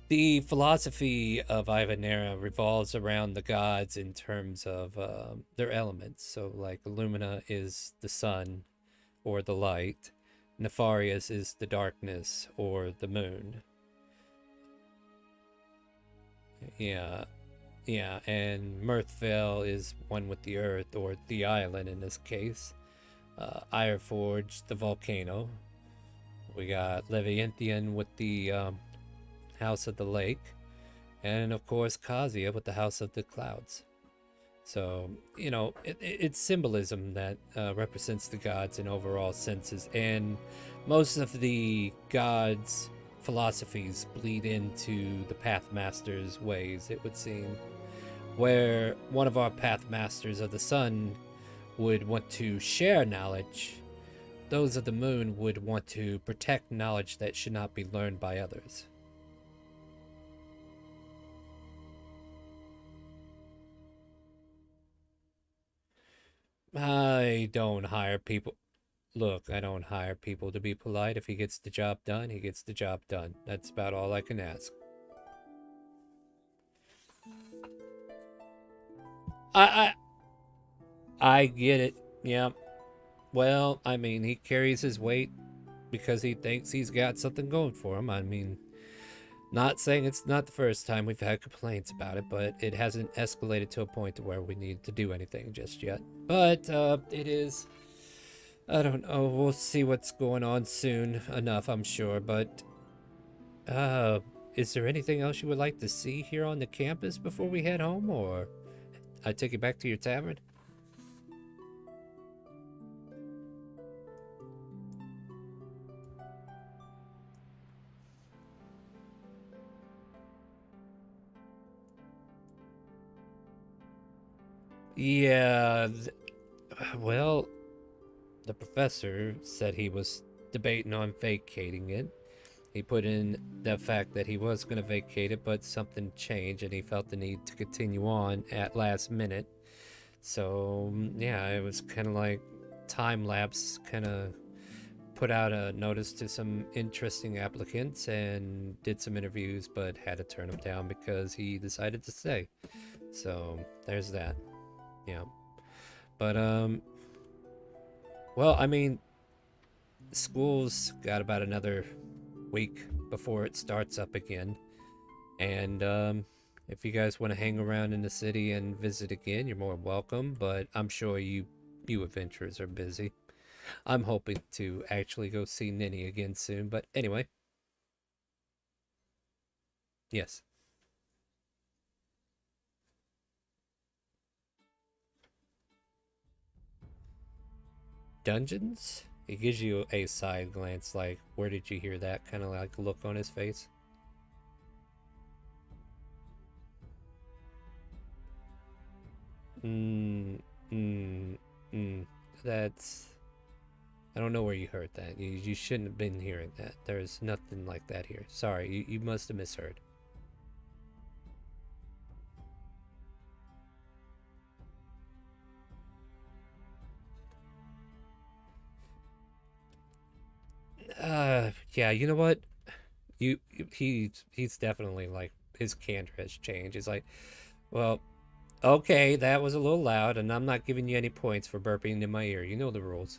the philosophy of Ivanera revolves around the gods in terms of their elements. So, like, Illumina is the sun or the light, Nefarious is the darkness or the moon. Yeah, yeah, and Mirthvale is one with the earth, or the island in this case. Ironforge, the volcano. We got Leviathan with the House of the Lake. And of course, Kazuya with the House of the Clouds. So, you know, it's symbolism that represents the gods in overall senses. And most of the gods' philosophies bleed into the Pathmaster's ways, it would seem. Where one of our Pathmasters of the Sun would want to share knowledge, those of the Moon would want to protect knowledge that should not be learned by others. I don't hire people. Look, I don't hire people to be polite. If he gets the job done, he gets the job done. That's about all I can ask. I I get it. Yeah. Well, I mean, he carries his weight because he thinks he's got something going for him. I mean, not saying it's not the first time we've had complaints about it, but it hasn't escalated to a point to where we need to do anything just yet. But it is, I don't know. We'll see what's going on soon enough, I'm sure. But is there anything else you would like to see here on the campus before we head home, or I take you back to your tavern? Yeah, well, the professor said he was debating on vacating it. He put in the fact that he was going to vacate it, but something changed and he felt the need to continue on at last minute. So, yeah, it was kind of like time lapse, kind of put out a notice to some interesting applicants and did some interviews, but had to turn them down because he decided to stay. So, there's that. Yeah. But, well, I mean, school's got about another week before it starts up again. And if you guys want to hang around in the city and visit again, you're more welcome. But I'm sure you adventurers are busy. I'm hoping to actually go see Ninny again soon. But anyway, yes. Dungeons? He gives you a side glance, like, where did you hear that? Kind of like look on his face. That's... I don't know where you heard that. You shouldn't have been hearing that. There's nothing like that here. Sorry, you must have misheard. Yeah, you know what? He's definitely like, his candor has changed. He's like, well, okay, that was a little loud, and I'm not giving you any points for burping in my ear. You know the rules.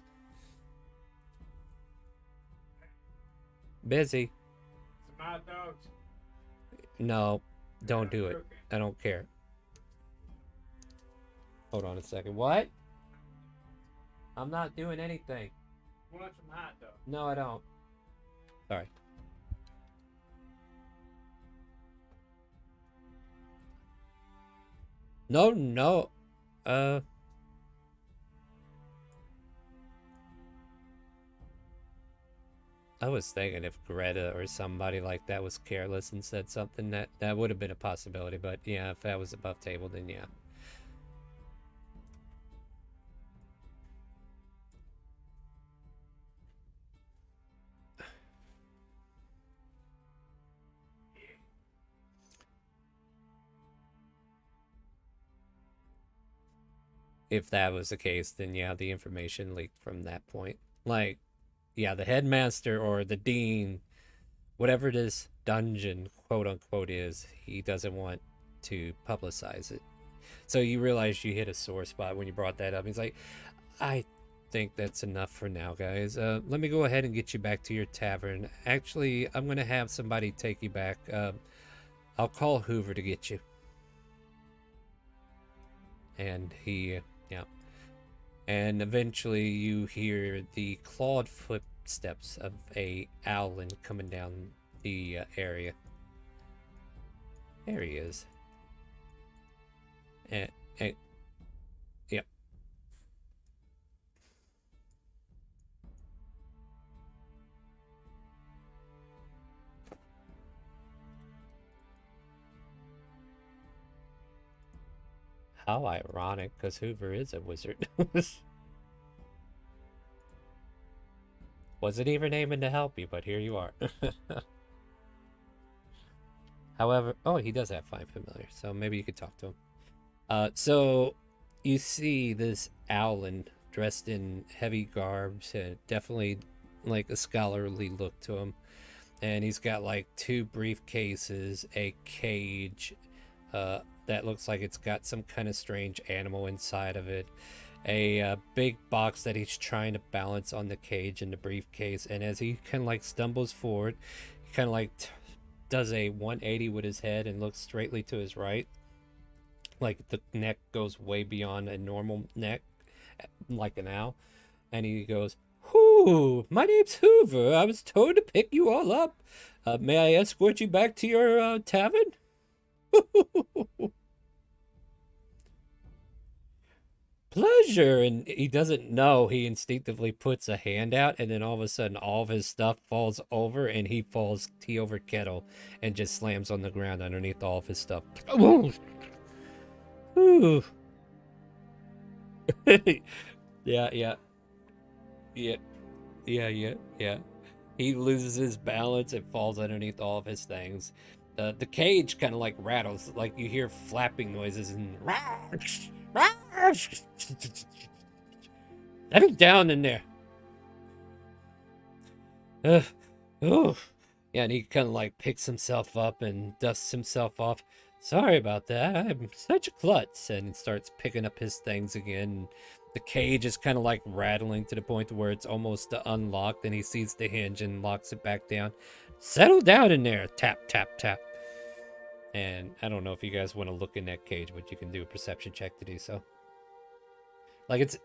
Busy. Some hot dogs. No, don't do it. I don't care. Hold on a second. What? I'm not doing anything. Want some hot dogs? No, I don't. Sorry. No. I was thinking if Greta or somebody like that was careless and said something, that would have been a possibility. But yeah, if that was above table, then yeah. If that was the case, then yeah, the information leaked from that point. Like, yeah, the headmaster or the dean, whatever this dungeon, quote unquote, is, he doesn't want to publicize it. So you realize you hit a sore spot when you brought that up. He's like, I think that's enough for now, guys. Let me go ahead and get you back to your tavern. Actually, I'm going to have somebody take you back. I'll call Hoover to get you. And he, yeah. And eventually you hear the clawed footsteps of a owlin coming down the area. There he is. And yep. How ironic, because Hoover is a wizard. Wasn't even aiming to help you, but here you are. However, oh, he does have Find Familiar, so maybe you could talk to him. So you see this owlin dressed in heavy garbs, definitely like a scholarly look to him. And he's got like 2 briefcases, a cage that looks like it's got some kind of strange animal inside of it, a big box that he's trying to balance on the cage and the briefcase. And as he kind of like stumbles forward, he kind of like does a 180 with his head and looks straightly to his right. Like the neck goes way beyond a normal neck, like an owl. And he goes, "Whoo, my name's Hoover. I was told to pick you all up. May I escort you back to your tavern?" Pleasure. And he doesn't know, he instinctively puts a hand out, and then all of a sudden all of his stuff falls over, and he falls tea over kettle and just slams on the ground underneath all of his stuff. Ooh. Yeah. He loses his balance and falls underneath all of his things. The cage kind of like rattles, like you hear flapping noises and settle down in there. Oh, yeah, and he kind of like picks himself up and dusts himself off. Sorry about that. I'm such a klutz, and starts picking up his things again. The cage is kind of like rattling to the point where it's almost unlocked, and he sees the hinge and locks it back down. Settle down in there. Tap, tap, tap. And I don't know if you guys want to look in that cage, but you can do a perception check to do so. Like it's...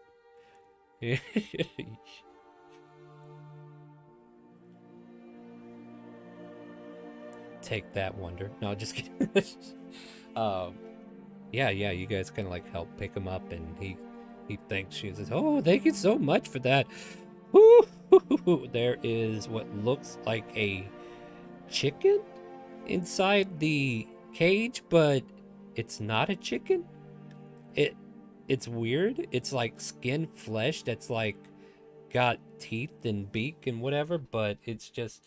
Take that, Wonder. No, just kidding. Yeah, you guys kind of like help pick him up, and he thanks you and says, "Oh, thank you so much for that. Woo! There is what looks like a chicken inside the cage, but it's not a chicken. It's weird. It's like skin flesh that's like got teeth and beak and whatever, but it's just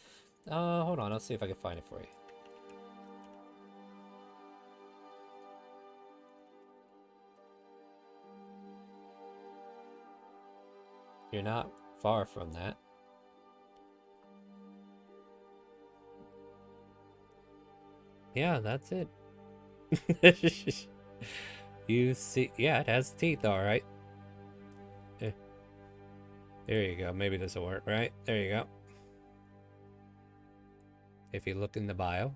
hold on, I'll see if I can find it for you. You're not far from that. Yeah, that's it. You see, yeah, it has teeth, all right. There you go. Maybe this will work, right? There you go. If you look in the bio.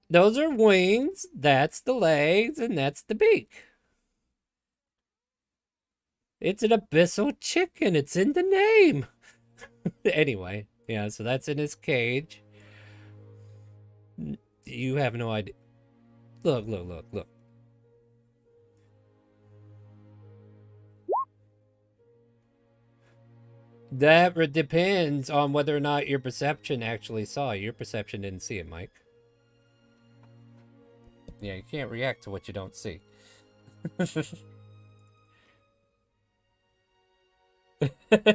Those are wings, that's the legs, and that's the beak. It's an abyssal chicken. It's in the name. Anyway, yeah, so that's in his cage. You have no idea. Look. That depends on whether or not your perception actually saw it. Your perception didn't see it, Mike. Yeah, you can't react to what you don't see.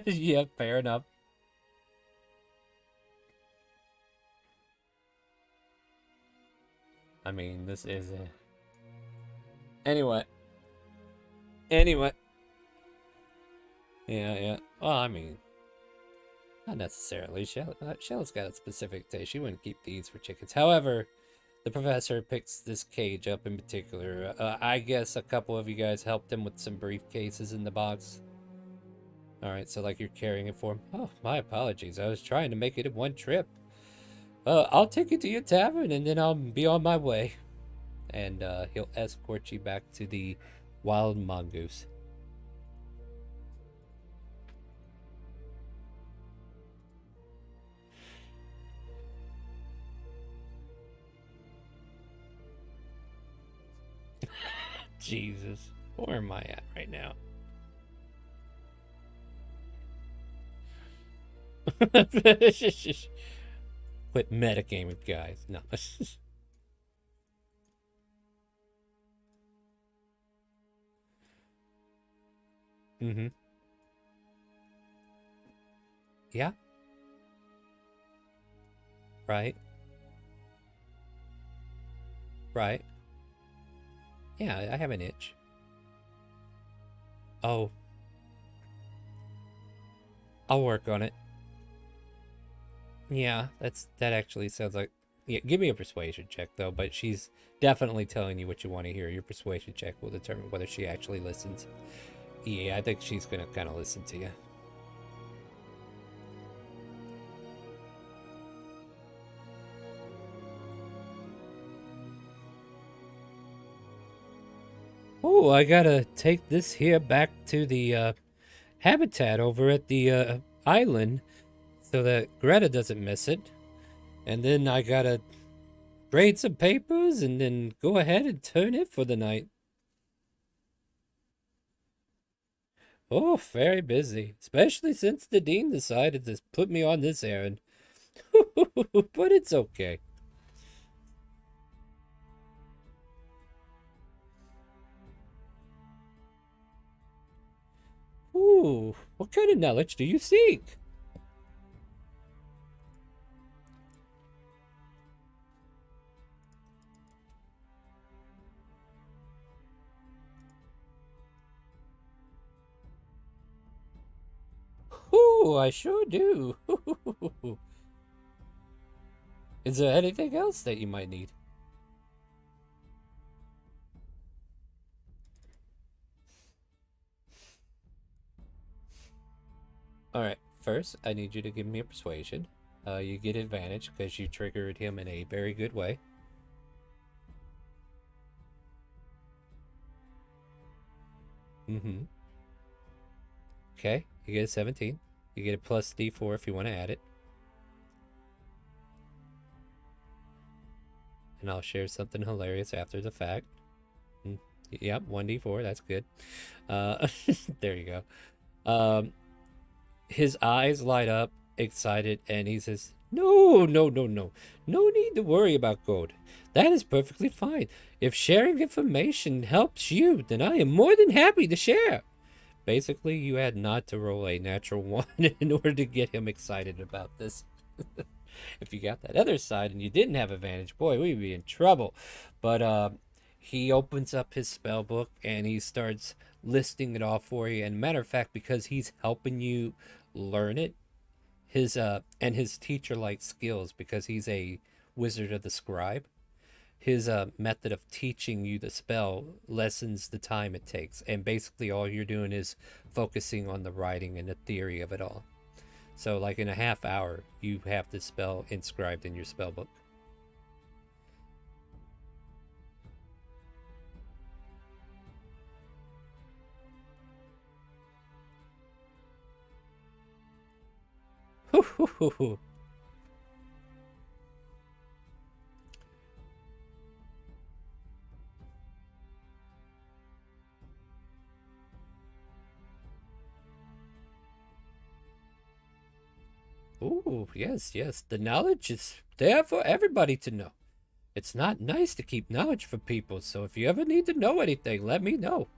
Yeah, fair enough. I mean, this is a... Anyway. Yeah. Well, I mean, not necessarily. Shell's got a specific taste. She wouldn't keep these for chickens. However, the professor picks this cage up in particular. I guess a couple of you guys helped him with some briefcases in the box. Alright, so like you're carrying it for him. Oh, my apologies. I was trying to make it in one trip. I'll take you to your tavern and then I'll be on my way. And he'll escort you back to the wild mongoose. Jesus. Where am I at right now? Quit metagaming, guys. No. Mm-hmm. Yeah. Right. Yeah, I have an itch. Oh. I'll work on it. Yeah, that actually sounds like... Yeah, give me a persuasion check, though, but she's definitely telling you what you want to hear. Your persuasion check will determine whether she actually listens. Yeah, I think she's going to kind of listen to you. Oh, I gotta take this here back to the habitat over at the island so that Greta doesn't miss it. And then I gotta grade some papers and then go ahead and turn it for the night. Oh, very busy, especially since the dean decided to put me on this errand. But it's okay. Ooh, what kind of knowledge do you seek? Ooh, I sure do. Is there anything else that you might need? Alright, first, I need you to give me a persuasion. You get advantage because you triggered him in a very good way. Mm-hmm. Okay, you get a 17. You get a plus D4 if you want to add it. And I'll share something hilarious after the fact. Yep, 1d4, that's good. There you go. His eyes light up, excited, and he says, "No, no, no, no. No need to worry about gold. That is perfectly fine. If sharing information helps you, then I am more than happy to share." Basically, you had not to roll a natural 1 in order to get him excited about this. If you got that other side and you didn't have advantage, boy, we'd be in trouble. But he opens up his spell book and he starts listing it off for you. And matter of fact, because he's helping you learn it, his teacher like skills, because he's a wizard of the scribe, his method of teaching you the spell lessens the time it takes, and basically all you're doing is focusing on the writing and the theory of it all. So like in a half hour you have the spell inscribed in your spell book. Ooh, yes, yes. The knowledge is there for everybody to know. It's not nice to keep knowledge for people, so if you ever need to know anything, let me know.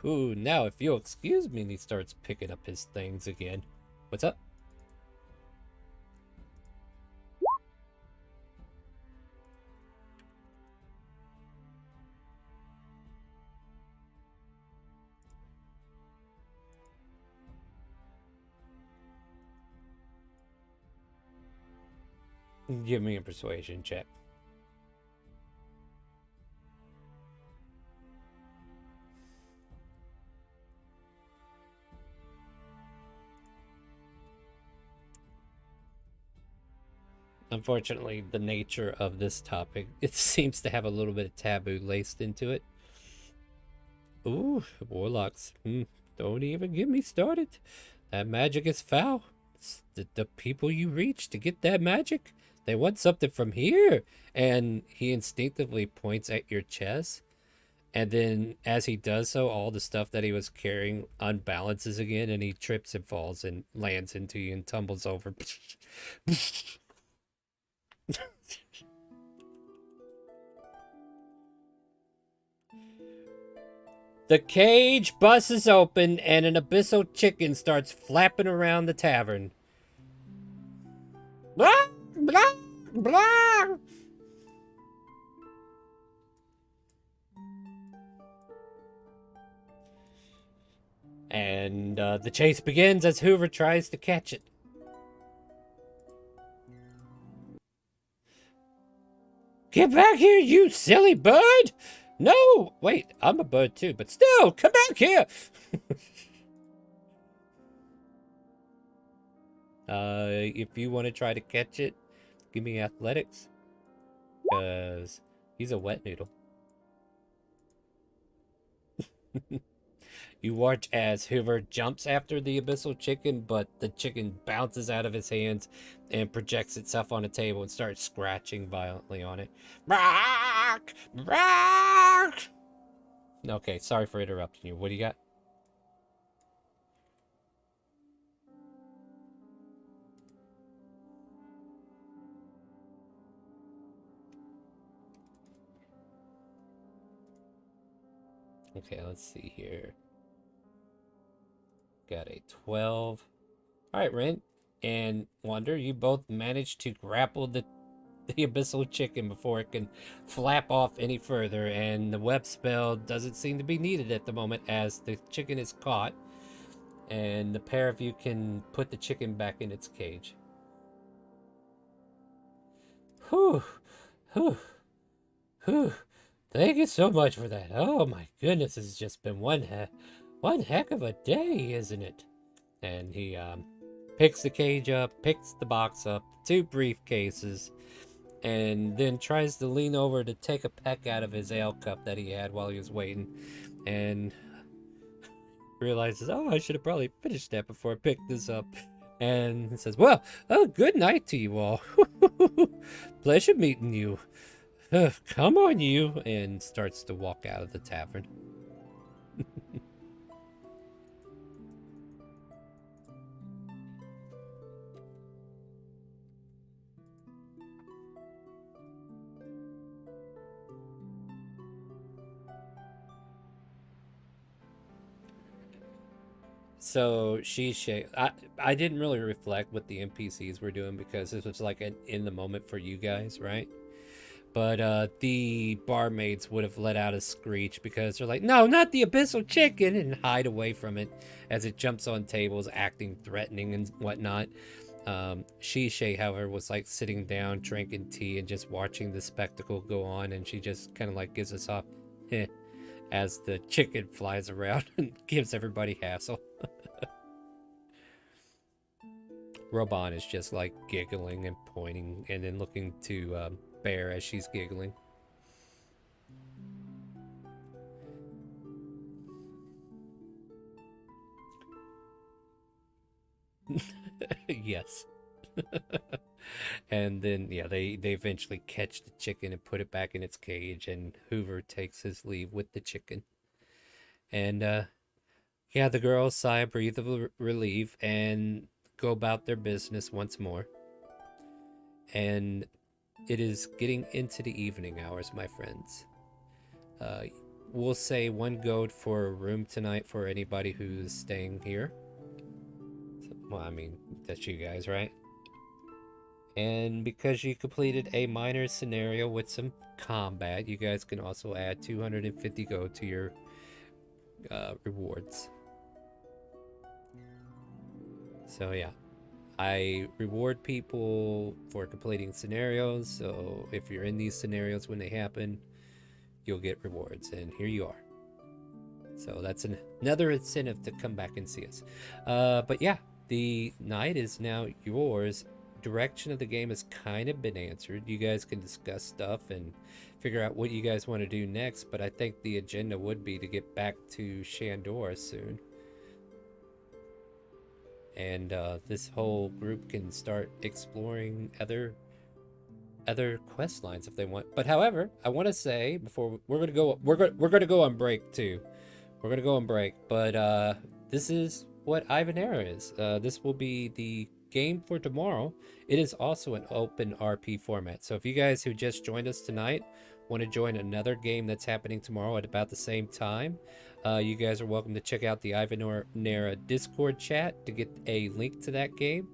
Now, if you'll excuse me, and he starts picking up his things again. What's up? Give me a persuasion check. Unfortunately, the nature of this topic, it seems to have a little bit of taboo laced into it. Ooh, warlocks. Don't even get me started. That magic is foul. It's the people you reach to get that magic, they want something from here. And he instinctively points at your chest. And then as he does so, all the stuff that he was carrying unbalances again, and he trips and falls and lands into you and tumbles over. The cage busts open and an abyssal chicken starts flapping around the tavern. Blah, blah, blah. And the chase begins as Hoover tries to catch it. Get back here, you silly bird! No! Wait, I'm a bird too, but still, come back here! If you want to try to catch it, give me athletics. Because he's a wet noodle. You watch as Hoover jumps after the abyssal chicken, but the chicken bounces out of his hands and projects itself on a table and starts scratching violently on it. Rock! Rock! Okay, sorry for interrupting you. What do you got? Okay, let's see here. Got a 12. Alright, Ren and Wonder, you both managed to grapple the abyssal chicken before it can flap off any further, and the web spell doesn't seem to be needed at the moment as the chicken is caught, and the pair of you can put the chicken back in its cage. Whew, whew, whew. Thank you so much for that. Oh my goodness, it's just been one heck of a day, isn't it? And he picks the cage up, picks the box up, 2 briefcases, and then tries to lean over to take a peck out of his ale cup that he had while he was waiting, and realizes, oh, I should have probably finished that before I picked this up. And he says, well, good night to you all. Pleasure meeting you. Come on, you, and starts to walk out of the tavern. So I didn't really reflect what the NPCs were doing because this was like an in the moment for you guys, right? But the barmaids would have let out a screech because they're like, no, not the abyssal chicken, and hide away from it as it jumps on tables, acting threatening and whatnot. Shishay, however, was like sitting down, drinking tea, and just watching the spectacle go on, and she just kind of like gives us off as the chicken flies around and gives everybody hassle. Robon is just like giggling and pointing and then looking to Bear as she's giggling. Yes. And then, yeah, they eventually catch the chicken and put it back in its cage, and Hoover takes his leave with the chicken. And, yeah, the girls sigh a breath of relief and go about their business once more. And it is getting into the evening hours, my friends. We'll say 1 gold for a room tonight for anybody who's staying here. Well, I mean, that's you guys, right? And because you completed a minor scenario with some combat, you guys can also add 250 gold to your rewards. So yeah, I reward people for completing scenarios, so if you're in these scenarios when they happen, you'll get rewards, and here you are. So that's another incentive to come back and see us. But yeah, the night is now yours. Direction of the game has kind of been answered. You guys can discuss stuff and figure out what you guys want to do next, but I think the agenda would be to get back to Shandor soon. And this whole group can start exploring other quest lines if they want. But however, I want to say before we're gonna go on break too. We're gonna go on break, but this is what Ivanera is. This will be the game for tomorrow. It is also an open RP format. So if you guys who just joined us tonight want to join another game that's happening tomorrow at about the same time, you guys are welcome to check out the Ivanera Discord chat to get a link to that game.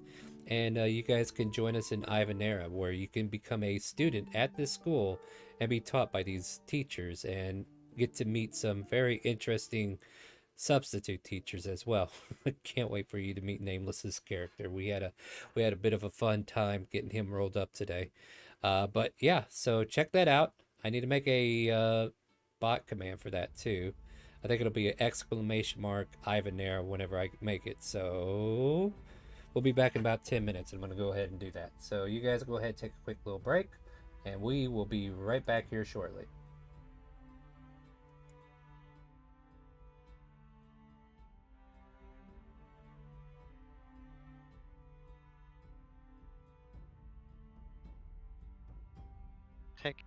And you guys can join us in Ivanera, where you can become a student at this school and be taught by these teachers and get to meet some very interesting substitute teachers as well. I can't wait for you to meet Nameless's character. We had a bit of a fun time getting him rolled up today. But yeah, so check that out. I need to make a bot command for that too. I think it'll be an exclamation mark Ivanera whenever I make it. So we'll be back in about 10 minutes. I'm going to go ahead and do that. So you guys go ahead and take a quick little break, and we will be right back here shortly. Take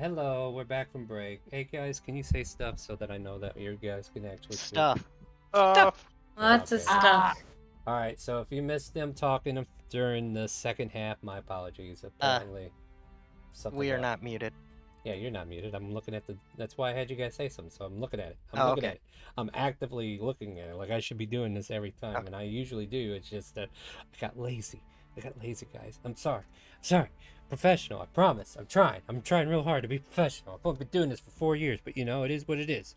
hello. We're back from break. Hey guys, can you say stuff so that I know that you guys can actually speak? Stuff. Lots of Okay. stuff. All right. So if you missed them talking during the second half, my apologies. Apparently, something. We are happened. not muted. Yeah, you're not muted. I'm looking at the. That's why I had you guys say something. So I'm looking at it. Oh, looking okay. at it. I'm actively looking at it. Like I should be doing this every time, Okay. and I usually do. It's just that I got lazy. Guys. I'm sorry. Professional. I promise. I'm trying real hard to be professional. I've only been doing this for 4 years, but you know, it is what it is.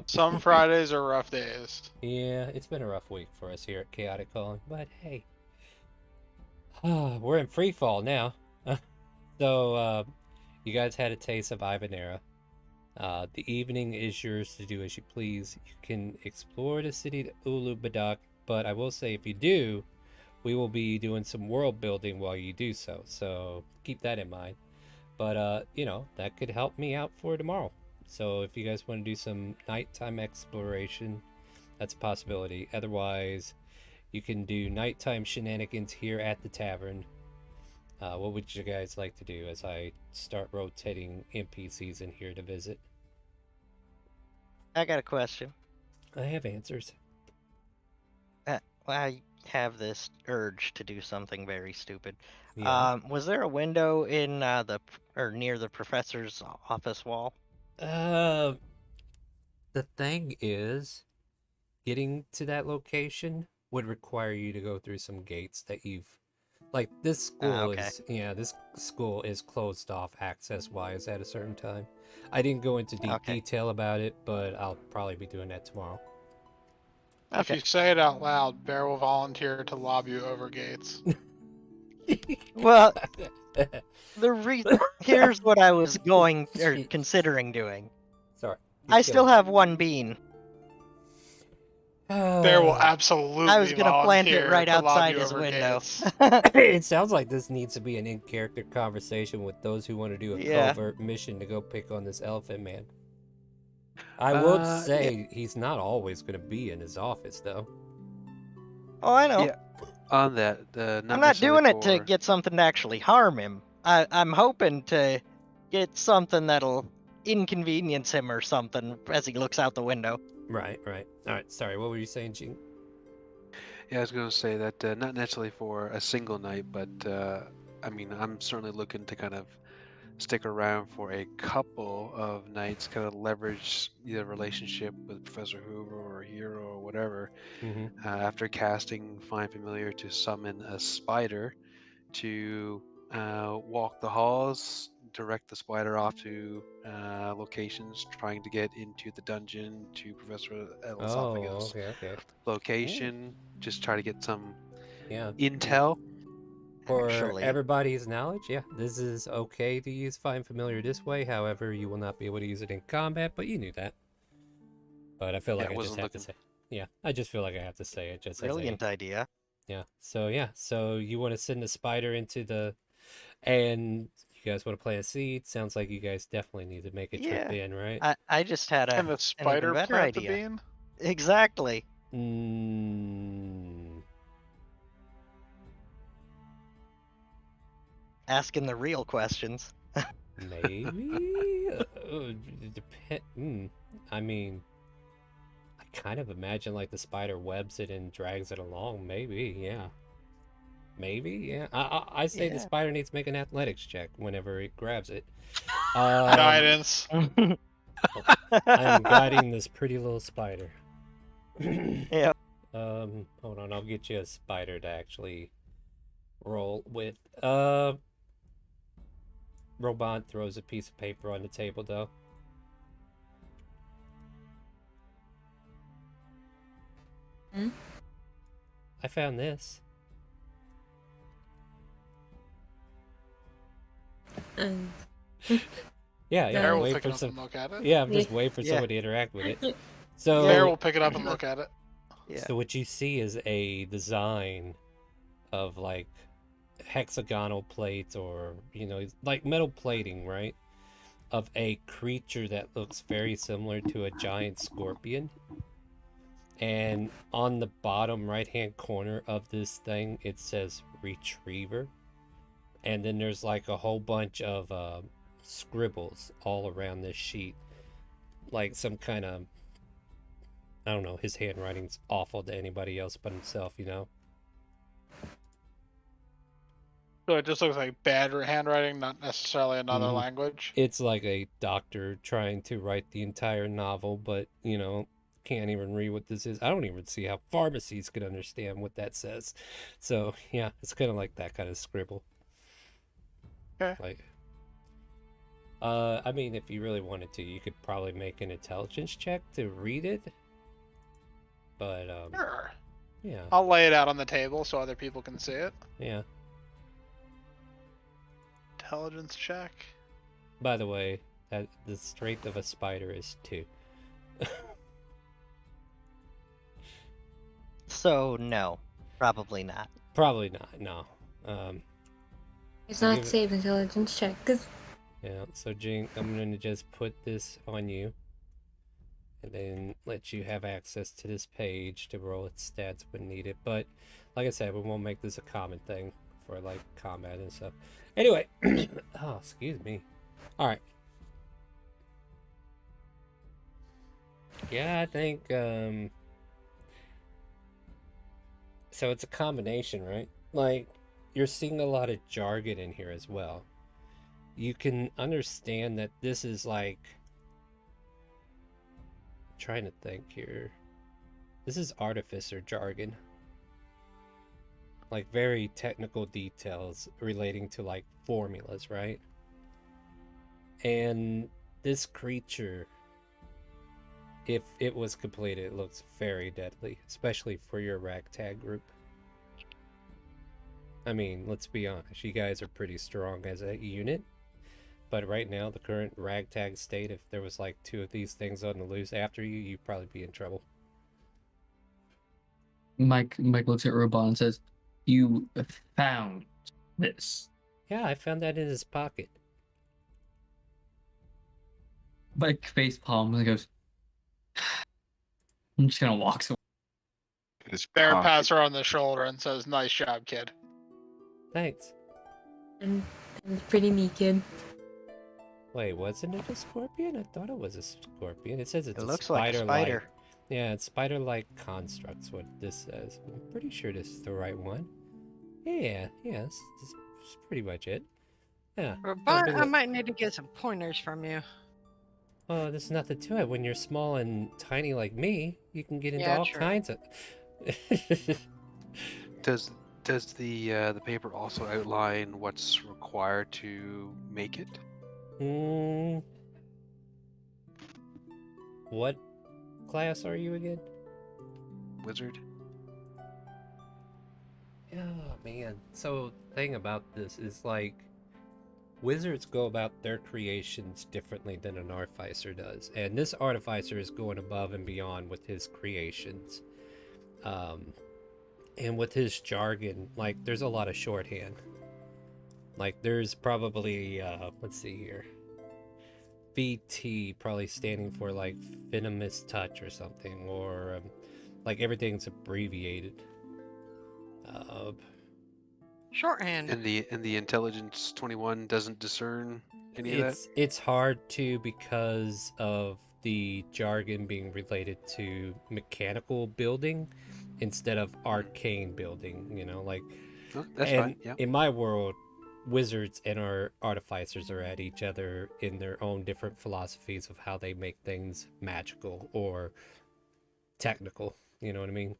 Some Fridays are rough days. Yeah, it's been a rough week for us here at Chaotic Calling, but hey, we're in free fall now. So, you guys had a taste of Ivanera. The evening is yours to do as you please. You can explore the city to Ulu Badak, but I will say if you do, we will be doing some world building while you do so. So keep that in mind. But you know, that could help me out for tomorrow. So if you guys want to do some nighttime exploration, that's a possibility. Otherwise, you can do nighttime shenanigans here at the tavern. What would you guys like to do as I start rotating NPCs in here to visit? I got a question. I have answers. I have this urge to do something very stupid. Yeah. Was there a window in near the professor's office wall? The thing is, getting to that location would require you to go through some gates that you've like this school okay. this school is closed off access wise at a certain time. I didn't go into deep detail about it, but I'll probably be doing that tomorrow. If you say it out loud, Bear will volunteer to lob you over gates. Well, here's what I was considering doing. Sorry. I still have one bean. Bear will absolutely I was gonna plant it right to lob outside you his over window. gates. It sounds like this needs to be an in-character conversation with those who want to do a covert mission to go pick on this elephant man. I will say he's not always going to be in his office, though. Oh, I know. Yeah, on that, I'm not doing it to get something to actually harm him. I'm hoping to get something that'll inconvenience him or something as he looks out the window. Right. All right, sorry, what were you saying, Gene? Yeah, I was going to say that not necessarily for a single night, but I mean, I'm certainly looking to kind of stick around for a couple of nights, kind of leverage the relationship with Professor Hoover or Hero or whatever. After casting Find Familiar to summon a spider to walk the halls, direct the spider off to locations, trying to get into the dungeon to Professor Elesophagus location, just try to get some intel. For everybody's knowledge, yeah, this is okay to use Find Familiar this way. However, you will not be able to use it in combat, but you knew that. But I feel like I just have to say. Yeah, I just feel like I have to say it. Just brilliant idea. Yeah. So you want to send a spider into the, and you guys want to plant a seed. Sounds like you guys definitely need to make a trip in, right? I just had Can the spider plant the bean? Exactly. Asking the real questions. Maybe. I mean, I kind of imagine like the spider webs it and drags it along. Maybe, yeah. I say the spider needs to make an athletics check whenever it grabs it. Guidance. I'm guiding this pretty little spider. Yeah. Hold on, I'll get you a spider to actually roll with. Robot throws a piece of paper on the table, though. I found this. Yeah. Bear will pick it up and look at it. Yeah, I'm just waiting for somebody to interact with it. So Bear will pick it up and look at it. So what you see is a design of like hexagonal plates, or like metal plating, right, of a creature that looks very similar to a giant scorpion. And on the bottom right hand corner of this thing it says retriever, and then there's like a whole bunch of scribbles all around this sheet, like some kind of, I don't know, his handwriting's awful to anybody else but himself, you know? So it just looks like bad handwriting, not necessarily another Mhm. language. It's like a doctor trying to write the entire novel, but, you know, can't even read what this is. I don't even see how pharmacies could understand what that says. So, yeah, it's kind of like that kind of scribble. Okay. Like, I mean, if you really wanted to, you could probably make an intelligence check to read it. But, Sure. yeah, I'll lay it out on the table so other people can see it. yeah. Intelligence check. By the way, the strength of a spider is 2. So no, probably not. Probably not, no. It's I'll not give it- save intelligence check, because Yeah, so Jink, I'm going to just put this on you. And then let you have access to this page to roll its stats when needed. But, like I said, we won't make this a common thing for, like, combat and stuff. Anyway. Oh, excuse me. Alright. Yeah, I think, so it's a combination, right? Like, you're seeing a lot of jargon in here as well. You can understand that this is like, I'm trying to think here. This is artificer jargon. Like very technical details relating to like formulas, right? And this creature, if it was completed, it looks very deadly, especially for your ragtag group. I mean, let's be honest, you guys are pretty strong as a unit. But right now, the current ragtag state, if there was like 2 of these things on the loose after you, you'd probably be in trouble. Mike looks at Robot and says, "You found this." Yeah, I found that in his pocket. Mike face palms and goes, I'm just gonna walk away. Bear pats her on the shoulder and says, "Nice job, kid." Thanks. and pretty neat kid. Wait, wasn't it a scorpion? I thought it was a scorpion. It says it's It a looks like a spider. Yeah, it's spider-like constructs, what this says. I'm pretty sure this is the right one. Yeah, this is pretty much it. Yeah. Robot, I might need to get some pointers from you. Well, there's nothing to it. When you're small and tiny like me, you can get into Yeah, all true. kinds of... Does the paper also outline what's required to make it? What class are you again? Wizard. Oh, man. So, the thing about this is, like, wizards go about their creations differently than an artificer does. And this artificer is going above and beyond with his creations. And with his jargon, like, there's a lot of shorthand. Like, there's probably, let's see here. VT probably standing for, like, venomous touch or something. Or, like, everything's abbreviated. Shorthand. And the intelligence 21 doesn't discern any of that? It's hard to because of the jargon being related to mechanical building instead of arcane building, you know, like that's fine. Yeah. In my world, wizards and our artificers are at each other in their own different philosophies of how they make things magical or technical, you know what I mean?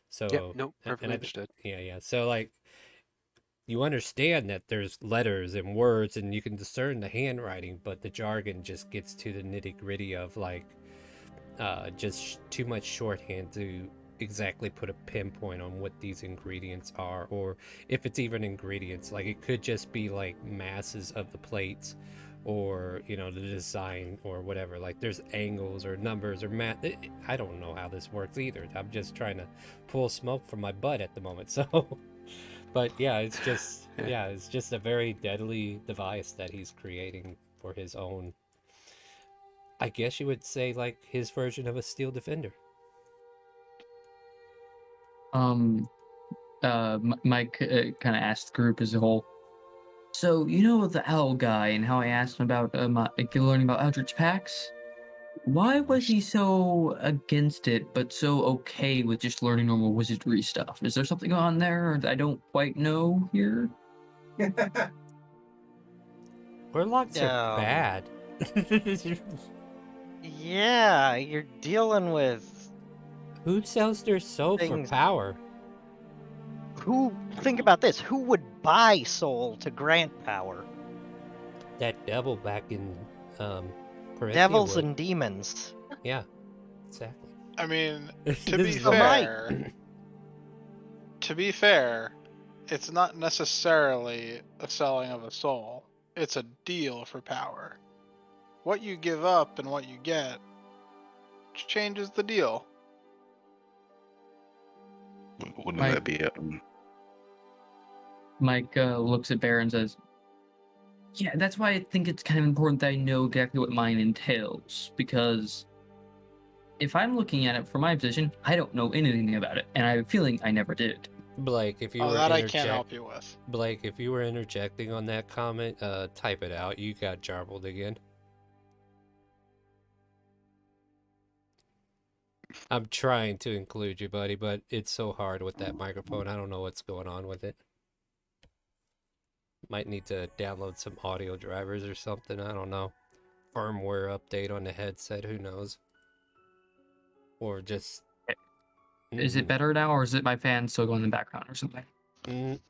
So Yeah, no, perfectly understood. Yeah. So like you understand that there's letters and words and you can discern the handwriting, but the jargon just gets to the nitty-gritty of like just too much shorthand to exactly put a pinpoint on what these ingredients are, or if it's even ingredients. Like it could just be like masses of the plates, or you know, the design or whatever. Like there's angles or numbers or math. I don't know how this works either. I'm just trying to pull smoke from my butt at the moment. So but yeah, it's just it's just a very deadly device that he's creating for his own, I guess you would say, like his version of a steel defender. Mike kind of asked the group as a whole, So you know the owl guy and how I asked him about learning about Eldritch packs? Why was he so against it, but so okay with just learning normal wizardry stuff? Is there something on there that I don't quite know here? Warlocks are bad. Yeah, you're dealing with Who sells their soul for things. power? Think about this. Who would buy soul to grant power? That devil back in Parithia Devils would. and demons. Yeah, exactly. I mean, to This be is the- fair, it's not necessarily a selling of a soul. It's a deal for power. What you give up and what you get changes the deal. Wouldn't Mike- that be Mike looks at Bear and says, yeah, that's why I think it's kind of important that I know exactly what mine entails, because if I'm looking at it from my position, I don't know anything about it, and I have a feeling I never did. Blake, if you Oh, were that I can't help you with. Blake, if you were interjecting on that comment, type it out. You got jarbled again. I'm trying to include you, buddy, but it's so hard with that microphone. I don't know what's going on with it. Might need to download some audio drivers or something. I don't know. Firmware update on the headset. Who knows? Or just. Is it better now, or is it my fan still going in the background or something?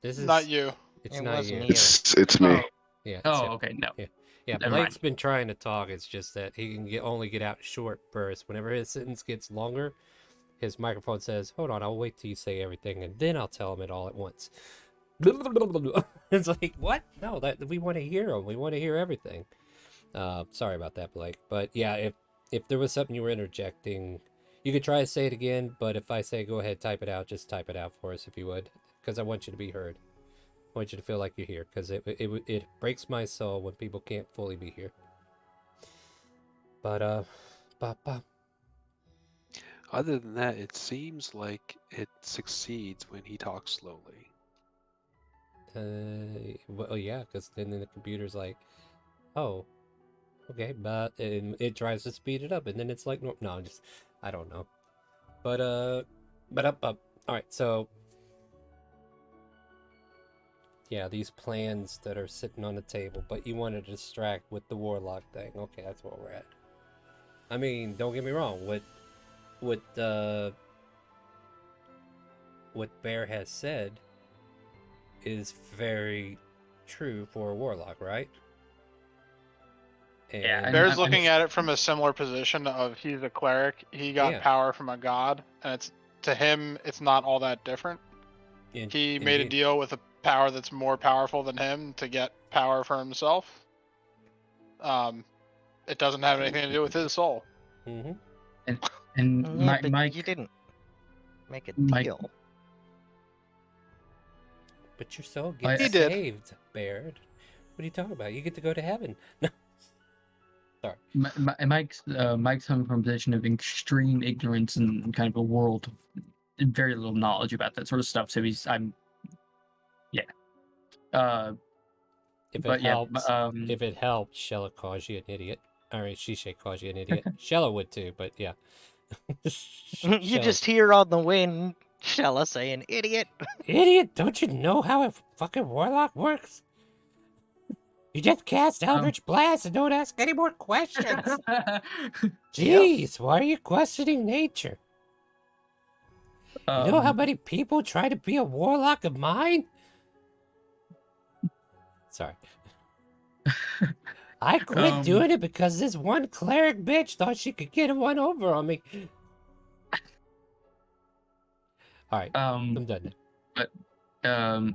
This is Not you. It's It not wasn't you. you. It's me. Yeah. Oh, him. okay, no. Yeah, Never Blake's mind. been trying to talk. It's just that he can only get out short bursts. Whenever his sentence gets longer, his microphone says, "Hold on, I'll wait till you say everything, and then I'll tell him it all at once." It's like, what? No, that we want to hear him. We want to hear everything. Sorry about that, Blake. But yeah, if there was something you were interjecting, you could try to say it again. But if I say go ahead, type it out, just type it out for us if you would, because I want you to be heard. I want you to feel like you're here, because it breaks my soul when people can't fully be here. But Other than that, it seems like it succeeds when he talks slowly. well, yeah, because then the computer's like, oh, okay, but and it tries to speed it up, and then it's like, no, I don't know. But up. All right, so yeah, these plans that are sitting on the table, but you want to distract with the warlock thing. Okay, that's where we're at. I mean, don't get me wrong. What Bear has said is very true for a warlock, right? And Yeah, Bear's looking at it from a similar position of he's a cleric. He got Yeah. power from a god, and it's to him it's not all that different. He made a indeed. deal with a power that's more powerful than him to get power for himself. It doesn't have anything to do with his soul. Mm-hmm. And Yeah, but Mike, you didn't make a Mike- deal. But your soul I- gets He did. saved, Baird. What are you talking about? You get to go to heaven. No. Sorry. Mike's coming from a position of extreme ignorance and kind of a world of very little knowledge about that sort of stuff. So If it But yeah, helps, if it helps, Shella calls you an idiot. All right, Shishay calls you an idiot. Shella would too, but yeah. You Shella- just hear on the wind Shella saying, idiot. Idiot! Don't you know how a fucking warlock works? You just cast Eldritch Blast and don't ask any more questions. Jeez, why are you questioning nature? You know how many people try to be a warlock of mine? Sorry. I quit doing it because this one cleric bitch thought she could get one over on me. Alright, I'm done now.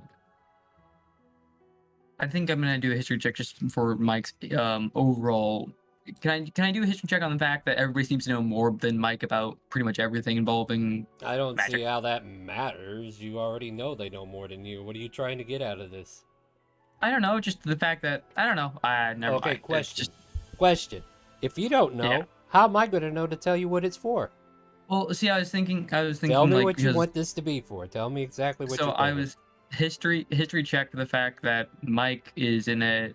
I think I'm gonna do a history check just for Mike's overall. Can I do a history check on the fact that everybody seems to know more than Mike about pretty much everything involving I don't magic? see how that matters. You already know they know more than you. What are you trying to get out of this? I don't know, just the fact that I don't know. Never Okay, mind. It's question. Question. If you don't know, Yeah. how am I going to know to tell you what it's for? Well, see, I was thinking Tell me like, what you because- want this to be for. Tell me exactly what So you're I thinking. was history check for the fact that Mike is in a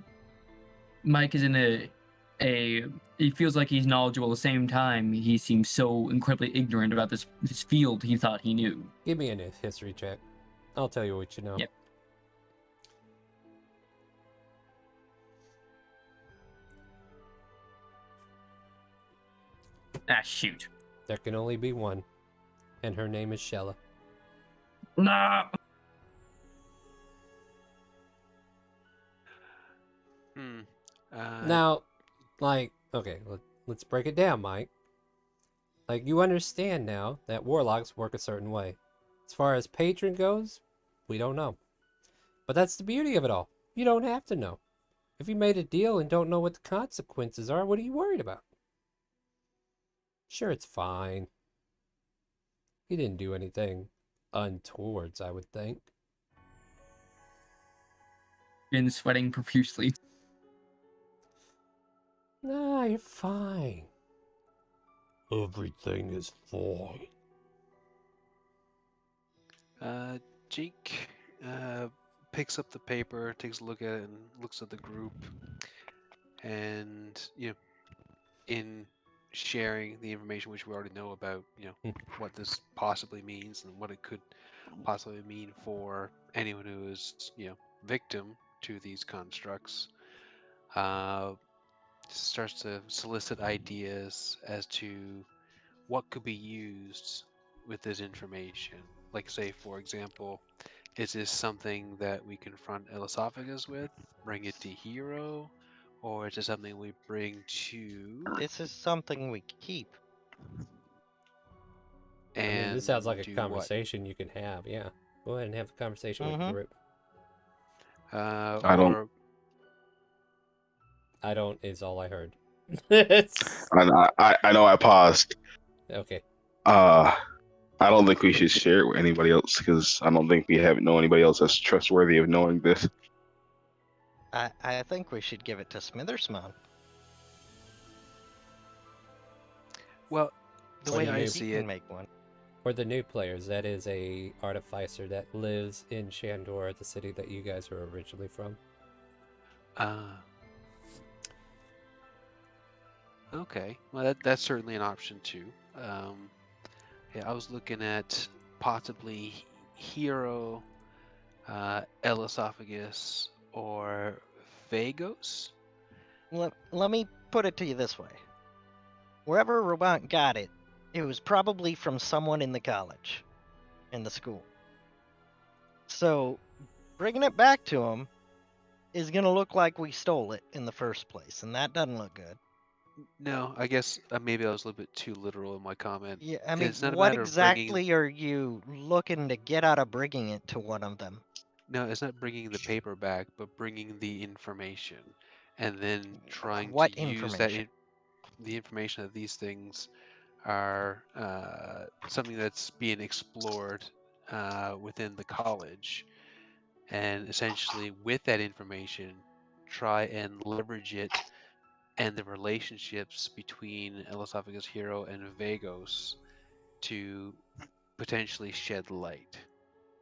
he feels like he's knowledgeable. At the same time, he seems so incredibly ignorant about this field he thought he knew. Give me a history check. I'll tell you what you know. Yep. Ah, shoot. There can only be one, and her name is Shella. No. Now, like, okay, let's break it down, Mike. Like, you understand now that warlocks work a certain way. As far as patron goes, we don't know. But that's the beauty of it all. You don't have to know. If you made a deal and don't know what the consequences are, what are you worried about? Sure, it's fine. He didn't do anything untowards, I would think. Been sweating profusely. Nah, you're fine. Everything is fine. Jake picks up the paper, takes a look at it, and looks at the group. And, in sharing the information which we already know about, what this possibly means and what it could possibly mean for anyone who is, victim to these constructs, starts to solicit ideas as to what could be used with this information. Like, say, for example, is this something that we confront Elesophagus with, bring it to Hero, or is it something we bring to... This is something we keep. I mean, this sounds like a conversation you can have, yeah. Go ahead and have a conversation with the group. I don't is all I heard. I know I paused. Okay. I don't think we should share it with anybody else because I don't think we know anybody else that's trustworthy of knowing this. I think we should give it to Smithersmon. Well, the way I maybe see he it, can make one. For the new players, that is a artificer that lives in Shandor, the city that you guys are originally from. Okay, well that's certainly an option too. Yeah, I was looking at possibly Hero, Elesophagus, or Vagos. Let me put it to you this way. Wherever Robot got it, it was probably from someone in the college, in the school. So, bringing it back to him is going to look like we stole it in the first place, and that doesn't look good. No, I guess maybe I was a little bit too literal in my comment. Yeah, I mean, it's not a what matter of exactly are you looking to get out of bringing it to one of them? No, it's not bringing the paper back, but bringing the information, and then trying What to use information? the information that these things are something that's being explored within the college, and essentially with that information, try and leverage it and the relationships between Elesophagus Hero and Vagos to potentially shed light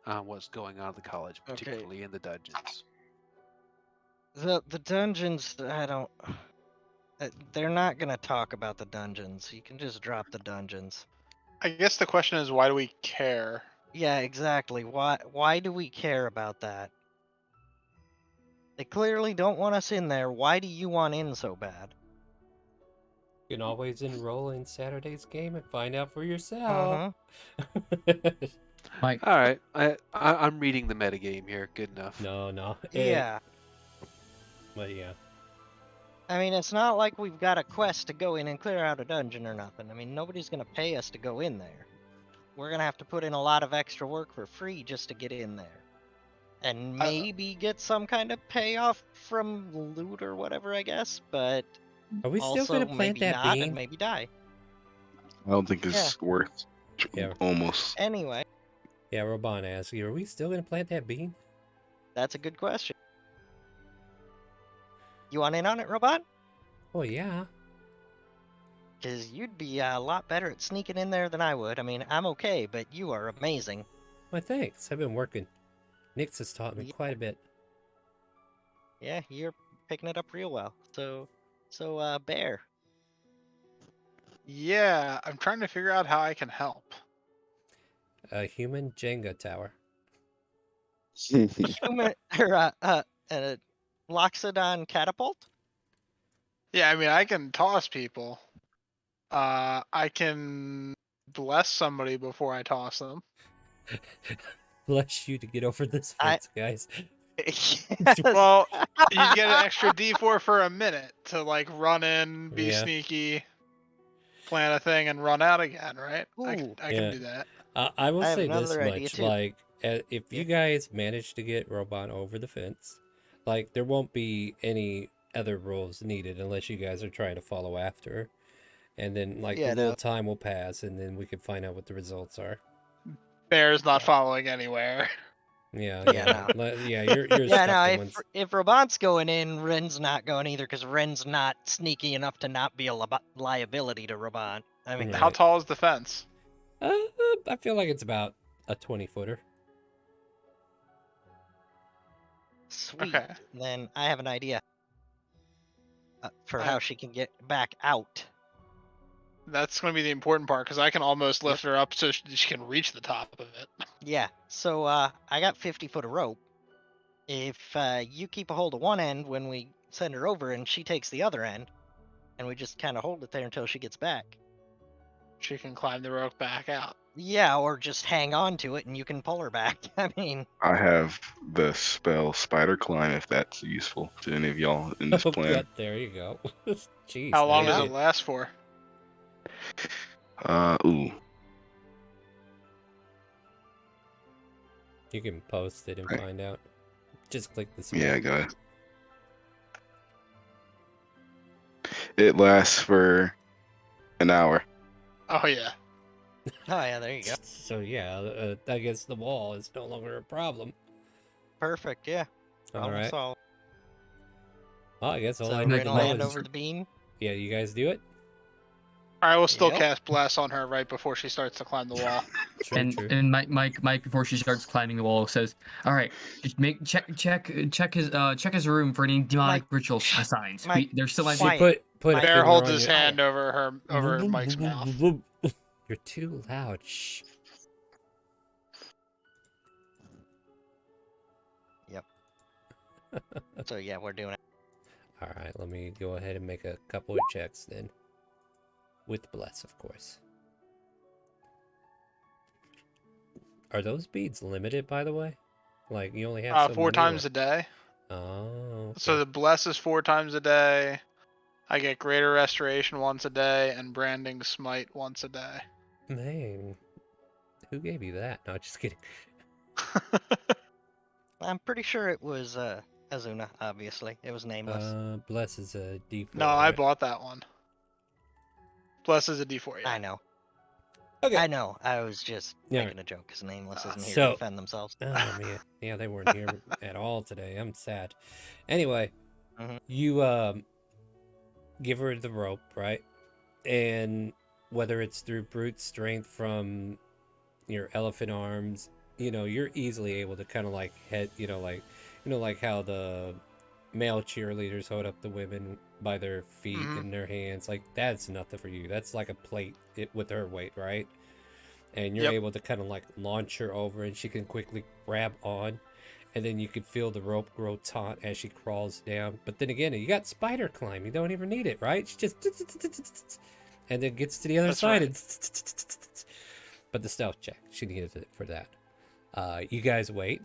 on what's going on at the college, particularly in the dungeons. The dungeons, I don't... They're not going to talk about the dungeons. You can just drop the dungeons. I guess the question is, why do we care? Yeah, exactly. Why do we care about that? They clearly don't want us in there. Why do you want in so bad? You can always enroll in Saturday's game and find out for yourself. Mike. All right, I'm reading the metagame here. Good enough. No. Yeah. But yeah. I mean, it's not like we've got a quest to go in and clear out a dungeon or nothing. I mean, nobody's going to pay us to go in there. We're going to have to put in a lot of extra work for free just to get in there. And maybe get some kind of payoff from loot or whatever, I guess. But are we still going to plant maybe that not, bean? and maybe die. I don't think it's worth almost. Anyway. Yeah, Robon asks you, are we still going to plant that bean? That's a good question. You want in on it, Robot? Oh, yeah. Because you'd be a lot better at sneaking in there than I would. I mean, I'm okay, but you are amazing. Well, thanks. I've been working. Nix has taught me quite a bit. Yeah, you're picking it up real well. So, Bear. Yeah, I'm trying to figure out how I can help. A human Jenga tower. Human or Loxodon catapult. Yeah, I mean, I can toss people. I can bless somebody before I toss them. Bless you to get over this fence, guys. Well, you get an extra D4 for a minute to like run in, be Yeah. sneaky, plan a thing, and run out again, right? I can do that. I will I have say this another idea, much: too. like, if you guys manage to get Robot over the fence, like, there won't be any other rules needed unless you guys are trying to follow after her. And then, like, Yeah, a little no. time will pass, and then we can find out what the results are. Bear's not following anywhere. Yeah, Yeah, no. yeah, you're Yeah, no. stuck the If Robot's going in, Ren's not going either, because Ren's not sneaky enough to not be a liability to Robot. I mean, How tall is the fence? I feel like it's about a 20-footer. Sweet. Okay. Then I have an idea for how she can get back out. That's going to be the important part, because I can almost lift her up so she can reach the top of it. Yeah. So I got 50 foot of rope. If you keep a hold of one end when we send her over, and she takes the other end, and we just kind of hold it there until she gets back. She can climb the rope back out. Yeah, or just hang on to it and you can pull her back. I mean, I have the spell Spider Climb if that's useful to any of y'all in this plan. God, there you go. Jeez. How long there does you it last for? Ooh. You can post it and find out. Just click the spell. Yeah, I got it. It lasts for an hour. Oh, yeah. Oh, yeah, there you go. So, yeah, I guess the wall is no longer a problem. Perfect, yeah. All right. Solved. Well, I guess all So I we're need to gonna know land is... over the beam. Yeah, you guys do it? I will still Yep. cast Bless on her right before she starts to climb the wall. And Mike before she starts climbing the wall says, "All right, just check his room for any demonic ritual signs. There still might be." Put a Bear finger holds on his your... hand over Mike's mouth. You're too loud. Shh. Yep. So yeah, we're doing it. All right, let me go ahead and make a couple of checks then. With Bless, of course. Are those beads limited, by the way? Like, you only have so 4 many, times or... a day. Oh, okay. So the Bless is 4 times a day. I get Greater Restoration once a day, and Branding Smite once a day. Man, who gave you that? No, just kidding. I'm pretty sure it was Azuna, obviously. It was nameless. Bless is a D4. No, I bought that one. Bless is a D4, yeah. I know. Okay. I know. I was just making a joke because nameless isn't here to defend themselves. Oh, man. Yeah, they weren't here at all today. I'm sad. Anyway, you give her the rope, right? And whether it's through brute strength from your elephant arms, you're easily able to kind of like head, like how the male cheerleaders hold up the women by their feet and their hands. Like, that's nothing for you. That's like a plate with her weight, right? And you're able to kind of like launch her over, and she can quickly grab on, and then you can feel the rope grow taut as she crawls down. But then again, you got Spider Climb. You don't even need it, right? She just and then gets to the other side. And but the stealth check, she needed it for that. You guys wait.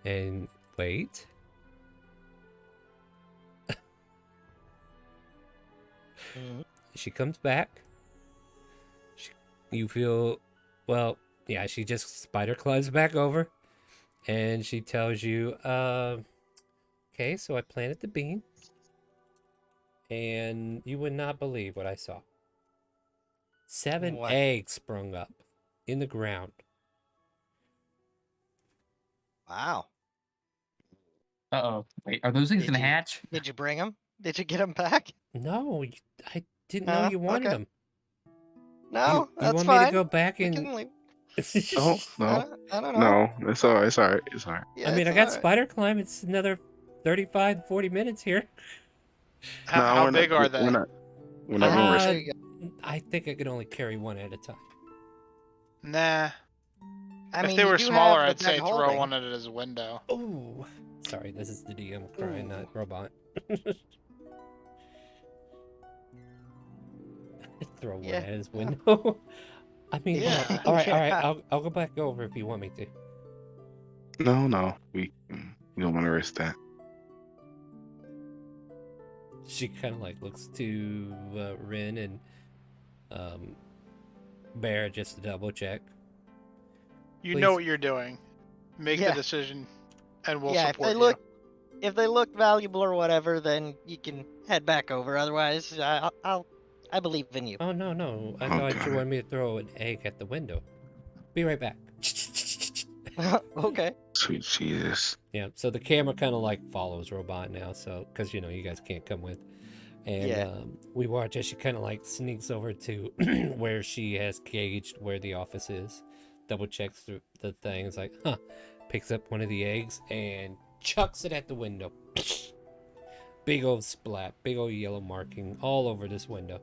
And wait. She comes back. You feel, well, yeah, she just spider climbs back over. And she tells you, okay, so I planted the bean. And you would not believe what I saw. 7 eggs sprung up in the ground. Wow. Uh-oh. Wait, are those things gonna hatch? Did you bring them? Did you get them back? No, I didn't know you wanted them. No, you that's want fine. me to go back We and can leave. Oh no, I don't know. no, it's all right. It's all right. It's all right. Yeah, I mean, it's I got alright. spider climb. It's another 35, 40 minutes here. No, How we're not. big are they? We're not gonna risk. There you go. I think I can only carry one at a time. Nah. I If mean, they you were do smaller, have the I'd say dead throw holding. one at it as a window. Oh, sorry. This is the DM crying, not robot. Throw one Yeah. at his window. I mean, Yeah. all right. Yeah. I'll go back over if you want me to. No, we don't want to risk that. She kind of like looks to Rin and Bear just to double check. You Please. know what you're doing. Make Yeah. the decision, and we'll Yeah, support you. if they look valuable or whatever, then you can head back over. Otherwise, I believe in you. Oh no! I Oh, thought God. you wanted me to throw an egg at the window. Be right back. Okay. Sweet Jesus. Yeah. So the camera kind of like follows robot now. So because you guys can't come with, and Yeah. we watch as she kind of like sneaks over to where she has caged where the office is. Double checks the thing. It's like, huh. Picks up one of the eggs and chucks it at the window. Big old splat, big old yellow marking all over this window.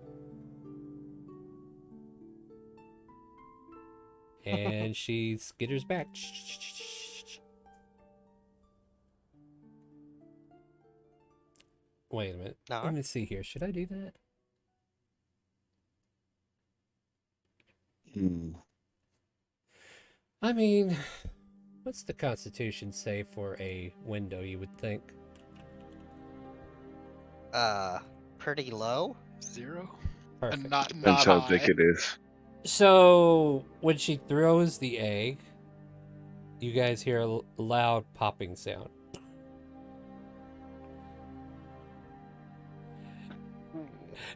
And she skitters back. Wait a minute. No. Let me see here. Should I do that? I mean, what's the Constitution say for a window, you would think? Pretty low. 0. Perfect. And not That's how high. thick it is. So, when she throws the egg, you guys hear a loud popping sound.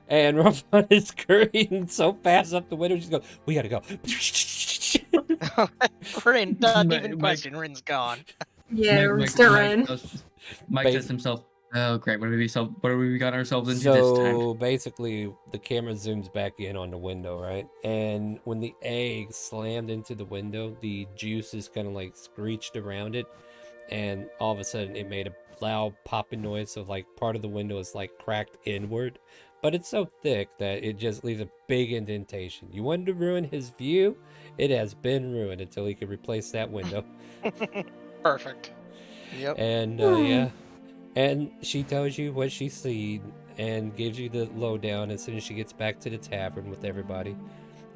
And Robot is scurrying so fast up the window, she's going, we gotta go. Rin doesn't even Mike- question. Rin's gone. Yeah, we're still in. Mike says himself, "Oh, great! What have we got ourselves into this time?" So basically, the camera zooms back in on the window, right? And when the egg slammed into the window, the juices kind of like screeched around it, and all of a sudden, it made a loud popping noise. So like part of the window is like cracked inward, but it's so thick that it just leaves a big indentation. You wanted to ruin his view? It has been ruined until he could replace that window. Perfect. Yep. And yeah. And she tells you what she's seen and gives you the lowdown as soon as she gets back to the tavern with everybody.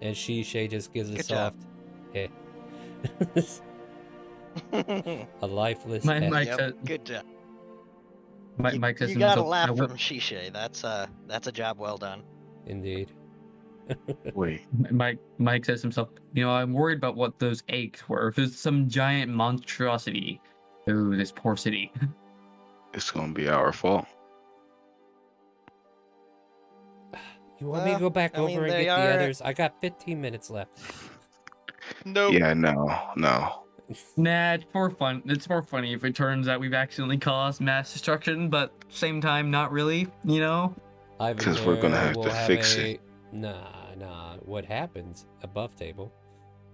And Shay just gives a Good soft, job. a lifeless Mike Yep, says, good job. Mike says You to got a himself, laugh "I will-" from Shishay. That's a job well done. Indeed. Wait. Mike says to himself, I'm worried about what those eggs were. If it's some giant monstrosity. Ooh, this poor city. It's gonna be our fault. You want me to go back over and they get the are- others? I got 15 minutes left. Nope. Yeah, no. Nah, it's more fun. It's more funny if it turns out we've accidentally caused mass destruction, but same time, not really. Because we're gonna have to fix it. Nah. What happens above table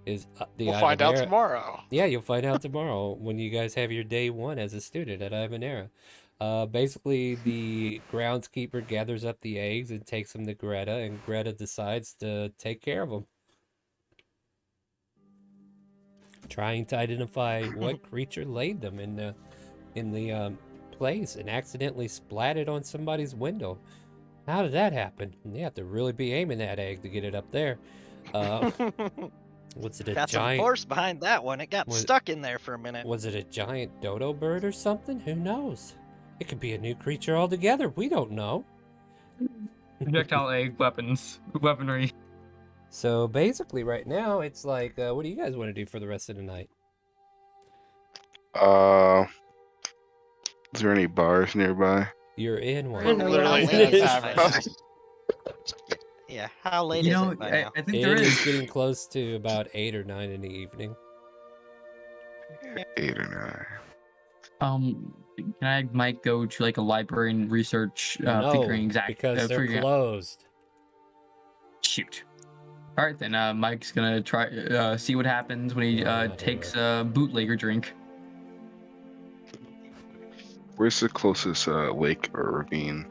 is the We'll find out Ivanera- tomorrow. Yeah, you'll find out tomorrow when you guys have your day one as a student at Ivanera. Basically, the groundskeeper gathers up the eggs and takes them to Greta, and Greta decides to take care of them. Trying to identify what creature laid them in the place and accidentally splatted on somebody's window. How did that happen? You have to really be aiming that egg to get it up there. Was it a Got some giant? force behind that one. It got stuck in there for a minute. Was it a giant dodo bird or something? Who knows? It could be a new creature altogether. We don't know. Projectile egg weaponry. So basically, right now, it's like, what do you guys want to do for the rest of the night? Is there any bars nearby? You're in one. We're literally in a tavern. Yeah, how late is it by now? I think It there is is. getting close to about 8 or 9 in the evening. 8 or Can I might go to like a library and research No, figuring exact because they're figuring out- closed. Shoot. All right, then Mike's gonna try see what happens when he takes a bootlegger drink. Where's the closest lake or ravine?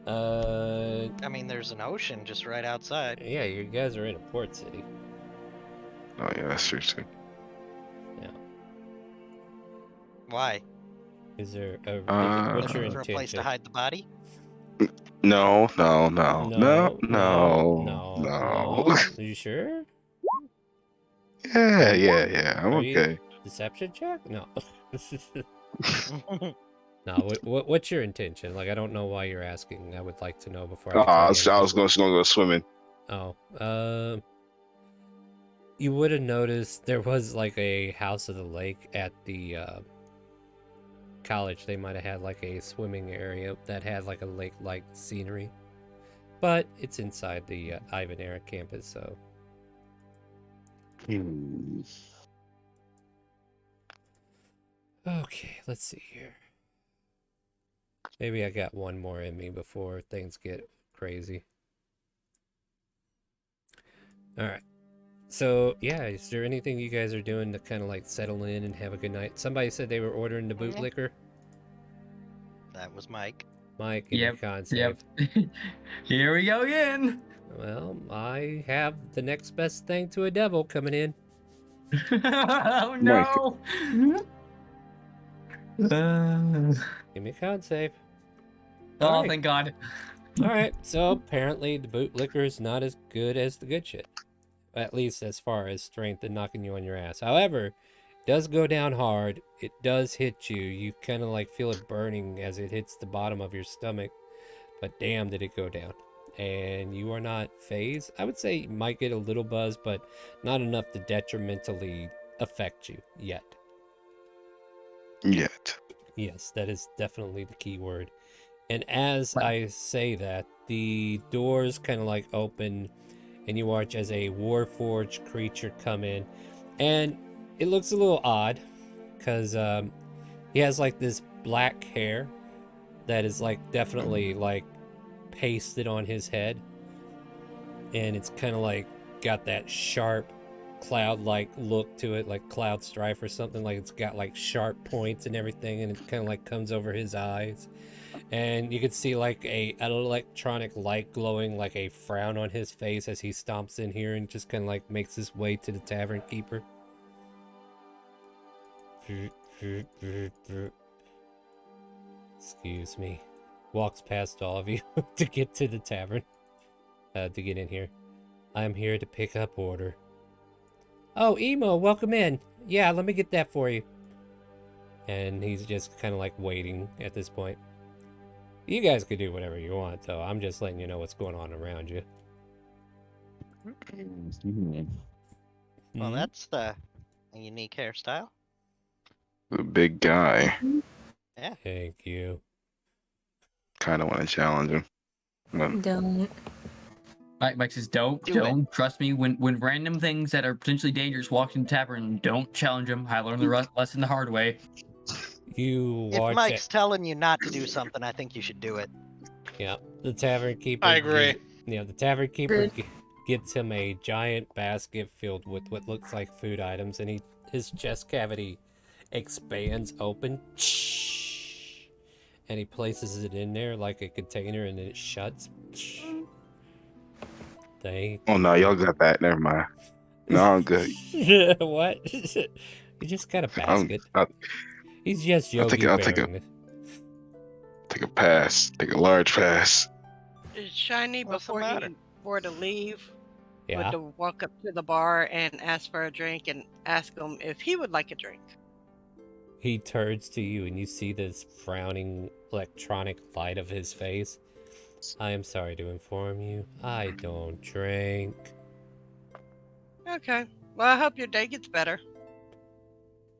I mean, there's an ocean just right outside. Yeah, you guys are in a port city. Oh yeah, that's true too. Yeah. Why? Is there a what's your Looking for a place to intention? hide the body? No. No. Are you sure? Yeah. I'm Are okay. you deception check? No. No. What's your intention? Like, I don't know why you're asking. I would like to know before I can tell I you was anything. gonna go swimming. Oh. You would have noticed there was like a house of the lake at the college. They might have had like a swimming area that had like a lake-like scenery, but it's inside the Ivan Era campus, so. Okay, let's see here. Maybe I got one more in me before things get crazy. All right. So, yeah, is there anything you guys are doing to kind of like settle in and have a good night? Somebody said they were ordering the bootlicker. That was Mike. Mike, give me a con save. Yep. Here we go again. Well, I have the next best thing to a devil coming in. Oh no! Give me a con save. Oh, All right. thank God. All right, so apparently the bootlicker is not as good as the good shit. At least as far as strength and knocking you on your ass. However, it does go down hard. It does hit you. You kind of like feel it burning as it hits the bottom of your stomach. But damn, did it go down. And you are not phased. I would say you might get a little buzz, but not enough to detrimentally affect you yet. Yet. Yes, that is definitely the key word. And as I say that, the doors kind of like open and you watch as a Warforged creature come in. And it looks a little odd because he has like this black hair that is like definitely like pasted on his head. And it's kind of like got that sharp cloud-like look to it, like Cloud Strife or something. Like it's got like sharp points and everything, and it kind of like comes over his eyes. And you can see like an electronic light glowing, like a frown on his face as he stomps in here and just kind of like makes his way to the tavern keeper. Excuse me. Walks past all of you to get to the tavern. To get in here. I'm here to pick up order. Oh, Emo, welcome in. Yeah, let me get that for you. And he's just kind of like waiting at this point. You guys could do whatever you want, though. I'm just letting you know what's going on around you. Well, that's a unique hairstyle. The big guy. Yeah. Thank you. Kind of want to challenge him. But Don't. Mike says, don't. Trust me, when random things that are potentially dangerous walk in the tavern, don't challenge them. I learned the lesson the hard way. You If watch Mike's telling you not to do something, I think you should do it. Yeah, the tavern keeper. I agree. The tavern keeper gets him a giant basket filled with what looks like food items, and his chest cavity expands open, and he places it in there like a container, and then it shuts. Oh no, y'all got that. Never mind. No, I'm good. What? You just got a basket. He's just Yogi I'll Bearing. Take a pass. Take a large pass. Shiny, What's the before matter? he were to leave, Yeah. would to walk up to the bar and ask for a drink and ask him if he would like a drink. He turns to you and you see this frowning electronic light of his face. I am sorry to inform you, I don't drink. Okay. Well, I hope your day gets better.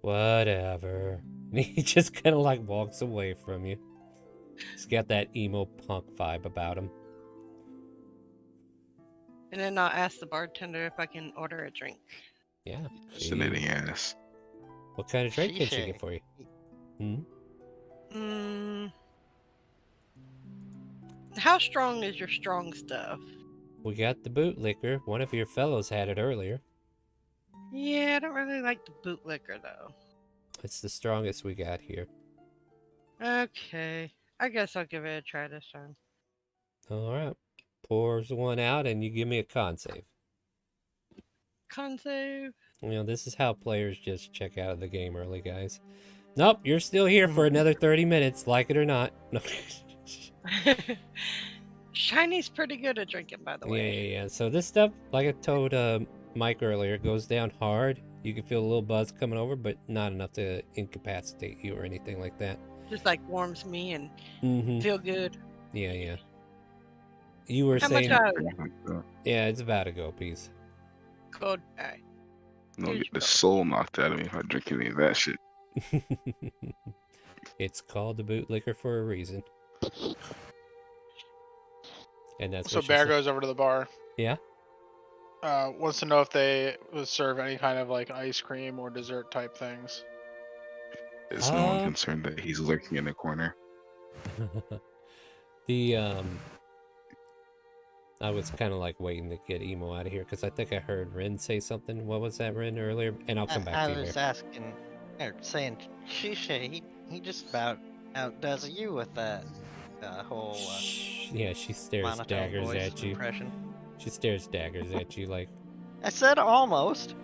Whatever. And he just kind of like walks away from you. He's got that emo punk vibe about him. And then I'll ask the bartender if I can order a drink. Yeah. Fascinating ass. What kind of drink can she get for you? How strong is your strong stuff? We got the bootlicker. One of your fellows had it earlier. Yeah, I don't really like the bootlicker though. It's the strongest we got here. Okay, I guess I'll give it a try this time. All right. Pours one out, and you give me a con save. Con save. You know, this is how players just check out of the game early, guys. Nope, you're still here for another 30 minutes, like it or not. No. Shiny's pretty good at drinking, by the way. Yeah. So this stuff, like I told Mike earlier, goes down hard. You can feel a little buzz coming over, but not enough to incapacitate you or anything like that. Just like warms me and Mm-hmm. feel good. Yeah. You were How saying... much Yeah, it's about a go piece. Good. Alright. I'm gonna get the soul knocked out of me if I drink any of that shit. It's called the bootlicker for a reason. And that's So what Bear goes over to the bar. Yeah? Wants to know if they would serve any kind of like ice cream or dessert type things. Is no one concerned that he's lurking in the corner? I was kind of like waiting to get Emo out of here because I think I heard Rin say something. What was that, Rin, earlier? And I'll come back to you. I was asking, or saying, Shisha, he just about outdoes you with that whole. Yeah, she stares daggers at you. Impression. She stares daggers at you like. I said almost.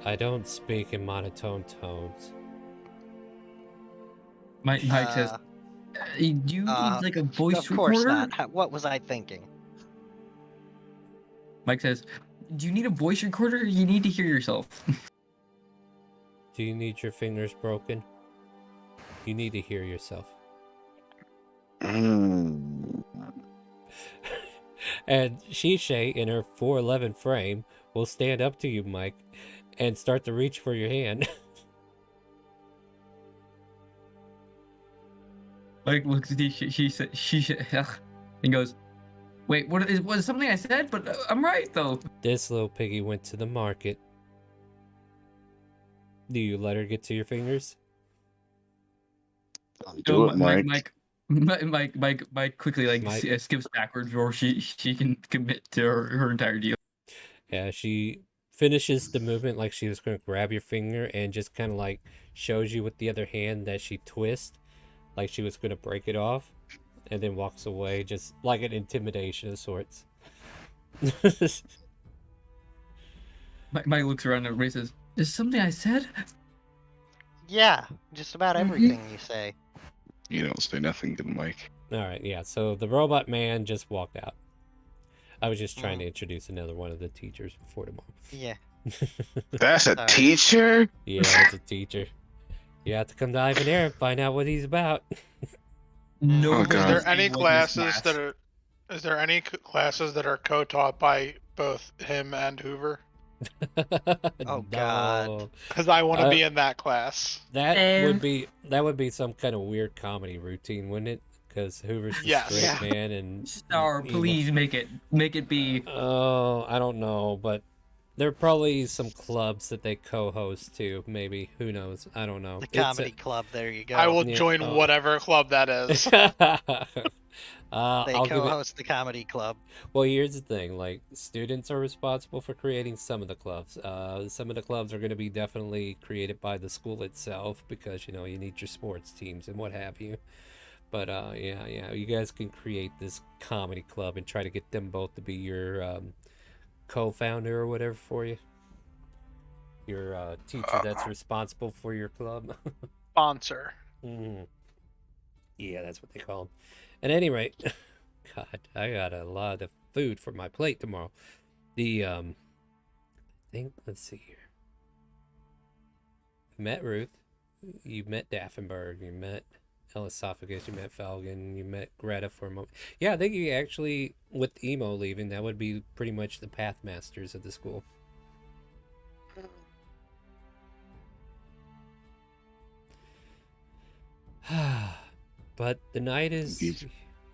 I don't speak in monotone tones. Mike says, "Do you need like a voice recorder?" Of course not. What was I thinking? Mike says, "Do you need a voice recorder? You need to hear yourself." Do you need your fingers broken? You need to hear yourself. And Shisha, in her 4'11" frame, will stand up to you, Mike, and start to reach for your hand. Mike looks at you, she said, and goes, "Wait, what is something I said? But I'm right though." This little piggy went to the market. Do you let her get to your fingers? Do it, Mike. Mike quickly skips backwards, or she can commit to her entire deal. Yeah, she finishes the movement like she was going to grab your finger and just kind of like shows you with the other hand that she twists like she was going to break it off, and then walks away just like an intimidation of sorts. Mike looks around and says, "Is something I said?" Yeah, just about everything you say. You don't say nothing, good Mike. Alright, yeah, so the robot man just walked out. I was just trying to introduce another one of the teachers before tomorrow. Yeah. That's a teacher? Yeah, it's a teacher. You have to come to Ivan Air and find out what he's about. No. Is there any classes that are? Is there any classes that are co-taught by both him and Hoover? Oh God! Because I want to be in that class. That would be some kind of weird comedy routine, wouldn't it? Because Hoover's the straight man and Star, please make it be. Oh, I don't know, but there are probably some clubs that they co-host too. Maybe, who knows? I don't know. The comedy club. There you go. I will join whatever club that is. They co-host the comedy club. Well, here's the thing: like, students are responsible for creating some of the clubs. Some of the clubs are going to be definitely created by the school itself because you need your sports teams and what have you. But yeah, you guys can create this comedy club and try to get them both to be your co-founder or whatever for you. Your teacher that's responsible for your club. Sponsor. Yeah, that's what they call them. At any rate, God, I got a lot of food for my plate tomorrow. I think, let's see here. You met Ruth. You met Daffenberg. You met Elesophagus. You met Falcon. You met Greta for a moment. Yeah, I think you actually, with Emo leaving, that would be pretty much the pathmasters of the school. But the night is...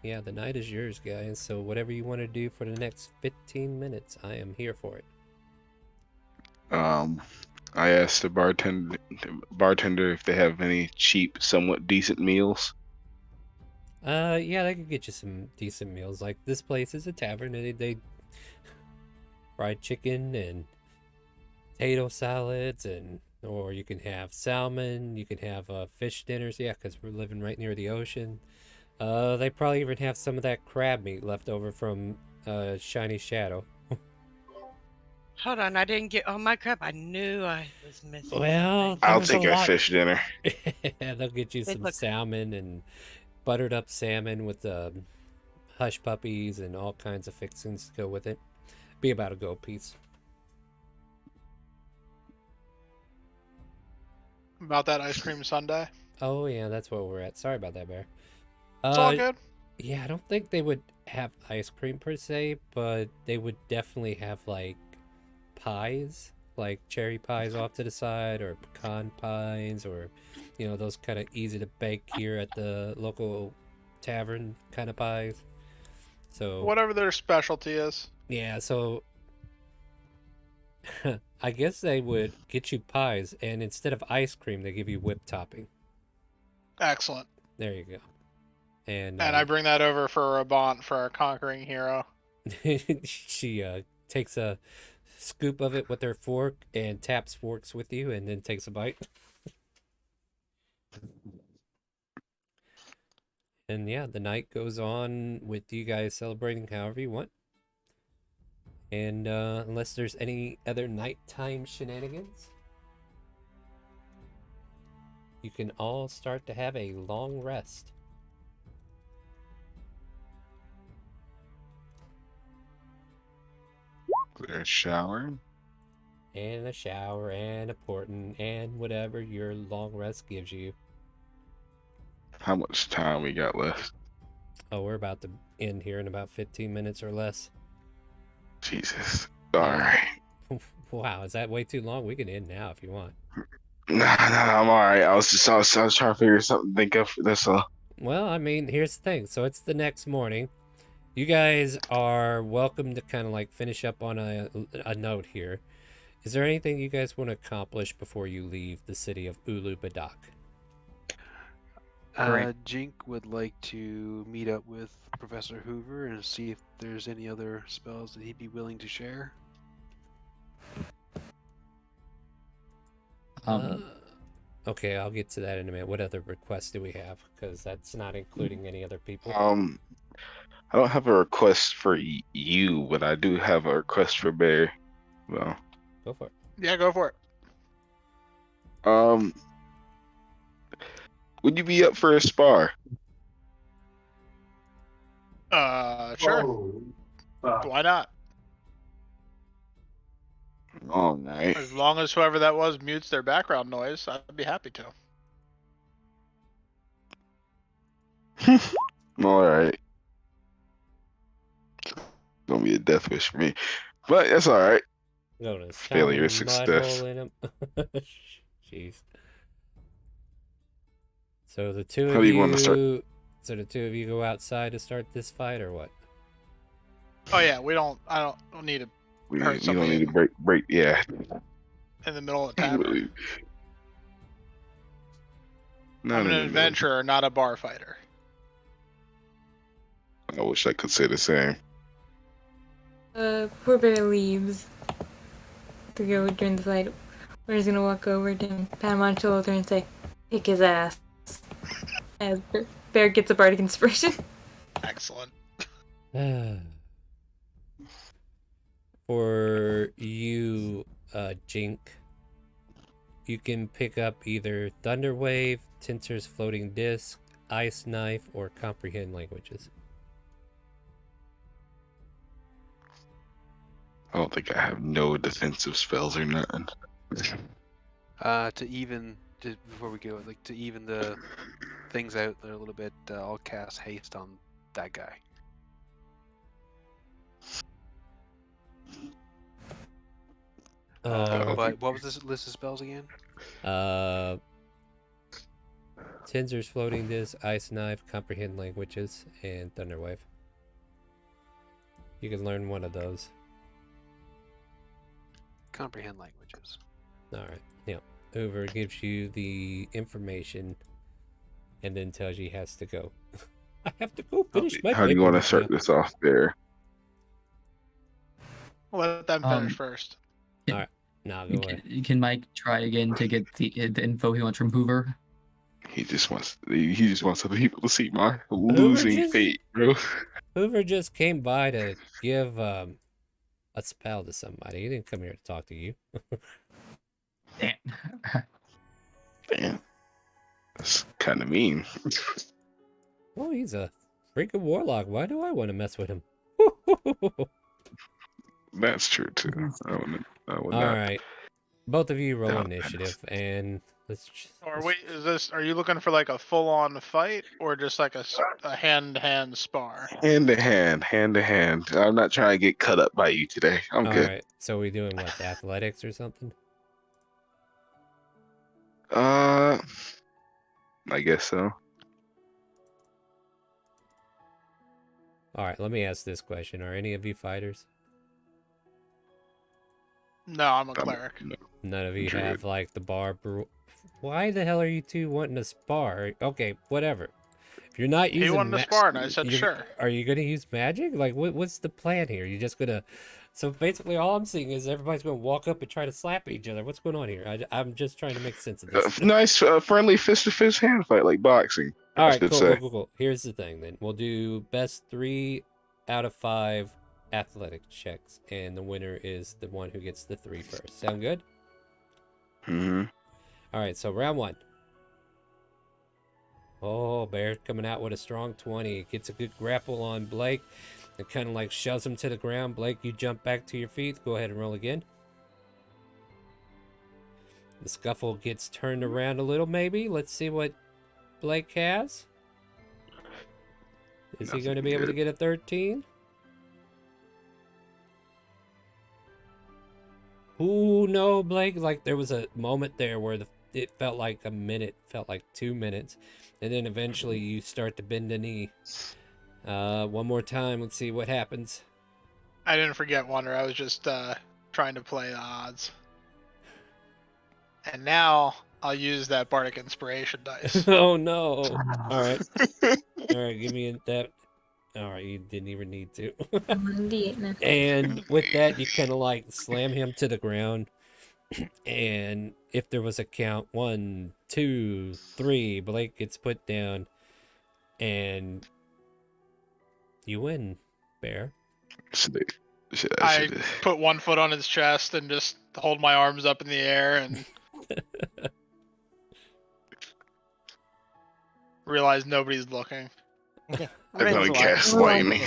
Yeah, the night is yours, guys. So whatever you want to do for the next 15 minutes, I am here for it. I asked the bartender if they have any cheap, somewhat decent meals. Yeah, they could get you some decent meals. Like, this place is a tavern, and they fried chicken and potato salads, or you can have salmon. You can have fish dinners. Yeah, because we're living right near the ocean. They probably even have some of that crab meat left over from Shiny Shadow. Hold on, I didn't get all my crap. I knew I was missing Well, something. I'll there's a take a lot. fish dinner. They'll get you They some look- salmon and buttered up salmon with hush puppies and all kinds of fixings to go with it. Be about a gold piece. About that ice cream sundae. Oh yeah, that's where we're at. Sorry about that, Bear. It's all good. Yeah, I don't think they would have ice cream per se, but they would definitely have like pies, like cherry pies off to the side, or pecan pies, or those kind of easy to bake here at the local tavern kind of pies. So Whatever their specialty is. yeah, so I guess they would get you pies, and instead of ice cream, they give you whipped topping. Excellent. There you go. And I bring that over for Rabant for our conquering hero. she takes a scoop of it with her fork and taps forks with you, and then takes a bite. And yeah, the night goes on with you guys celebrating however you want. And unless there's any other nighttime shenanigans, you can all start to have a long rest. There's shower. And a shower and a portant and whatever your long rest gives you. How much time we got left? Oh, we're about to end here in about 15 minutes or less. Jesus. Alright. Wow, is that way too long? We can end now if you want. Nah, I'm alright. I was trying to figure something to think of. That's all. Well, I mean, here's the thing. So it's the next morning. You guys are welcome to kind of like finish up on a note here. Is there anything you guys want to accomplish before you leave the city of Ulu Badak? Jink would like to meet up with Professor Hoover and see if there's any other spells that he'd be willing to share. Okay, I'll get to that in a minute. What other requests do we have? Because that's not including any other people. I don't have a request for you, but I do have a request for Bear. Well, go for it. Yeah, go for it. Would you be up for a spar? Sure. Why not? All right. As long as whoever that was mutes their background noise, I'd be happy to. All right. Gonna be a death wish for me, but that's all right. Failure is success. Jeez. So the two How of do you, you want to start? so the two of you go outside to start this fight, or what? Oh yeah, I don't need to We hurt don't somebody need to break. Yeah. in the middle of the tavern. No, I'm no, an no, no. adventurer, not a bar fighter. I wish I could say the same. Poor Bear leaves to go during the fight. We're just gonna walk over to him, pat him on the shoulder, and say, "Kick his ass." As Bear gets a bardic inspiration. Excellent. For you, Jink, you can pick up either Thunderwave, Tinser's Floating Disc, Ice Knife, or Comprehend Languages. I don't think I have no defensive spells or nothing. Before we go, like to even the things out there a little bit, I'll cast haste on that guy. But what was this list of spells again? Tinser's Floating Disc, Ice Knife, Comprehend Languages, and Thunderwave. You can learn one of those. Comprehend languages. Alright, yeah. Hoover gives you the information and then tells you he has to go. I have to go finish my How do you want to paperwork start now. this off there? Let them finish first. All right. Now go ahead. Can Mike try again to get the info he wants from Hoover? He just wants other people to see my losing fate, bro. Hoover just came by to give a spell to somebody. He didn't come here to talk to you. Damn. Damn. That's kind of mean. Oh, he's a freaking warlock. Why do I want to mess with him? That's true too. I would All not. right. Both of you roll doubt initiative, and let's just... Are you looking for like a full-on fight or just like a hand-to-hand spar? Hand to hand. I'm not trying to get cut up by you today. I'm All good. right. So we doing what? Athletics or something? I guess so. All right. Let me ask this question: are any of you fighters? No, I'm a cleric. None of you Druid. have like the barber. Why the hell are you two wanting to spar? Okay, whatever. If you're not He using, wanted to spar, and I said sure. Are you gonna use magic? Like, what's the plan here? You're just gonna. So basically, all I'm seeing is everybody's gonna walk up and try to slap each other. What's going on here? I'm just trying to make sense of this. Nice, friendly fist-to-fist hand fight like boxing. All I right, should cool, say. cool. Here's the thing, then. We'll do best 3 out of 5 athletic checks, and the winner is the one who gets the 3 first. Sound good? Mm-hmm. All right, so round 1. Oh, Bear coming out with a strong 20. Gets a good grapple on Blake. It kind of like shoves him to the ground. Blake, you jump back to your feet. Go ahead and roll again. The scuffle gets turned around a little, maybe. Let's see what Blake has. Is he going to be able to get a 13? Ooh, no, Blake. Like, there was a moment there where it felt like a minute, felt like 2 minutes. And then eventually you start to bend a knee. One more time. Let's see what happens. I didn't forget Wonder. I was just trying to play the odds. And now I'll use that Bardic Inspiration dice. Oh, no. All right. All right, give me that. All right, you didn't even need to. And with that, you kind of like slam him to the ground. And if there was a count, 1, 2, 3, Blake gets put down. And you win, Bear. I put one foot on his chest and just hold my arms up in the air and realize nobody's looking. Everybody gaslight me.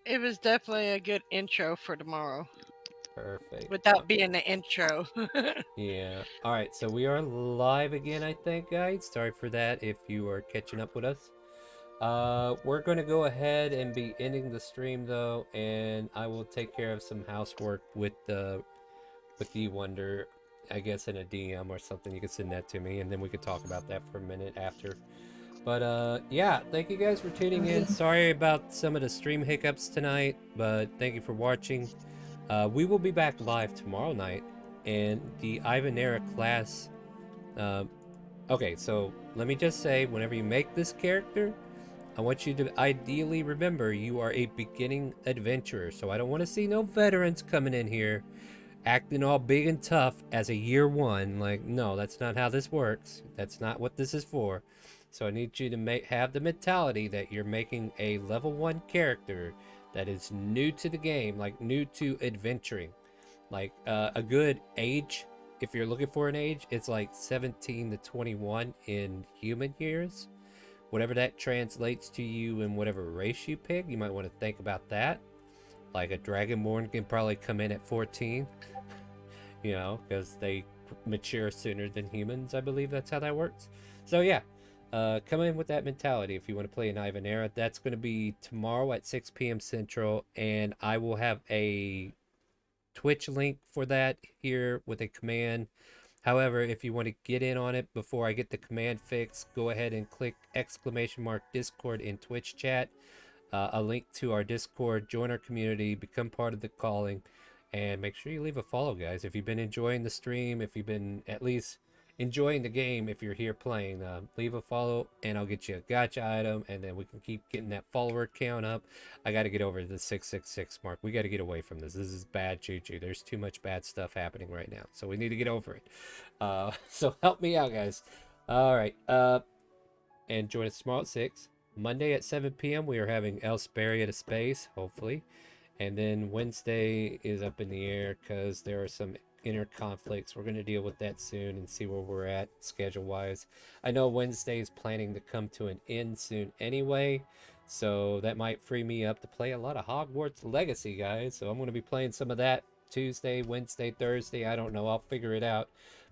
It was definitely a good intro for tomorrow. Perfect. Without being the intro. Yeah. All right, so we are live again, I think, guys. Sorry for that if you are catching up with us. We're going to go ahead and be ending the stream, though, and I will take care of some housework with you, Wonder. I guess in a DM or something. You can send that to me, and then we could talk about that for a minute after. But yeah, thank you guys for tuning in. Sorry about some of the stream hiccups tonight, but thank you for watching. We will be back live tomorrow night, and the Ivanera class. Okay, so let me just say, whenever you make this character, I want you to ideally remember you are a beginning adventurer, so I don't want to see no veterans coming in here acting all big and tough as a year one. Like, no, that's not how this works. That's not what this is for. So I need you to have the mentality that you're making a level 1 character that is new to the game, like new to adventuring. Like a good age, if you're looking for an age, it's like 17 to 21 in human years. Whatever that translates to you in whatever race you pick, you might want to think about that. Like a Dragonborn can probably come in at 14, you know, because they mature sooner than humans. I believe that's how that works. So yeah, come in with that mentality if you want to play an Ivanera. That's going to be tomorrow at 6 p.m. Central, and I will have a Twitch link for that here with a command. However, if you want to get in on it before I get the command fixed, go ahead and click !Discord in Twitch chat. A link to our Discord, join our community, become part of the calling, and make sure you leave a follow, guys. If you've been enjoying the stream, if you've been at least enjoying the game, if you're here playing, leave a follow and I'll get you a gotcha item, and then we can keep getting that follower count up. I got to get over the 666 mark. We got to get away from this. This is bad juju. There's too much bad stuff happening right now, so we need to get over it. So help me out, guys. All right, and join us tomorrow at 6. Monday at 7 p.m. we are having Elsperry at a Space, hopefully. And then Wednesday is up in the air because there are some inner conflicts. We're going to deal with that soon and see where we're at schedule-wise. I know Wednesday is planning to come to an end soon anyway, so that might free me up to play a lot of Hogwarts Legacy, guys. So I'm going to be playing some of that Tuesday, Wednesday, Thursday. I don't know. I'll figure it out.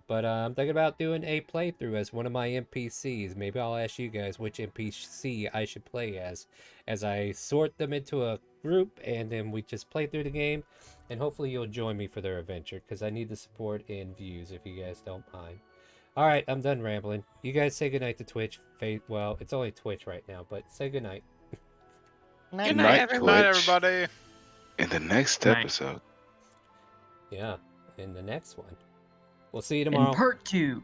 But I'm thinking about doing a playthrough as one of my NPCs. Maybe I'll ask you guys which NPC I should play as I sort them into a group, and then we just play through the game, and hopefully you'll join me for their adventure, because I need the support and views if you guys don't mind. All right, I'm done rambling. You guys say goodnight to Twitch. Well, it's only Twitch right now, but say goodnight. Good night, everybody. Night, everybody. In the next episode. Yeah, in the next one. We'll see you tomorrow. In part 2.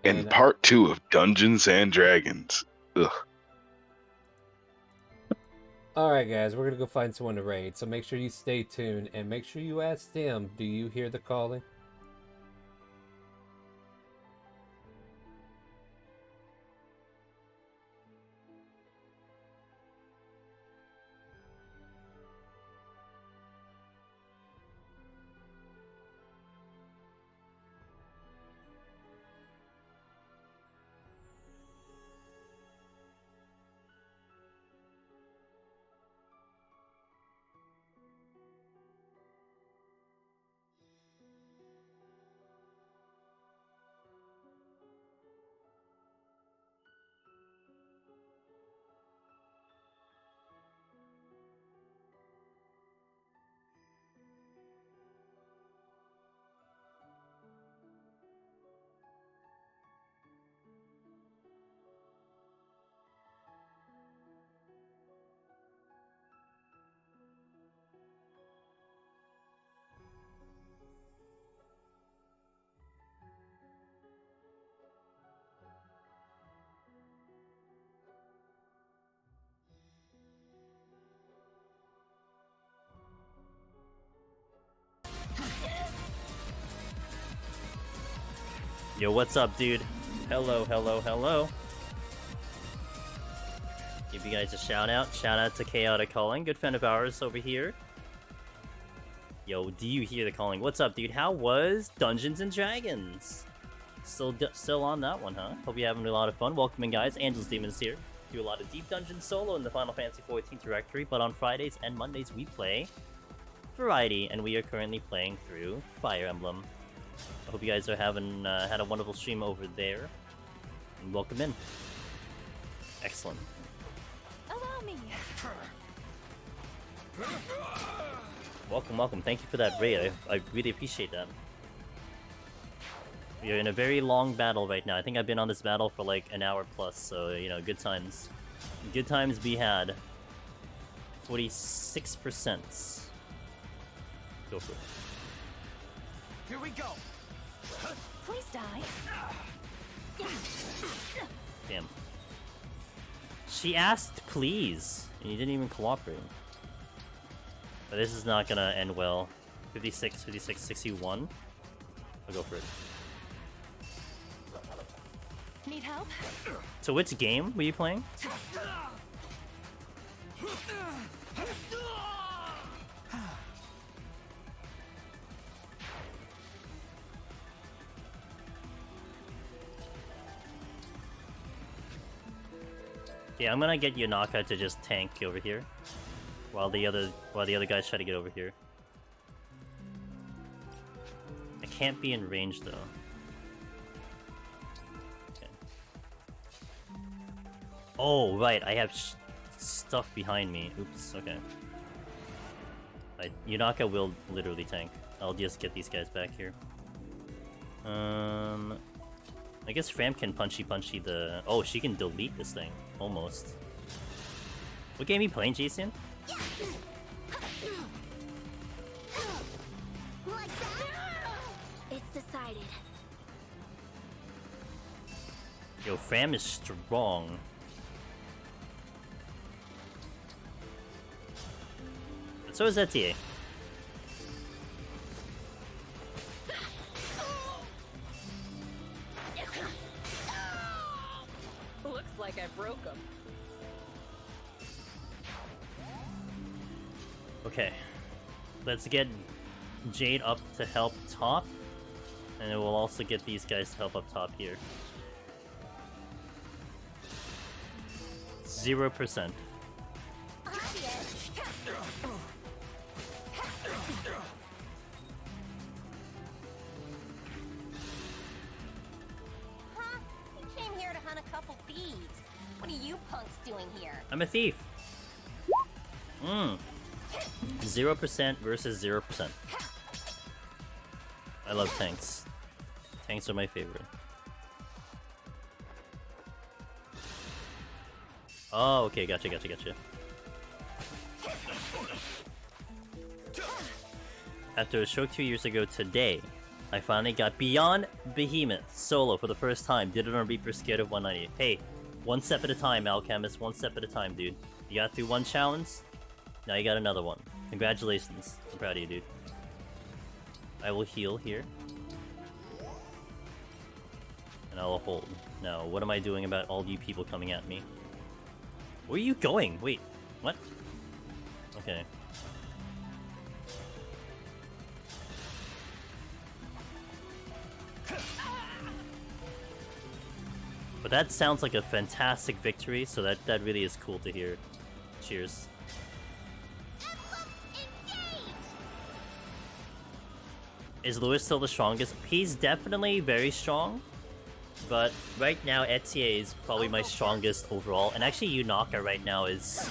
In part 2 of Dungeons and Dragons. Ugh. Alright, guys, we're going to go find someone to raid, so make sure you stay tuned, and make sure you ask them, do you hear the calling? Yo, what's up, dude? Hello, hello, hello. Give you guys a shout out. Shout out to ChaoticCalling, good friend of ours over here. Yo, do you hear the calling? What's up, dude? How was Dungeons and Dragons? Still on that one, huh? Hope you're having a lot of fun. Welcome in, guys. Angel's Demons here. Do a lot of deep dungeon solo in the Final Fantasy XIV directory, but on Fridays and Mondays we play variety, and we are currently playing through Fire Emblem. I hope you guys are having had a wonderful stream over there. And welcome in. Excellent. Allow me. Welcome, welcome. Thank you for that raid. I really appreciate that. We are in a very long battle right now. I think I've been on this battle for like an hour plus, so, you know, good times. Good times be had. 46%. Go for it. Here we go. Please die. Damn. She asked please, and you didn't even cooperate. But this is not gonna end well. 56, 56, 61. I'll go for it. Need help? So which game were you playing? Yeah, I'm gonna get Yonaka to just tank over here, while the other guys try to get over here. I can't be in range though. Okay. Oh right, I have stuff behind me. Oops. Okay. Yonaka will literally tank. I'll just get these guys back here. I guess Fram can punchy the... Oh, she can delete this thing. Almost. What game are you playing, Jason? Like that? It's decided. Yo, Fram is strong. But so is Etier. Looks like I broke him. Okay. Let's get Jade up to help top. And then we'll also get these guys to help up top here. 0%. Huh? You came here to hunt a couple thieves. What are you punks doing here? I'm a thief. 0% versus 0%. I love tanks. Tanks are my favorite. Oh, okay, gotcha. After a stroke 2 years ago today, I finally got beyond Behemoth solo for the first time. Did it on Reaper, scared of 190. Hey, one step at a time, Alchemist. One step at a time, dude. You got through one challenge, now you got another one. Congratulations. I'm proud of you, dude. I will heal here. And I will hold. Now, what am I doing about all you people coming at me? Where are you going? Wait, what? Okay. But that sounds like a fantastic victory, so that really is cool to hear. Cheers. Is Lewis still the strongest? He's definitely very strong, but right now Etier is probably my strongest overall, and actually Yunaka right now is